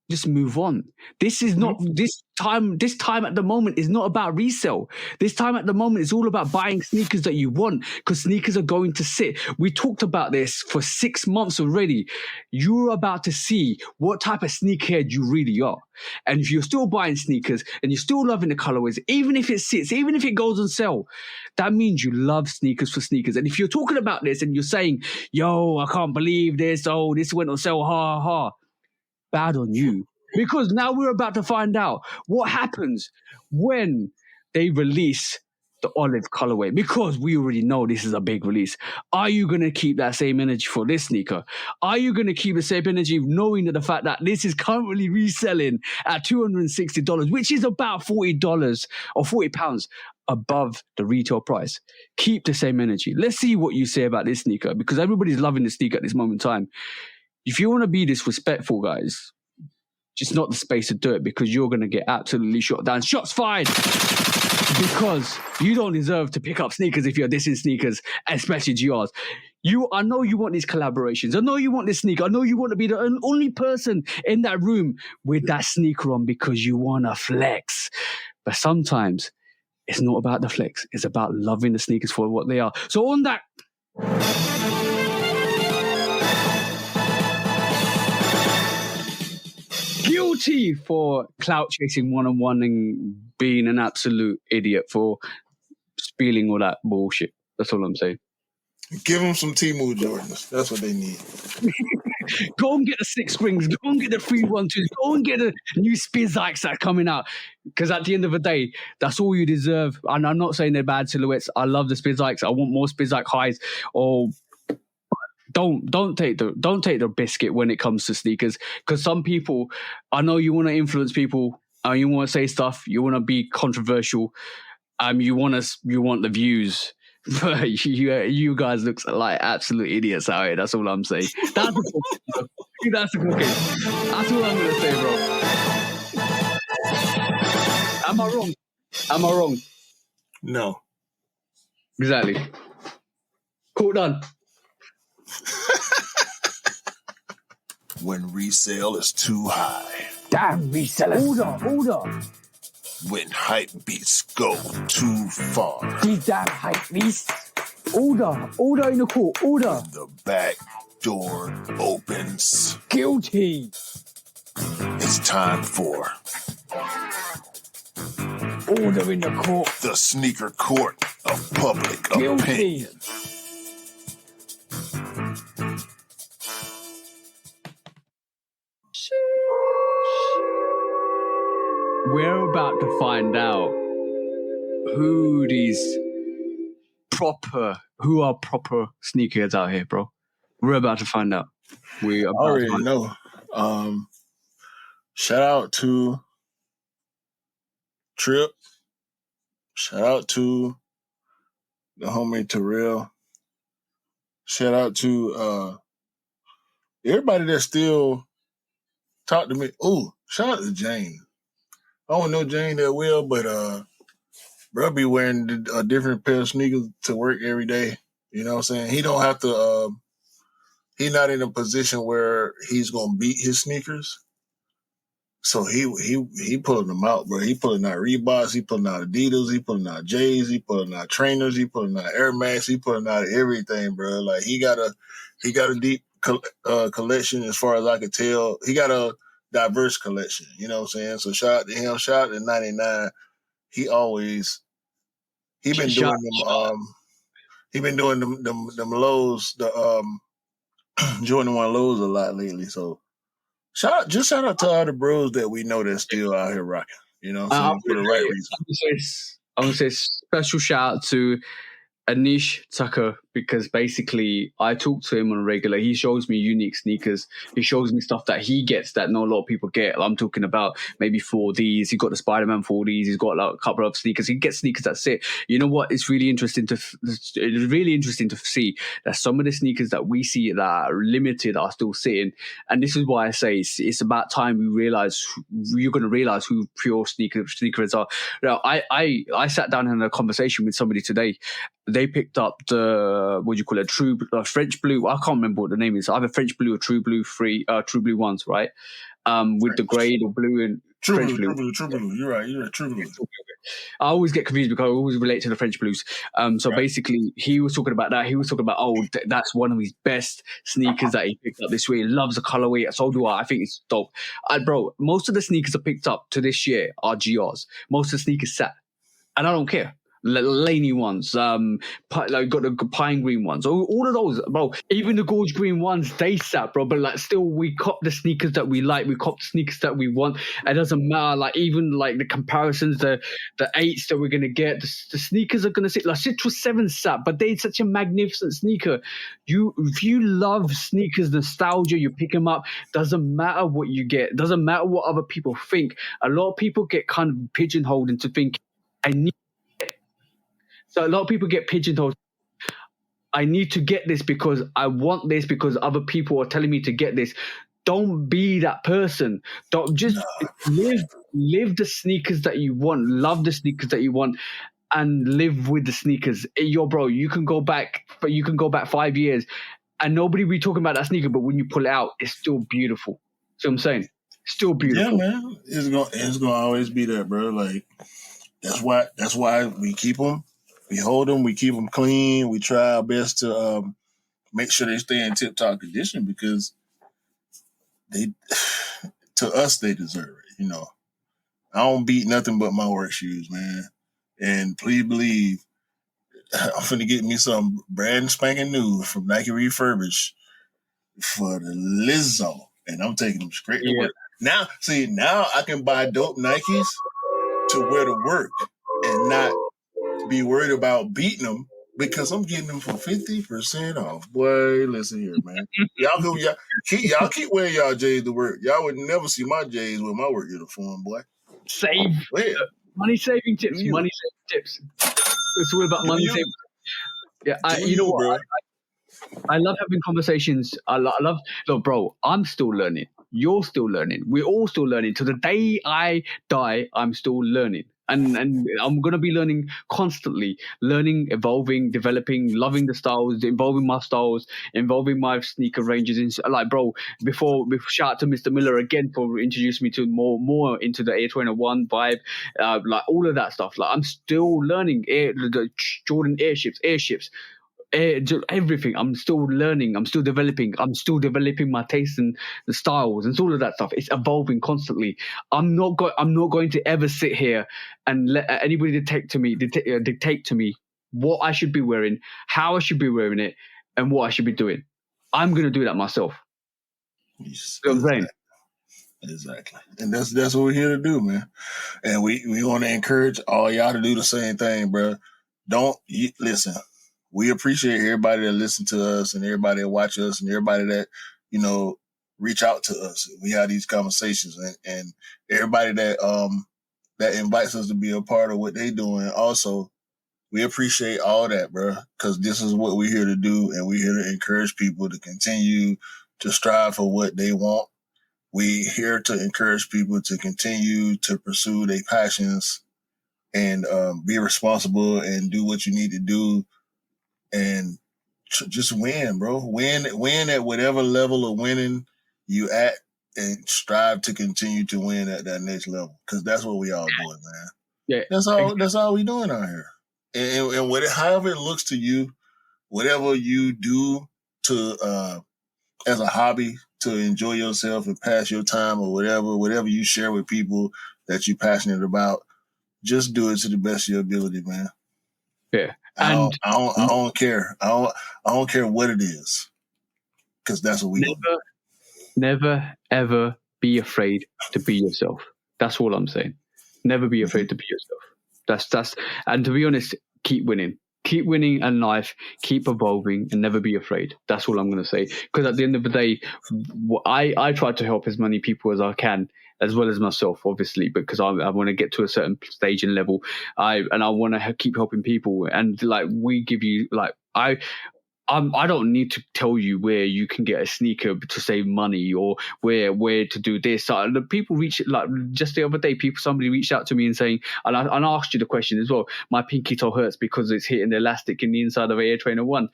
just move on. This is not this time at the moment is not about resale. This time at the moment is all about buying sneakers that you want, because sneakers are going to sit. We talked about this for 6 months already. You're about to see what type of sneakerhead you really are. And if you're still buying sneakers and you're still loving the colorways, even if it sits, even if it goes on sale, that means you love sneakers for sneakers. And if you're talking about this and you're saying, yo, I can't believe this, oh, this went on sale, ha ha, bad on you. Because now we're about to find out what happens when they release the olive colorway, because we already know this is a big release. Are you going to keep that same energy for this sneaker? Are you going to keep the same energy knowing that the fact that this is currently reselling at $260, which is about $40 or £40 above the retail price? Keep the same energy. Let's see what you say about this sneaker, because everybody's loving the sneaker at this moment in time. If you want to be disrespectful, guys, just not the space to do it, because you're going to get absolutely shot down. Shots fired! Because you don't deserve to pick up sneakers if you're dissing sneakers, especially GRs. I know you want these collaborations. I know you want this sneaker. I know you want to be the only person in that room with that sneaker on because you want to flex. But sometimes it's not about the flex. It's about loving the sneakers for what they are. So on that... Guilty for clout chasing one-on-one and being an absolute idiot for spilling all that bullshit. That's all I'm saying. Give them some Temu Jordans. That's what they need. Go and get the 6 rings. Go and get the 312s. Go and get the new Spizikes that are coming out. Because at the end of the day, that's all you deserve. And I'm not saying they're bad silhouettes. I love the Spizikes. I want more Spizike highs. Or don't take the biscuit when it comes to sneakers. Because some people, I know you want to influence people. You want to say stuff. You want to be controversial. You want the views. But you guys look like absolute idiots out here. That's all I'm saying. That's the cooking. That's all I'm going to say, bro. Am I wrong? No. Exactly. Cool, done. When resale is too high. Damn resellers. Order. When hype beats go too far. These damn hype beasts. Order in the court. Order. When the back door opens. Guilty. It's time for order in the court. The sneaker court of public Guilty. opinion. We're about to find out who are proper sneakerheads out here, bro. We're about to find out. I already know. Shout out to Trip. Shout out to the homie Terrell. Shout out to everybody that still talk to me. Oh, shout out to Jane. I don't know Jane that well, but bro be wearing a different pair of sneakers to work every day. You know what I'm saying? He don't have to. He's not in a position where he's gonna beat his sneakers. So he pulling them out, bro. He pulling out Reeboks, he pulling out Adidas, he pulling out J's, he pulling out trainers, he pulling out Air Max, he pulling out everything, bro. Like he got a deep collection as far as I could tell. He got a diverse collection, you know what I'm saying? So shout out to him, shout out to 99. He been doing them lows, the Jordan 1 lows a lot lately. So shout out to all the bros that we know that's still out here rocking. You know what I'm saying? For the right reason. I'm gonna say special shout out to Anish Tucker, because basically I talk to him on a regular. He shows me unique sneakers. He shows me stuff that he gets that not a lot of people get. I'm talking about maybe 4Ds. He got the Spider-Man 4Ds. He's got like a couple of sneakers. He gets sneakers that sit. You know what? It's really interesting to see that some of the sneakers that we see that are limited are still sitting. And this is why I say it's about time we realize. You're going to realize who pure sneakers are. Now, I sat down and had a conversation with somebody today. They picked up the French blue. I can't remember what the name is. Either French blue or True Blue True Blue ones, right? With the grey or blue and French blue. True Blue. You're right. True Blue. I always get confused because I always relate to the French blues. Basically, he was talking about that. He was talking about, that's one of his best sneakers that he picked up this year. He loves the colorway. So do I. I think it's dope. Bro, most of the sneakers I picked up to this year are GRs. Most of the sneakers sat, and I don't care. Laney ones, got the pine green ones, all of those, bro. Even the gorge green ones, they sat, bro. But like, still, we cop the sneakers that we like. We cop the sneakers that we want. It doesn't matter. Like, even like the comparisons, the 8s that we're gonna get, the sneakers are gonna sit. Like Citrus 7 sat, but they're such a magnificent sneaker. If you love sneakers, nostalgia, you pick them up. Doesn't matter what you get. Doesn't matter what other people think. A lot of people get kind of pigeonholed into thinking, I need. So a lot of people get pigeonholed. I need to get this because I want this because other people are telling me to get this. Don't be that person. Don't just live the sneakers that you want. Love the sneakers that you want, and live with the sneakers. Bro, you can go back 5 years, and nobody will be talking about that sneaker. But when you pull it out, it's still beautiful. See what I'm saying? Still beautiful. Yeah, man. It's gonna always be that, bro. Like that's why we keep them. We hold them, we keep them clean. We try our best to make sure they stay in tip-top condition because to us, they deserve it. You know, I don't beat nothing but my work shoes, man. And please believe, I'm finna get me some brand spanking new from Nike Refurbished for the Lizzo, and I'm taking them straight to work. Now I can buy dope Nikes to wear to work and not be worried about beating them because I'm getting them for 50% off. Boy, listen here, man. Y'all keep wearing y'all J's to work. Y'all would never see my J's with my work uniform, boy. Money saving tips. Money saving tips. It's all about money saving. Yeah, you know what? I love having conversations. I love. Look, bro, I'm still learning. You're still learning. We're all still learning. To the day I die, I'm still learning. And I'm going to be learning constantly, learning, evolving, developing, loving the styles, involving my styles, involving my sneaker ranges. Like, bro, before shout out to Mr. Miller again for introducing me to more into the Air 21 vibe, like all of that stuff. Like, I'm still learning the Jordan airships, everything. I'm still learning. I'm still developing. I'm still developing my taste and the styles and all of that stuff. It's evolving constantly. I'm not going to ever sit here and let anybody dictate to me what I should be wearing, how I should be wearing it, and what I should be doing. I'm going to do that myself. You know what I'm saying? Exactly. And that's what we're here to do, man. And we want to encourage all y'all to do the same thing, bro. Listen. We appreciate everybody that listen to us and everybody that watch us and everybody that, you know, reach out to us. We have these conversations and everybody that invites us to be a part of what they doing. Also, we appreciate all that, bro, because this is what we're here to do, and we're here to encourage people to continue to strive for what they want. We're here to encourage people to continue to pursue their passions and be responsible and do what you need to do. And just win, bro. Win at whatever level of winning you at, and strive to continue to win at that next level. Because that's what we all doing, man. Yeah, that's all we doing out here. And however it looks to you, whatever you do to as a hobby to enjoy yourself and pass your time or whatever you share with people that you're passionate about, just do it to the best of your ability, man. Yeah. I don't care. I don't care what it is, because that's what we do. Never, ever be afraid to be yourself. That's all I'm saying. Never be afraid to be yourself. That's. And to be honest, keep winning. keep winning in life, keep evolving, and never be afraid. That's all I'm going to say. Because at the end of the day, I try to help as many people as I can, as well as myself, obviously, because I want to get to a certain stage and level. I want to keep helping people. And like, we give you, like, I don't need to tell you where you can get a sneaker to save money or where to do this. The people like just the other day, somebody reached out to me and saying, and I asked you the question as well. My pinky toe hurts because it's hitting the elastic in the inside of Air Trainer 1.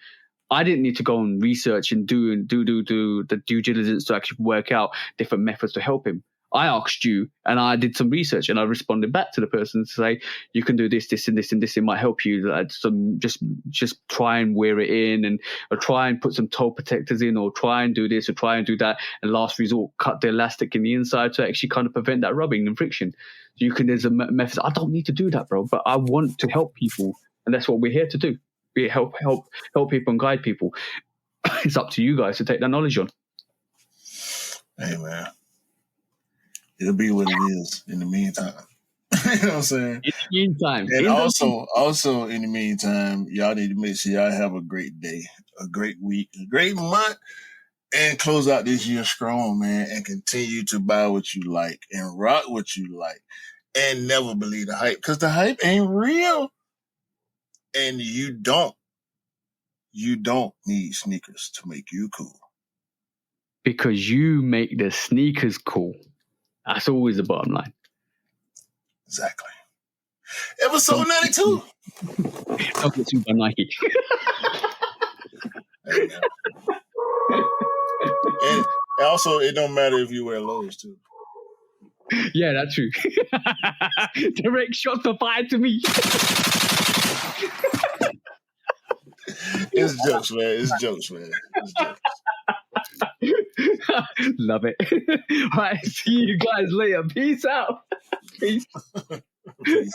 I didn't need to go and research and do the due diligence to actually work out different methods to help him. I asked you, and I did some research, and I responded back to the person to say, you can do this, this, and this, and this. It might help you. Just try and wear it in, or try and put some toe protectors in, or try and do this, or try and do that. And last resort, cut the elastic in the inside to actually kind of prevent that rubbing and friction. There's a method. I don't need to do that, bro, but I want to help people, and that's what we're here to do. We help people and guide people. It's up to you guys to take that knowledge on. Hey, man. It'll be what it is in the meantime. You know what I'm saying? In the meantime. And also in the meantime, y'all need to make sure y'all have a great day, a great week, a great month, and close out this year strong, man, and continue to buy what you like and rock what you like and never believe the hype, because the hype ain't real. And you don't need sneakers to make you cool. Because you make the sneakers cool. That's always the bottom line. Exactly. Episode 92. Don't get sued by Nike. Hey, and also, it don't matter if you wear lows, too. Yeah, that's true. Direct shots are fired to me. It's jokes, man. It's jokes. Love it. All right, see you guys later. Peace out. Peace. Peace.